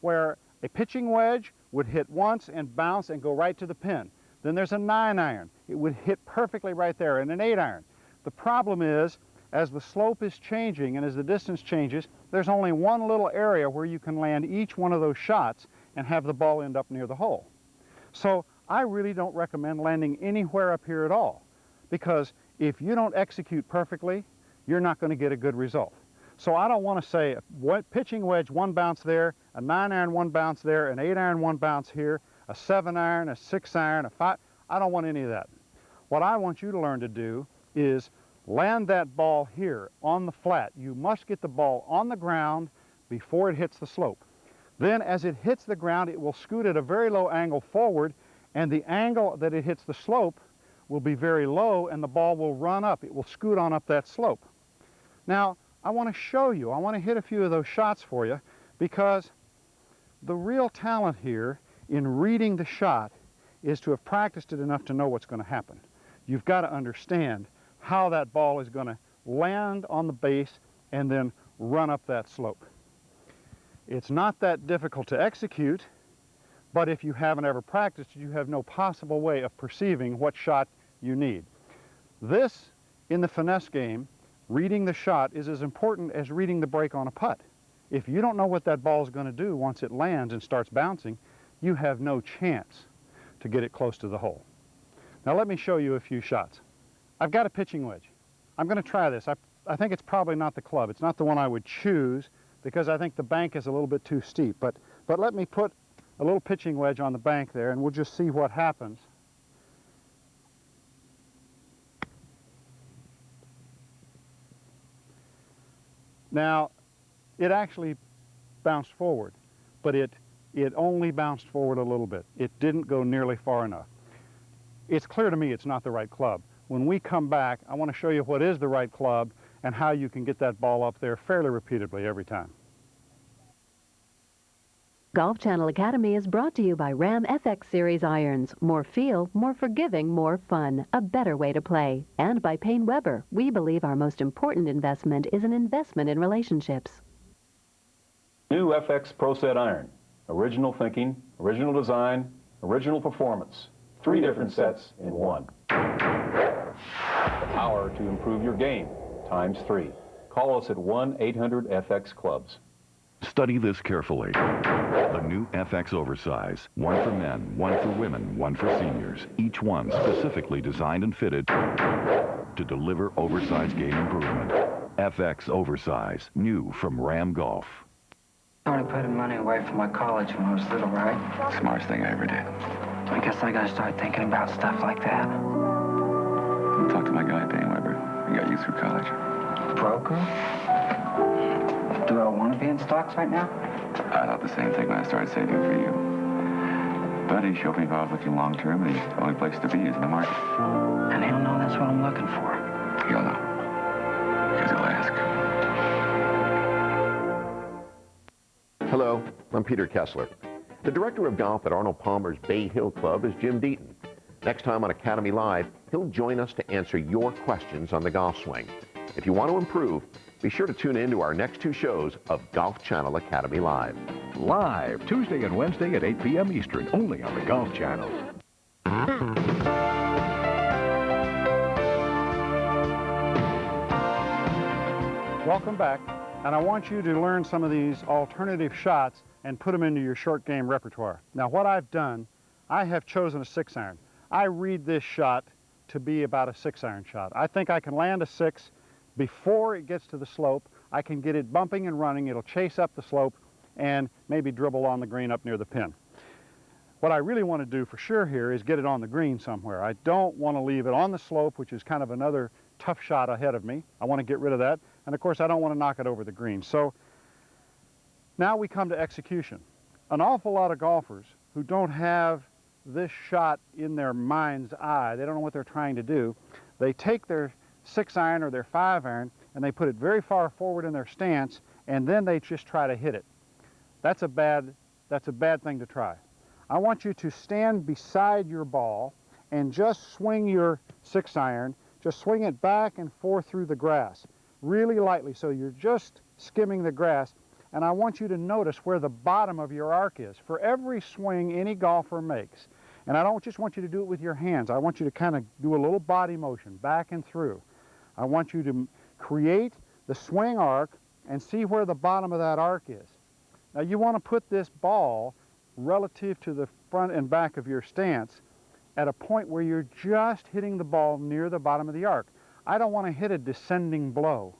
where a pitching wedge would hit once and bounce and go right to the pin. Then there's a 9-iron. It would hit perfectly right there, and an 8-iron. The problem is, as the slope is changing and as the distance changes, there's only one little area where you can land each one of those shots and have the ball end up near the hole. So I really don't recommend landing anywhere up here at all, because if you don't execute perfectly, you're not going to get a good result. So I don't want to say pitching wedge, one bounce there, a 9-iron, one bounce there, an 8-iron, one bounce here, a 7-iron, a 6-iron, a 5. I don't want any of that. What I want you to learn to do is land that ball here on the flat. You must get the ball on the ground before it hits the slope. Then as it hits the ground, it will scoot at a very low angle forward, and the angle that it hits the slope will be very low, and the ball will run up. It will scoot on up that slope. Now, I want to show you, I want to hit a few of those shots for you, because the real talent here in reading the shot is to have practiced it enough to know what's going to happen. You've got to understand how that ball is going to land on the base and then run up that slope. It's not that difficult to execute, but if you haven't ever practiced, you have no possible way of perceiving what shot you need. This, in the finesse game, reading the shot is as important as reading the break on a putt. If you don't know what that ball is going to do once it lands and starts bouncing, you have no chance to get it close to the hole. Now let me show you a few shots. I've got a pitching wedge. I'm going to try this. I think it's probably not the club. It's not the one I would choose because I think the bank is a little bit too steep. But let me put a little pitching wedge on the bank there and we'll just see what happens. Now, it actually bounced forward, but it only bounced forward a little bit. It didn't go nearly far enough. It's clear to me it's not the right club. When we come back, I want to show you what is the right club and how you can get that ball up there fairly repeatedly every time. Golf Channel Academy is brought to you by Ram FX Series irons. More feel, more forgiving, more fun. A better way to play. And by Payne Weber. We believe our most important investment is an investment in relationships. New FX Pro Set iron. Original thinking, original design, original performance. 3 different sets in one. The power to improve your game, times 3. Call us at 1-800-FX-CLUBS. Study this carefully. The new FX Oversize. One for men, one for women, one for seniors. Each one specifically designed and fitted to deliver oversized game improvement. FX Oversize. New from Ram Golf. I only putting money away from my college when I was little, right? Smartest thing I ever did. I guess I gotta start thinking about stuff like that. Talk to my guy, Payne Weber. He got you through college. Broker? Do I want to be in stocks right now? I thought the same thing when I started saving for you. But he showed me if I was looking long term, and the only place to be is in the market. And he'll know that's what I'm looking for. He'll know. Because he'll ask. Hello, I'm Peter Kessler. The director of golf at Arnold Palmer's Bay Hill Club is Jim Deaton. Next time on Academy Live, he'll join us to answer your questions on the golf swing. If you want to improve, be sure to tune in to our next 2 shows of Golf Channel Academy Live. Live Tuesday and Wednesday at 8 p.m. Eastern, only on the Golf Channel. Welcome back, and I want you to learn some of these alternative shots and put them into your short game repertoire. Now what I've done, I have chosen a 6-iron. I read this shot to be about a 6-iron shot. I think I can land a 6 before it gets to the slope. I can get it bumping and running. It'll chase up the slope and maybe dribble on the green up near the pin. What I really want to do for sure here is get it on the green somewhere. I don't want to leave it on the slope, which is kind of another tough shot ahead of me. I want to get rid of that. And of course, I don't want to knock it over the green. So now we come to execution. An awful lot of golfers who don't have this shot in their mind's eye, they don't know what they're trying to do, they take their 6-iron or their 5-iron and they put it very far forward in their stance and then they just try to hit it. That's a bad thing to try. I want you to stand beside your ball and just swing your 6-iron, just swing it back and forth through the grass. really lightly, so you're just skimming the grass. And I want you to notice where the bottom of your arc is. For every swing any golfer makes, and I don't just want you to do it with your hands, I want you to kind of do a little body motion back and through. I want you to create the swing arc and see where the bottom of that arc is. Now you want to put this ball relative to the front and back of your stance at a point where you're just hitting the ball near the bottom of the arc. I don't want to hit a descending blow.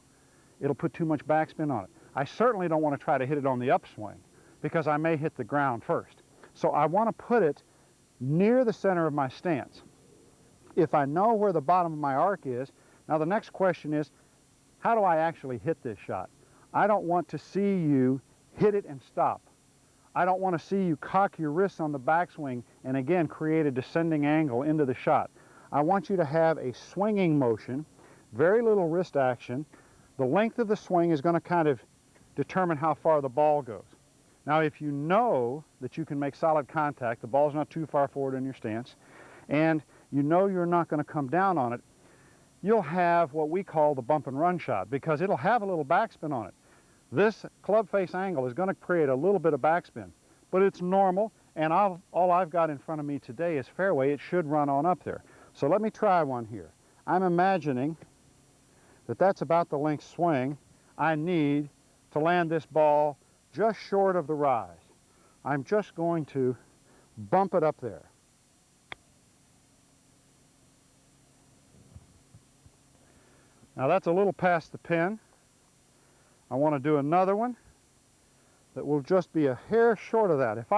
It'll put too much backspin on it. I certainly don't want to try to hit it on the upswing because I may hit the ground first. So I want to put it near the center of my stance. If I know where the bottom of my arc is, now the next question is, how do I actually hit this shot? I don't want to see you hit it and stop. I don't want to see you cock your wrists on the backswing and again create a descending angle into the shot. I want you to have a swinging motion, very little wrist action. The length of the swing is going to kind of determine how far the ball goes. Now if you know that you can make solid contact, the ball's not too far forward in your stance, and you know you're not going to come down on it, you'll have what we call the bump and run shot because it'll have a little backspin on it. This club face angle is going to create a little bit of backspin, but it's normal, and all I've got in front of me today is fairway. It should run on up there. So let me try one here. I'm imagining that that's about the length swing I need to land this ball just short of the rise. I'm just going to bump it up there. Now that's a little past the pin. I want to do another one that will just be a hair short of that. If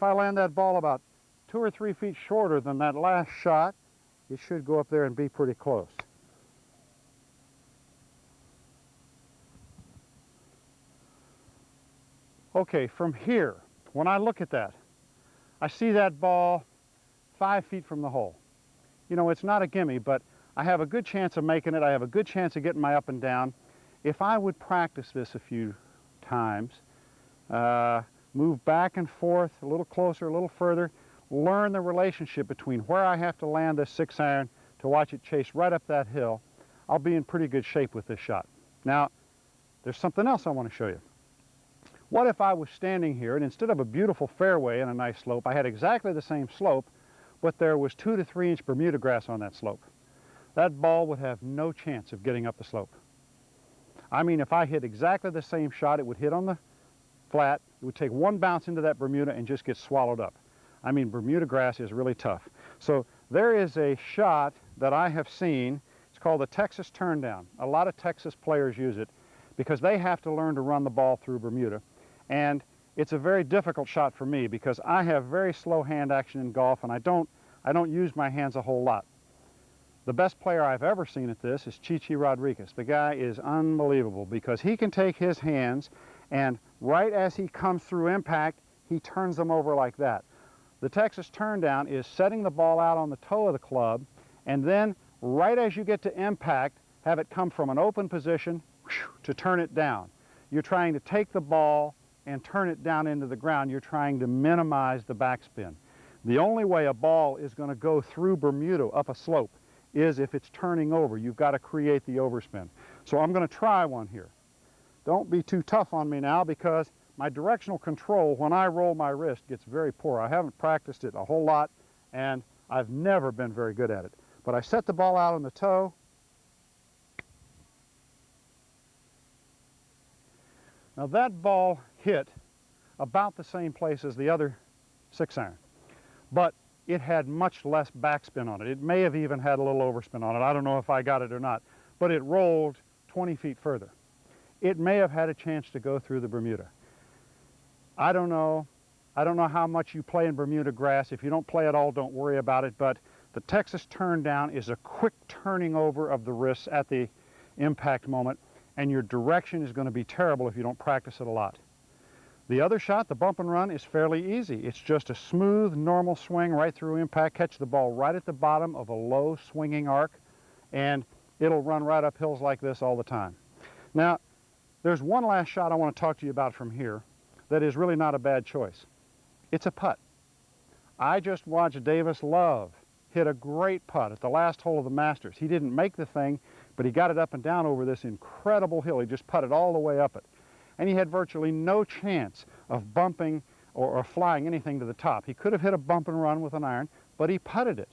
I land that ball about 2 or 3 feet shorter than that last shot, it should go up there and be pretty close. Okay, from here, when I look at that, I see that ball 5 feet from the hole. You know, it's not a gimme, but I have a good chance of making it. I have a good chance of getting my up and down. If I would practice this a few times, move back and forth, a little closer, a little further, learn the relationship between where I have to land this 6-iron to watch it chase right up that hill, I'll be in pretty good shape with this shot. Now, there's something else I want to show you. What if I was standing here and instead of a beautiful fairway and a nice slope, I had exactly the same slope, but there was 2 to 3 inch Bermuda grass on that slope? That ball would have no chance of getting up the slope. I mean, if I hit exactly the same shot, it would hit on the flat, it would take one bounce into that Bermuda and just get swallowed up. I mean, Bermuda grass is really tough. So there is a shot that I have seen. It's called the Texas turn down. A lot of Texas players use it because they have to learn to run the ball through Bermuda. And it's a very difficult shot for me because I have very slow hand action in golf and I don't use my hands a whole lot. The best player I've ever seen at this is Chichi Rodriguez. The guy is unbelievable because he can take his hands and right as he comes through impact, he turns them over like that. The Texas turn down is setting the ball out on the toe of the club and then right as you get to impact, have it come from an open position to turn it down. You're trying to take the ball and turn it down into the ground. You're trying to minimize the backspin. The only way a ball is going to go through Bermuda up a slope is if it's turning over. You've got to create the overspin. So I'm going to try one here. Don't be too tough on me now because my directional control when I roll my wrist gets very poor. I haven't practiced it a whole lot and I've never been very good at it. But I set the ball out on the toe. Now that ball hit about the same place as the other 6-iron, but it had much less backspin on it. It may have even had a little overspin on it. I don't know if I got it or not, but it rolled 20 feet further. It may have had a chance to go through the Bermuda. I don't know. I don't know how much you play in Bermuda grass. If you don't play at all, don't worry about it, but the Texas turn down is a quick turning over of the wrists at the impact moment, and your direction is going to be terrible if you don't practice it a lot. The other shot, the bump and run, is fairly easy. It's just a smooth, normal swing right through impact, catch the ball right at the bottom of a low swinging arc, and it'll run right up hills like this all the time. Now, there's one last shot I want to talk to you about from here that is really not a bad choice. It's a putt. I just watched Davis Love hit a great putt at the last hole of the Masters. He didn't make the thing, but he got it up and down over this incredible hill. He just putted all the way up it. And he had virtually no chance of bumping or flying anything to the top. He could have hit a bump and run with an iron, but he putted it.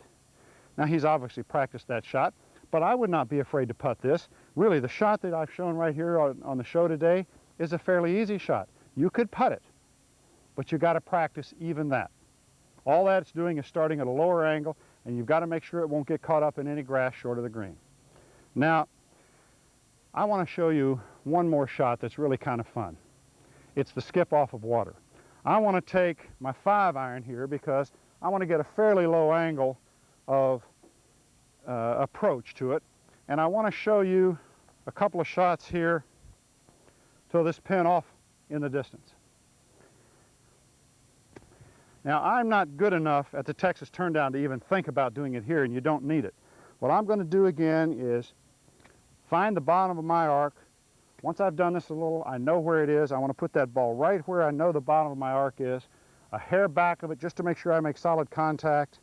Now, he's obviously practiced that shot, but I would not be afraid to putt this. Really, the shot that I've shown right here on the show today is a fairly easy shot. You could putt it, but you got to practice even that. All that's doing is starting at a lower angle, and you've got to make sure it won't get caught up in any grass short of the green. Now, I want to show you one more shot that's really kind of fun. It's the skip off of water. I want to take my 5-iron here because I want to get a fairly low angle of approach to it, and I want to show you a couple of shots here till this pin off in the distance. Now, I'm not good enough at the Texas turndown to even think about doing it here, and you don't need it. What I'm going to do again is find the bottom of my arc. Once I've done this a little, I know where it is. I want to put that ball right where I know the bottom of my arc is, a hair back of it just to make sure I make solid contact.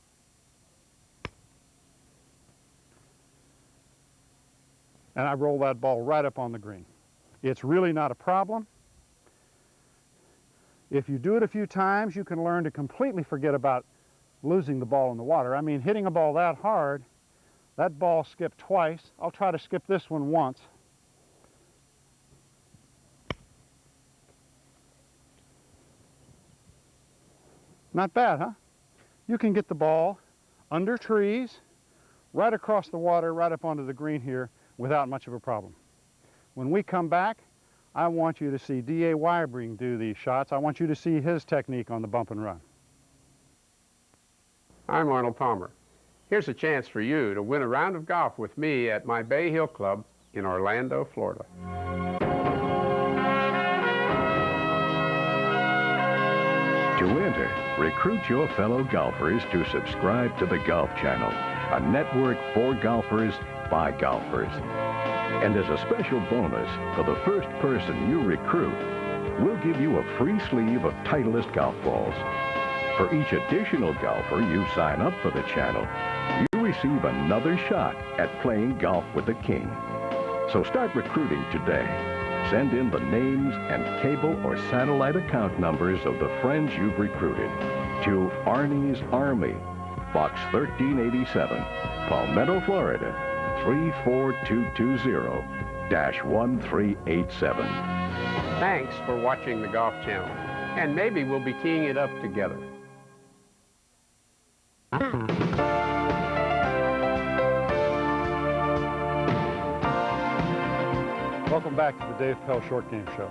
And I roll that ball right up on the green. It's really not a problem. If you do it a few times, you can learn to completely forget about losing the ball in the water. I mean, hitting a ball that hard, that ball skipped twice. I'll try to skip this one once. Not bad, huh? You can get the ball under trees, right across the water, right up onto the green here without much of a problem. When we come back, I want you to see D.A. Weibring do these shots. I want you to see his technique on the bump and run. I'm Arnold Palmer. Here's a chance for you to win a round of golf with me at my Bay Hill Club in Orlando, Florida. To enter, recruit your fellow golfers to subscribe to the Golf Channel, a network for golfers by golfers. And as a special bonus, for the first person you recruit, we'll give you a free sleeve of Titleist golf balls. For each additional golfer you sign up for the channel, you receive another shot at playing golf with the king. So start recruiting today. Send in the names and cable or satellite account numbers of the friends you've recruited to Arnie's Army, Box 1387, Palmetto, Florida, 34220-1387. Thanks for watching the Golf Channel, and maybe we'll be teeing it up together. Welcome back to the Dave Pelz Short Game Show.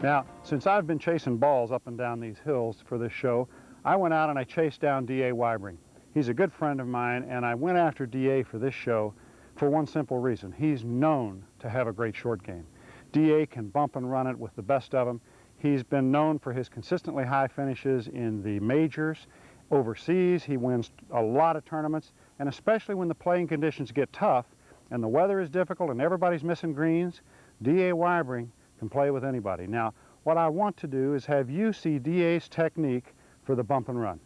Now, since I've been chasing balls up and down these hills for this show, I went out and I chased down D.A. Weibring. He's a good friend of mine, and I went after D.A. for this show for one simple reason. He's known to have a great short game. D.A. can bump and run it with the best of them. He's been known for his consistently high finishes in the majors. Overseas, he wins a lot of tournaments, and especially when the playing conditions get tough and the weather is difficult and everybody's missing greens, D.A. Weibring can play with anybody. Now, what I want to do is have you see D.A.'s technique for the bump and run.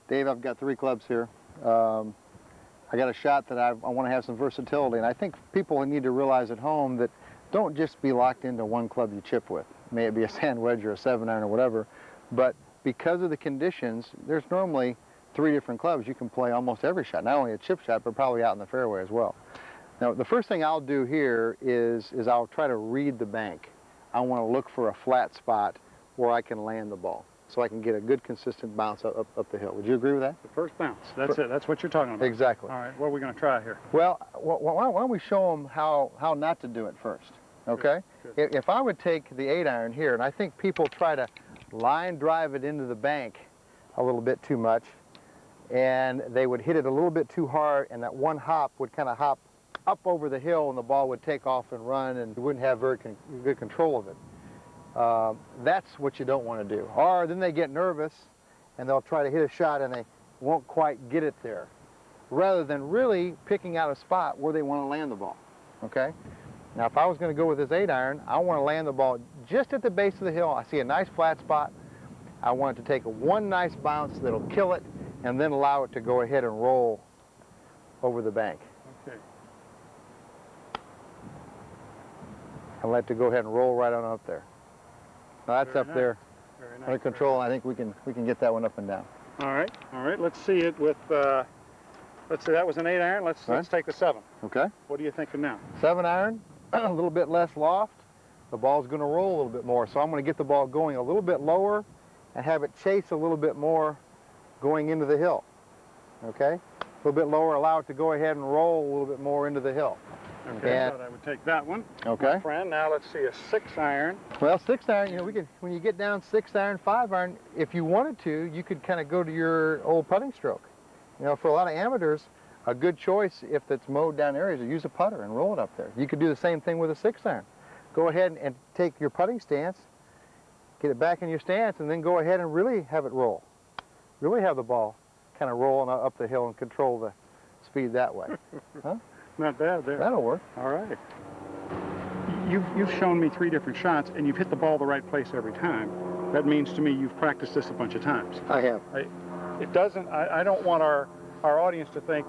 Dave, I've got 3 clubs here. I got a shot that I want to have some versatility, and I think people need to realize at home that don't just be locked into one club you chip with. May it be a sand wedge or a 7-iron or whatever, but because of the conditions, there's normally 3 different clubs. You can play almost every shot, not only a chip shot, but probably out in the fairway as well. Now, the first thing I'll do here is I'll try to read the bank. I want to look for a flat spot where I can land the ball, so I can get a good consistent bounce up the hill. Would you agree with that? The first bounce, that's it. That's what you're talking about. Exactly. All right, what are we going to try here? Well, why don't we show them how not to do it first, okay? Good. If I would take the 8-iron here, and I think people try to line drive it into the bank a little bit too much, and they would hit it a little bit too hard, and that one hop would kind of hop up over the hill, and the ball would take off and run, and you wouldn't have very good control of it. That's what you don't want to do. Or then they get nervous, and they'll try to hit a shot, and they won't quite get it there, rather than really picking out a spot where they want to land the ball, okay? Now, if I was going to go with this 8-iron, I want to land the ball just at the base of the hill. I see a nice flat spot. I want it to take one nice bounce that'll kill it, and then allow it to go ahead and roll over the bank. Okay. and let it go ahead and roll right on up there. Now that's Very up nice. there Very nice. under control. I think we can get that one up and down. All right. Let's see it with. Let's see. That was an 8-iron. Let's take the 7. Okay. What are you thinking now? 7-iron, a little bit less loft. The ball's going to roll a little bit more, so I'm going to get the ball going a little bit lower and have it chase a little bit more going into the hill. Okay? A little bit lower, allow it to go ahead and roll a little bit more into the hill. Okay, And, I thought I would take that one. Okay. My friend, now let's see a 6-iron. Well, 6-iron, you know, when you get down 6-iron, 5-iron, if you wanted to, you could kind of go to your old putting stroke. You know, for a lot of amateurs, a good choice, if it's mowed down areas, is use a putter and roll it up there. You could do the same thing with a 6-iron. Go ahead and take your putting stance, get it back in your stance, and then go ahead and really have it roll. Really have the ball kind of rolling up the hill and control the speed that way. Huh? Not bad there. That'll work. All right. You've shown me 3 different shots, and you've hit the ball the right place every time. That means to me you've practiced this a bunch of times. I have. I don't want our audience to think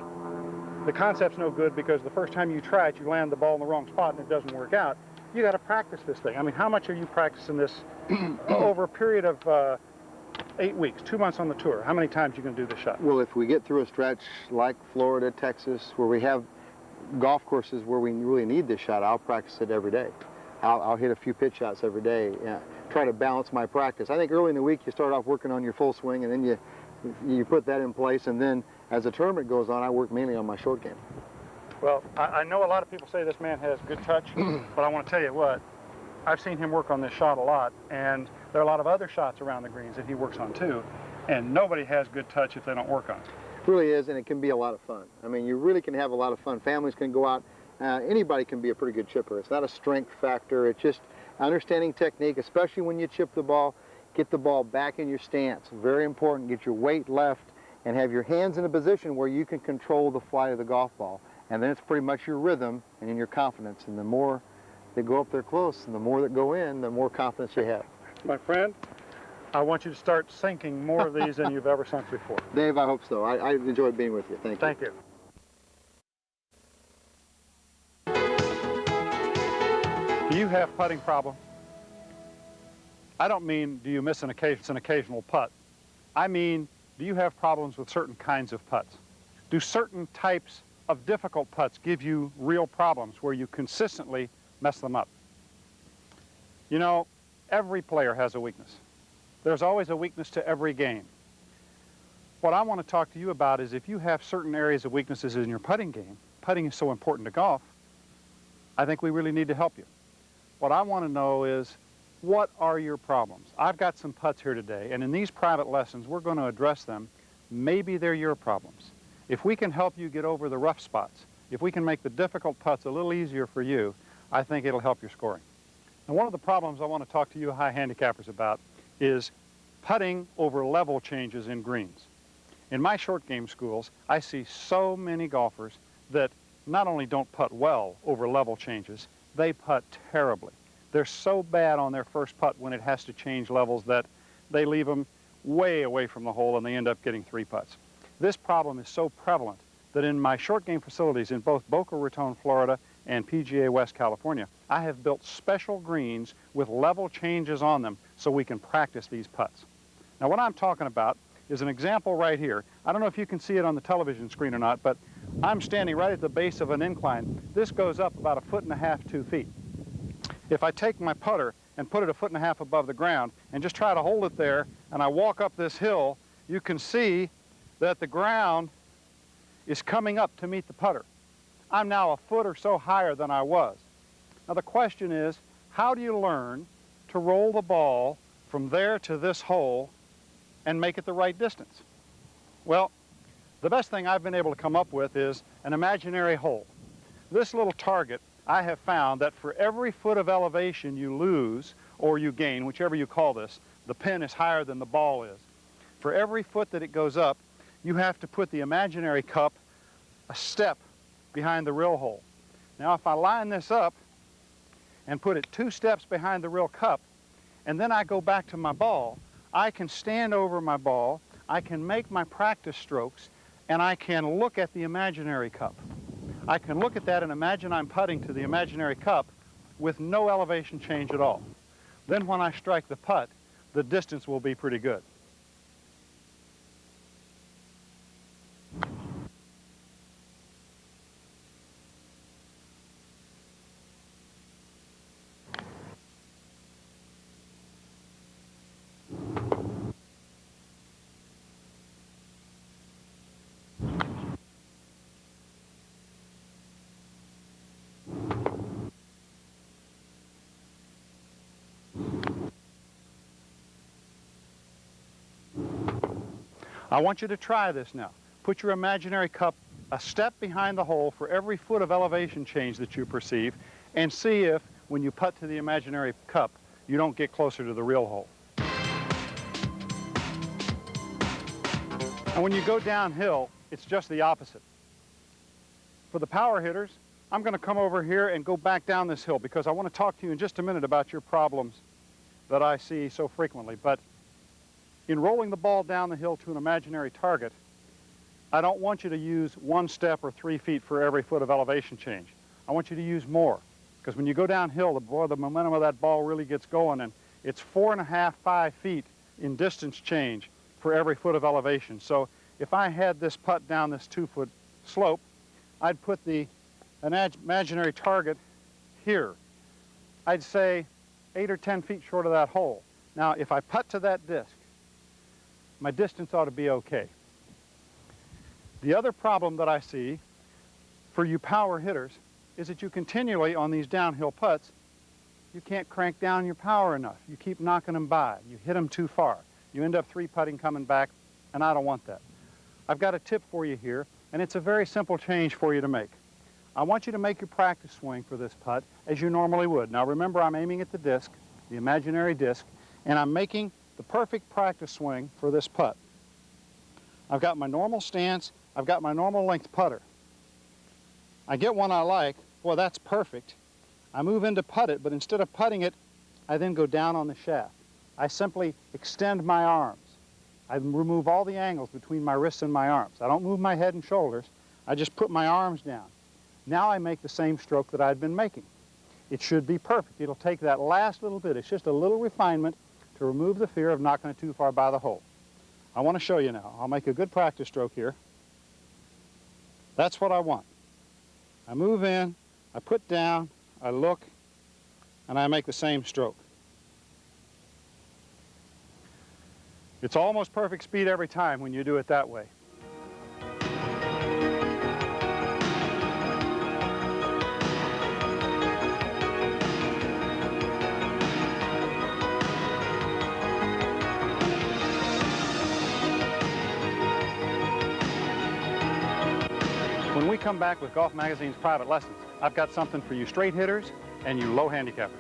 the concept's no good because the first time you try it, you land the ball in the wrong spot and it doesn't work out. You got to practice this thing. I mean, how much are you practicing this over a period of 8 weeks, 2 months on the tour? How many times are you going to do this shot? Well, if we get through a stretch like Florida, Texas, where we have golf courses where we really need this shot, I'll practice it every day. I'll hit a few pitch shots every day, try to balance my practice. I think early in the week you start off working on your full swing, and then you put that in place, and then as the tournament goes on, I work mainly on my short game. Well, I know a lot of people say this man has good touch, but I want to tell you what, I've seen him work on this shot a lot, and there are a lot of other shots around the greens that he works on too, and nobody has good touch if they don't work on it. It really is, and it can be a lot of fun. I mean, you really can have a lot of fun. Families can go out. Anybody can be a pretty good chipper. It's not a strength factor. It's just understanding technique, especially when you chip the ball. Get the ball back in your stance. Very important. Get your weight left and have your hands in a position where you can control the flight of the golf ball. And then it's pretty much your rhythm and in your confidence. And the more they go up there close and the more that go in, the more confidence you have. My friend, I want you to start sinking more of these than you've ever sunk before. Dave, I hope so. I enjoyed being with you. Thank you. Thank you. Do you have putting problems? I don't mean do you miss an occasional putt. I mean, do you have problems with certain kinds of putts? Do certain types of difficult putts give you real problems where you consistently mess them up? You know, every player has a weakness. There's always a weakness to every game. What I want to talk to you about is if you have certain areas of weaknesses in your putting game, putting is so important to golf, I think we really need to help you. What I want to know is, what are your problems? I've got some putts here today, and in these private lessons, we're going to address them. Maybe they're your problems. If we can help you get over the rough spots, if we can make the difficult putts a little easier for you, I think it'll help your scoring. And one of the problems I want to talk to you high handicappers about is putting over level changes in greens. In my short game schools, I see so many golfers that not only don't putt well over level changes, they putt terribly. They're so bad on their first putt when it has to change levels that they leave them way away from the hole and they end up getting 3 putts. This problem is so prevalent that in my short game facilities in both Boca Raton, Florida and PGA West, California, I have built special greens with level changes on them so we can practice these putts. Now what I'm talking about is an example right here. I don't know if you can see it on the television screen or not, but I'm standing right at the base of an incline. This goes up about 1.5 to 2 feet. If I take my putter and put it 1.5 feet above the ground and just try to hold it there and I walk up this hill, you can see that the ground is coming up to meet the putter. I'm now 1 foot or so higher than I was. Now the question is, how do you learn to roll the ball from there to this hole and make it the right distance? Well, the best thing I've been able to come up with is an imaginary hole. This little target, I have found that for every foot of elevation you lose or you gain, whichever you call this, the pin is higher than the ball is. For every foot that it goes up, you have to put the imaginary cup a step behind the real hole. Now if I line this up and put it 2 steps behind the real cup, and then I go back to my ball, I can stand over my ball, I can make my practice strokes, and I can look at the imaginary cup. I can look at that and imagine I'm putting to the imaginary cup, with no elevation change at all. Then when I strike the putt, the distance will be pretty good. I want you to try this now. Put your imaginary cup a step behind the hole for every foot of elevation change that you perceive, and see if, when you putt to the imaginary cup, you don't get closer to the real hole. And when you go downhill, it's just the opposite. For the power hitters, I'm going to come over here and go back down this hill because I want to talk to you in just a minute about your problems that I see so frequently. But in rolling the ball down the hill to an imaginary target, I don't want you to use 1 step or 3 feet for every foot of elevation change. I want you to use more, because when you go downhill, the momentum of that ball really gets going, and it's 4.5, 5 feet in distance change for every foot of elevation. So if I had this putt down this 2-foot slope, I'd put the imaginary target here. I'd say 8 or 10 feet short of that hole. Now, if I putt to that disc, my distance ought to be okay. The other problem that I see for you power hitters is that you continually, on these downhill putts, you can't crank down your power enough. You keep knocking them by. You hit them too far. You end up 3-putting coming back, and I don't want that. I've got a tip for you here, and it's a very simple change for you to make. I want you to make your practice swing for this putt as you normally would. Now remember, I'm aiming at the disc, the imaginary disc, and I'm making the perfect practice swing for this putt. I've got my normal stance, I've got my normal length putter. I get one I like, boy, that's perfect. I move in to putt it, but instead of putting it, I then go down on the shaft. I simply extend my arms. I remove all the angles between my wrists and my arms. I don't move my head and shoulders, I just put my arms down. Now I make the same stroke that I'd been making. It should be perfect. It'll take that last little bit. It's just a little refinement to remove the fear of knocking it too far by the hole. I want to show you now. I'll make a good practice stroke here. That's what I want. I move in, I put down, I look, and I make the same stroke. It's almost perfect speed every time when you do it that way. When we come back with Golf Magazine's private lessons, I've got something for you straight hitters and you low handicappers.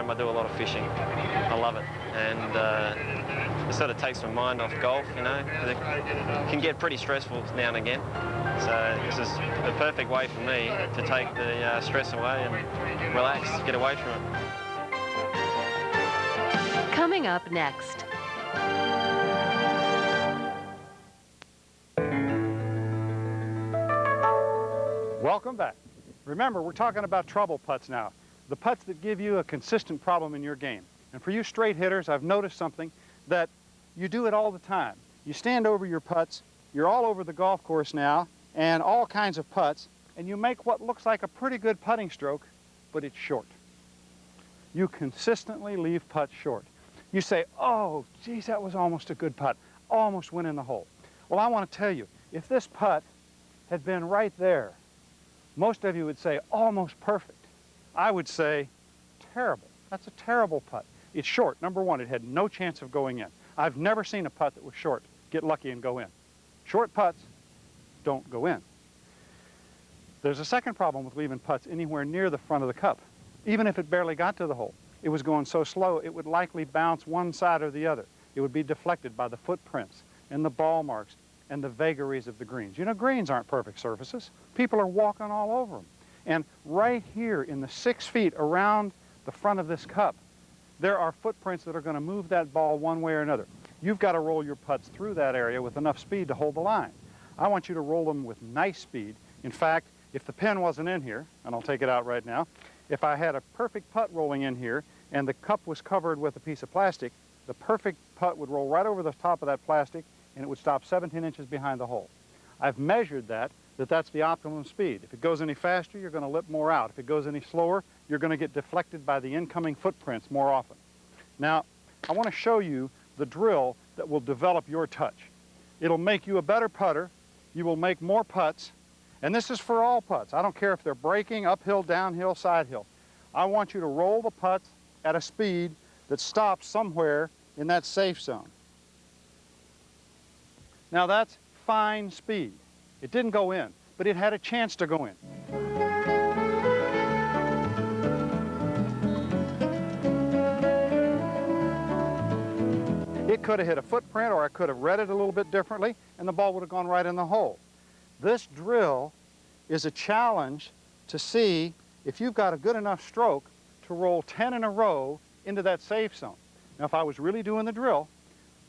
I do a lot of fishing. I love it, and it sort of takes my mind off golf, you know. It can get pretty stressful now and again, so this is the perfect way for me to take the stress away and relax, get away from it. Coming up next. Welcome back. Remember, we're talking about trouble putts now. The putts that give you a consistent problem in your game. And for you straight hitters, I've noticed something that you do it all the time. You stand over your putts, you're all over the golf course now, and all kinds of putts, and you make what looks like a pretty good putting stroke, but it's short. You consistently leave putts short. You say, oh, geez, that was almost a good putt. Almost went in the hole. Well, I want to tell you, if this putt had been right there, most of you would say almost perfect. I would say terrible. That's a terrible putt. It's short. Number one, it had no chance of going in. I've never seen a putt that was short get lucky and go in. Short putts don't go in. There's a second problem with leaving putts anywhere near the front of the cup. Even if it barely got to the hole, it was going so slow it would likely bounce one side or the other. It would be deflected by the footprints and the ball marks and the vagaries of the greens. You know, greens aren't perfect surfaces. People are walking all over them. And right here in the 6 feet around the front of this cup, there are footprints that are going to move that ball one way or another. You've got to roll your putts through that area with enough speed to hold the line. I want you to roll them with nice speed. In fact, if the pin wasn't in here, and I'll take it out right now, if I had a perfect putt rolling in here and the cup was covered with a piece of plastic, the perfect putt would roll right over the top of that plastic and it would stop 17 inches behind the hole. I've measured that's the optimum speed. If it goes any faster, you're going to lip more out. If it goes any slower, you're going to get deflected by the incoming footprints more often. Now, I want to show you the drill that will develop your touch. It'll make you a better putter. You will make more putts. And this is for all putts. I don't care if they're breaking, uphill, downhill, side hill. I want you to roll the putts at a speed that stops somewhere in that safe zone. Now that's fine speed. It didn't go in, but it had a chance to go in. It could have hit a footprint, or I could have read it a little bit differently, and the ball would have gone right in the hole. This drill is a challenge to see if you've got a good enough stroke to roll 10 in a row into that safe zone. Now, if I was really doing the drill,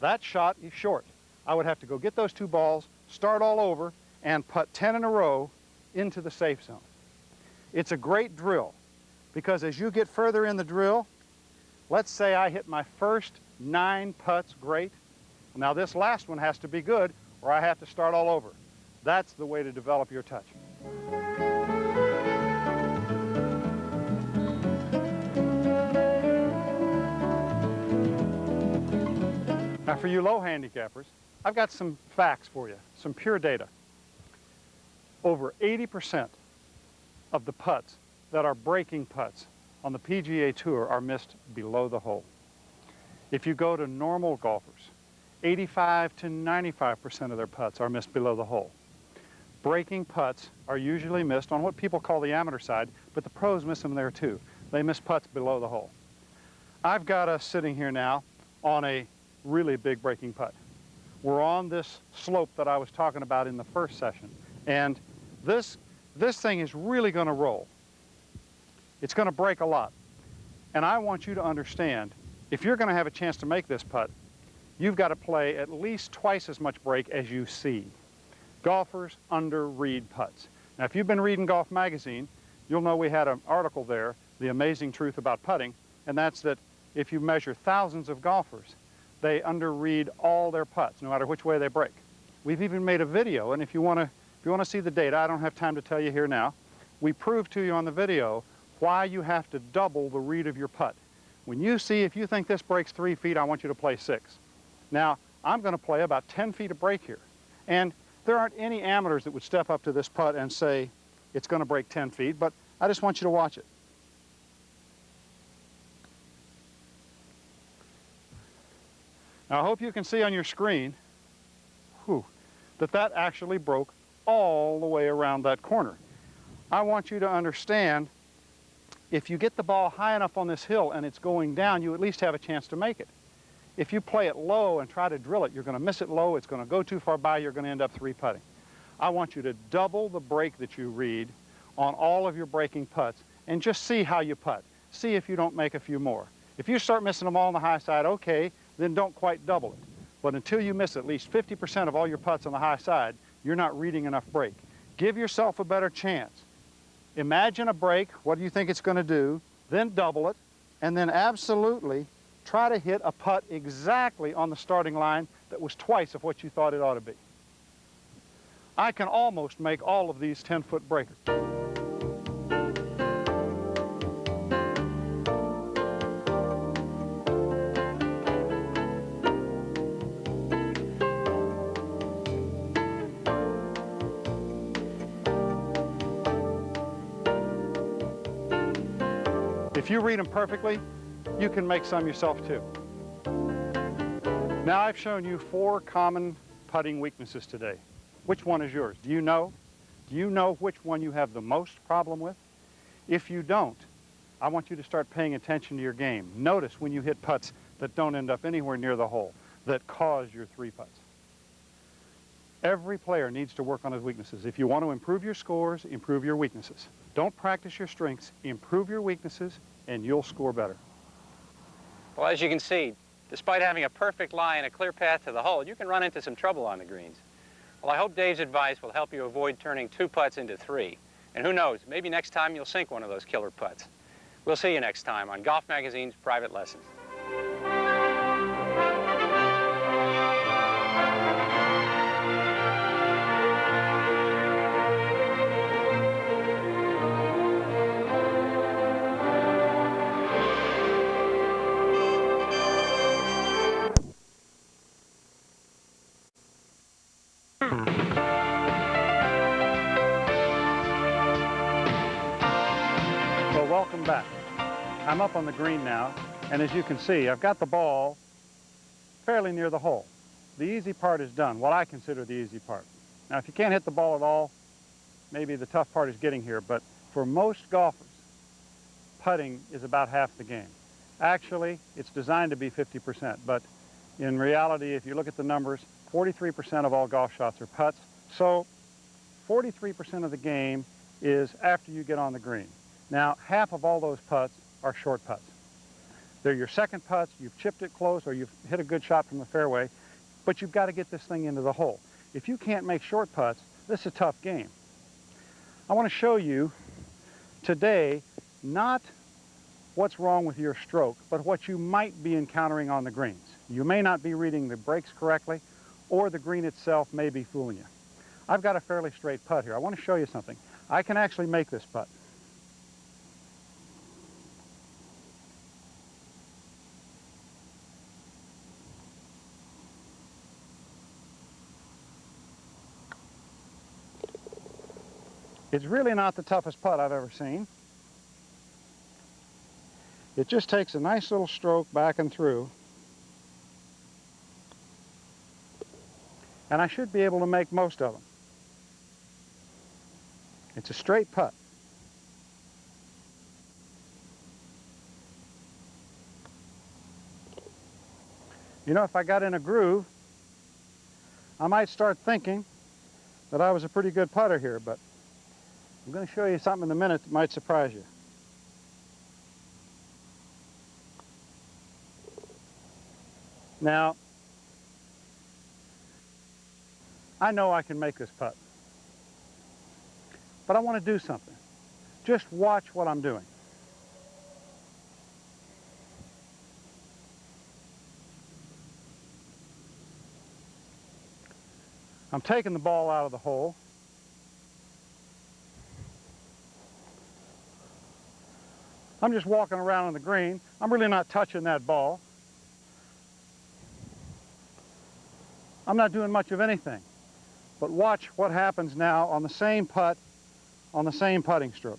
that shot is short. I would have to go get those two balls, start all over, and putt 10 in a row into the safe zone. It's a great drill because as you get further in the drill, let's say I hit my first 9 putts great. Now this last one has to be good or I have to start all over. That's the way to develop your touch. Now for you low handicappers, I've got some facts for you, some pure data. Over 80% of the putts that are breaking putts on the PGA Tour are missed below the hole. If you go to normal golfers, 85 to 95% of their putts are missed below the hole. Breaking putts are usually missed on what people call the amateur side, but the pros miss them there too. They miss putts below the hole. I've got us sitting here now on a really big breaking putt. We're on this slope that I was talking about in the first session, and this thing is really going to roll. It's going to break a lot. And I want you to understand, if you're going to have a chance to make this putt, you've got to play at least twice as much break as you see. Golfers under-read putts. Now, if you've been reading Golf Magazine, you'll know we had an article there, The Amazing Truth About Putting, and that's that if you measure thousands of golfers, they under-read all their putts, no matter which way they break. We've even made a video, and if you want to see the data, I don't have time to tell you here now, we prove to you on the video why you have to double the read of your putt. When you see, if you think this breaks 3 feet, I want you to play 6. Now, I'm going to play about 10 feet of break here. And there aren't any amateurs that would step up to this putt and say it's going to break 10 feet, but I just want you to watch it. Now, I hope you can see on your screen that actually broke all the way around that corner. I want you to understand, if you get the ball high enough on this hill and it's going down, you at least have a chance to make it. If you play it low and try to drill it, you're going to miss it low, it's going to go too far by, you're going to end up 3-putting. I want you to double the break that you read on all of your breaking putts and just see how you putt. See if you don't make a few more. If you start missing them all on the high side, okay, then don't quite double it. But until you miss at least 50% of all your putts on the high side, you're not reading enough break. Give yourself a better chance. Imagine a break, what do you think it's going to do, then double it, and then absolutely try to hit a putt exactly on the starting line that was twice of what you thought it ought to be. I can almost make all of these 10-foot breakers. If you read them perfectly, you can make some yourself too. Now I've shown you 4 common putting weaknesses today. Which one is yours? Do you know? Do you know which one you have the most problem with? If you don't, I want you to start paying attention to your game. Notice when you hit putts that don't end up anywhere near the hole, that cause your 3 putts. Every player needs to work on his weaknesses. If you want to improve your scores, improve your weaknesses. Don't practice your strengths, improve your weaknesses, and you'll score better. Well, as you can see, despite having a perfect lie and a clear path to the hole, you can run into some trouble on the greens. Well, I hope Dave's advice will help you avoid turning 2 putts into 3. And who knows, maybe next time you'll sink one of those killer putts. We'll see you next time on Golf Magazine's Private Lessons. Welcome back. I'm up on the green now, and as you can see, I've got the ball fairly near the hole. The easy part is done, what I consider the easy part. Now, if you can't hit the ball at all, maybe the tough part is getting here, but for most golfers, putting is about half the game. Actually, it's designed to be 50%, but in reality, if you look at the numbers, 43% of all golf shots are putts, so 43% of the game is after you get on the green. Now, half of all those putts are short putts. They're your second putts, you've chipped it close, or you've hit a good shot from the fairway, but you've got to get this thing into the hole. If you can't make short putts, this is a tough game. I want to show you today not what's wrong with your stroke, but what you might be encountering on the greens. You may not be reading the breaks correctly, or the green itself may be fooling you. I've got a fairly straight putt here. I want to show you something. I can actually make this putt. It's really not the toughest putt I've ever seen. It just takes a nice little stroke back and through. And I should be able to make most of them. It's a straight putt. You know, if I got in a groove, I might start thinking that I was a pretty good putter here, but I'm going to show you something in a minute that might surprise you. Now, I know I can make this putt, but I want to do something. Just watch what I'm doing. I'm taking the ball out of the hole. I'm just walking around on the green. I'm really not touching that ball. I'm not doing much of anything. But watch what happens now on the same putt, on the same putting stroke.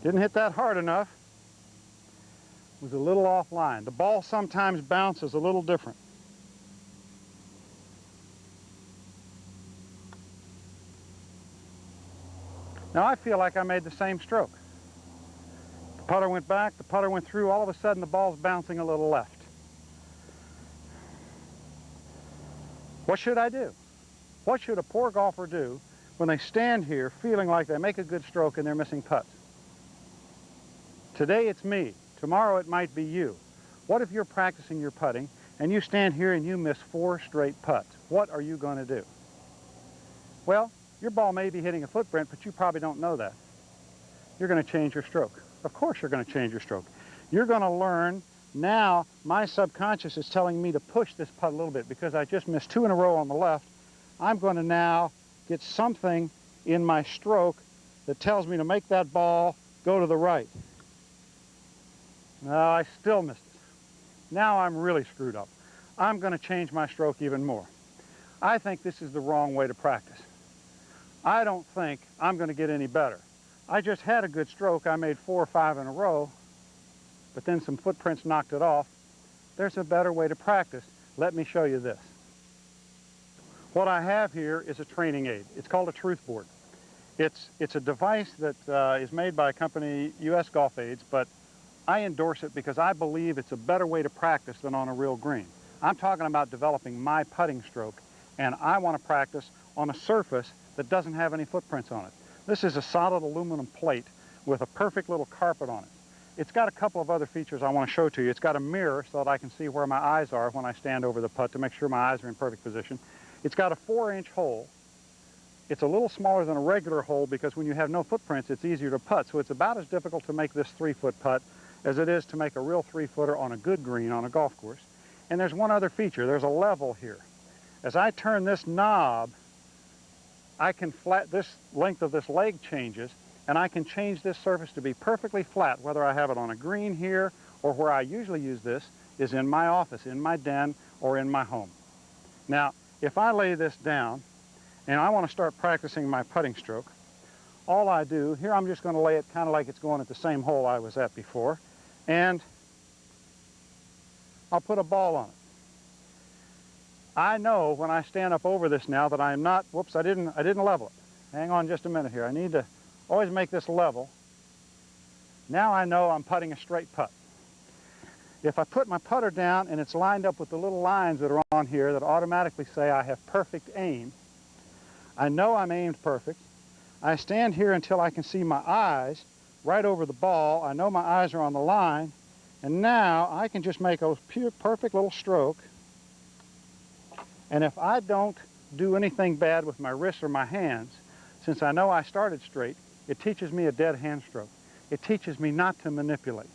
Didn't hit that hard enough. It was a little offline. The ball sometimes bounces a little different. Now I feel like I made the same stroke. The putter went back, the putter went through, all of a sudden the ball's bouncing a little left. What should I do? What should a poor golfer do when they stand here feeling like they make a good stroke and they're missing putts? Today it's me. Tomorrow it might be you. What if you're practicing your putting and you stand here and you miss 4 straight putts? What are you going to do? Well, your ball may be hitting a footprint, but you probably don't know that. You're going to change your stroke. Of course you're going to change your stroke. You're going to learn, now my subconscious is telling me to push this putt a little bit because I just missed 2 in a row on the left. I'm going to now get something in my stroke that tells me to make that ball go to the right. No, I still missed it. Now I'm really screwed up. I'm going to change my stroke even more. I think this is the wrong way to practice. I don't think I'm going to get any better. I just had a good stroke. I made 4 or 5 in a row, but then some footprints knocked it off. There's a better way to practice. Let me show you this. What I have here is a training aid. It's called a truth board. It's a device that is made by a company, US Golf Aids, but I endorse it because I believe it's a better way to practice than on a real green. I'm talking about developing my putting stroke, and I want to practice on a surface that doesn't have any footprints on it. This is a solid aluminum plate with a perfect little carpet on it. It's got a couple of other features I want to show to you. It's got a mirror so that I can see where my eyes are when I stand over the putt to make sure my eyes are in perfect position. It's got a 4-inch hole. It's a little smaller than a regular hole because when you have no footprints, it's easier to putt. So it's about as difficult to make this 3-foot putt as it is to make a real 3-footer on a good green on a golf course. And there's one other feature. There's a level here. As I turn this knob, I can this length of this leg changes, and I can change this surface to be perfectly flat, whether I have it on a green here or where I usually use this is in my office, in my den, or in my home. Now, if I lay this down and I want to start practicing my putting stroke, all I do, here I'm just going to lay it kind of like it's going at the same hole I was at before, and I'll put a ball on it. I know when I stand up over this now that I'm not, whoops, I didn't level it. Hang on just a minute here. I need to always make this level. Now I know I'm putting a straight putt. If I put my putter down and it's lined up with the little lines that are on here that automatically say I have perfect aim, I know I'm aimed perfect. I stand here until I can see my eyes right over the ball. I know my eyes are on the line, and now I can just make a perfect little stroke. And if I don't do anything bad with my wrists or my hands, since I know I started straight, it teaches me a dead hand stroke. It teaches me not to manipulate.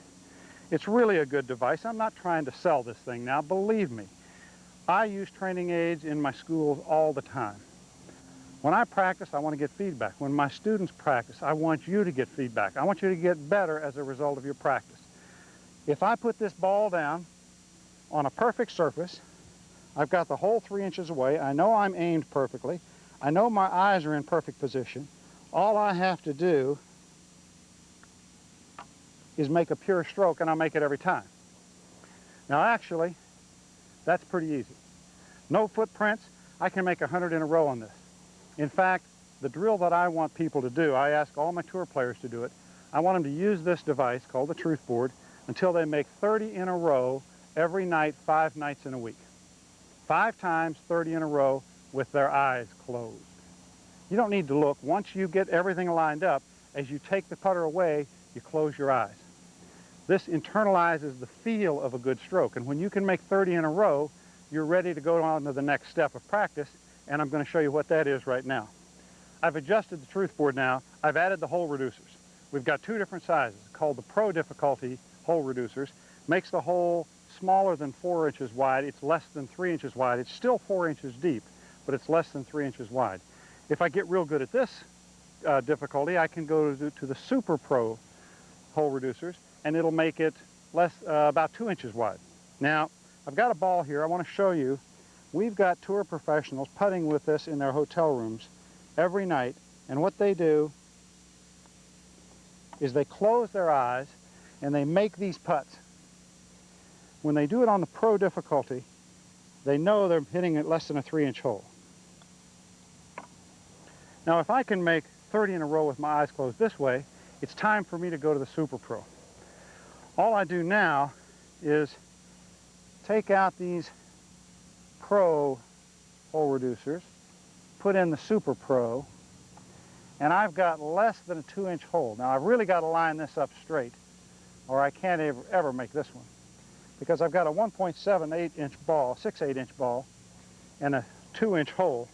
It's really a good device. I'm not trying to sell this thing now, believe me. I use training aids in my schools all the time. When I practice, I want to get feedback. When my students practice, I want you to get feedback. I want you to get better as a result of your practice. If I put this ball down on a perfect surface, I've got the hole 3 inches away. I know I'm aimed perfectly. I know my eyes are in perfect position. All I have to do is make a pure stroke, and I'll make it every time. Now, actually, that's pretty easy. No footprints. I can make 100 in a row on this. In fact, the drill that I want people to do, I ask all my tour players to do it. I want them to use this device called the Truth Board until they make 30 in a row every night, 5 nights in a week. 5 times 30 in a row with their eyes closed. You don't need to look. Once you get everything lined up, as you take the putter away, you close your eyes. This internalizes the feel of a good stroke, and when you can make 30 in a row, you're ready to go on to the next step of practice, and I'm going to show you what that is right now. I've adjusted the Truth Board now. I've added the hole reducers. We've got 2 different sizes called the Pro Difficulty hole reducers. Makes the hole smaller than 4 inches wide. It's less than 3 inches wide. It's still 4 inches deep, but it's less than 3 inches wide. If I get real good at this difficulty, I can go to the Super Pro hole reducers, and it'll make it about 2 inches wide. Now, I've got a ball here. I want to show you. We've got tour professionals putting with this in their hotel rooms every night, and what they do is they close their eyes and they make these putts. When they do it on the Pro difficulty, they know they're hitting at less than a 3-inch hole. Now, if I can make 30 in a row with my eyes closed this way, it's time for me to go to the Super Pro. All I do now is take out these Pro hole reducers, put in the Super Pro, and I've got less than a 2-inch hole. Now, I've really got to line this up straight, or I can't ever make this one, because I've got a 1.78-inch ball, 6/8-inch ball, and a 2-inch hole.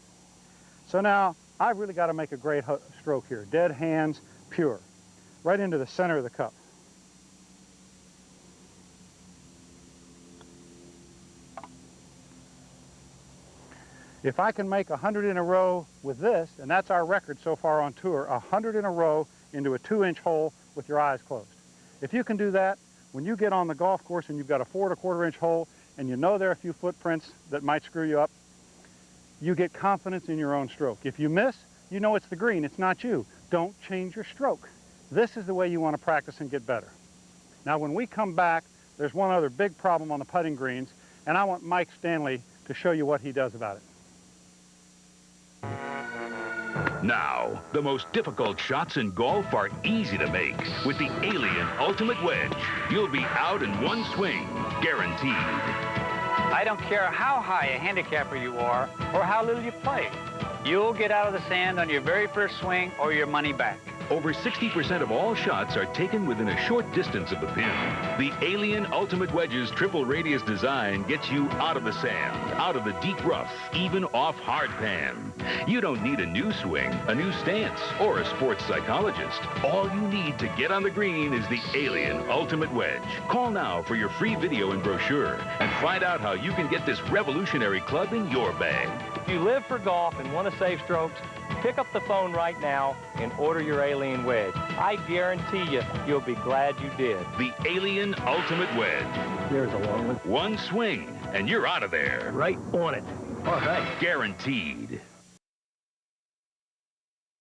So now, I've really got to make a great stroke here. Dead hands, pure, right into the center of the cup. If I can make 100 in a row with this, and that's our record so far on tour, 100 in a row into a 2-inch hole with your eyes closed. If you can do that, when you get on the golf course and you've got a 4 1/4-inch hole and you know there are a few footprints that might screw you up, you get confidence in your own stroke. If you miss, you know it's the green, it's not you. Don't change your stroke. This is the way you want to practice and get better. Now when we come back, there's one other big problem on the putting greens, and I want Mike Stanley to show you what he does about it. Now, the most difficult shots in golf are easy to make with the Alien Ultimate Wedge. You'll be out in one swing, guaranteed. I don't care how high a handicapper you are or how little you play. You'll get out of the sand on your very first swing or your money back. Over 60% of all shots are taken within a short distance of the pin. The Alien Ultimate Wedge's triple radius design gets you out of the sand, out of the deep rough, even off hard pan. You don't need a new swing, a new stance, or a sports psychologist. All you need to get on the green is the Alien Ultimate Wedge. Call now for your free video and brochure and find out how you can get this revolutionary club in your bag. If you live for golf and want to save strokes, pick up the phone right now and order your Alien Wedge. I guarantee you, you'll be glad you did. The Alien Ultimate Wedge. Here's a long one. One swing, and you're out of there. Right on it. All right. Guaranteed.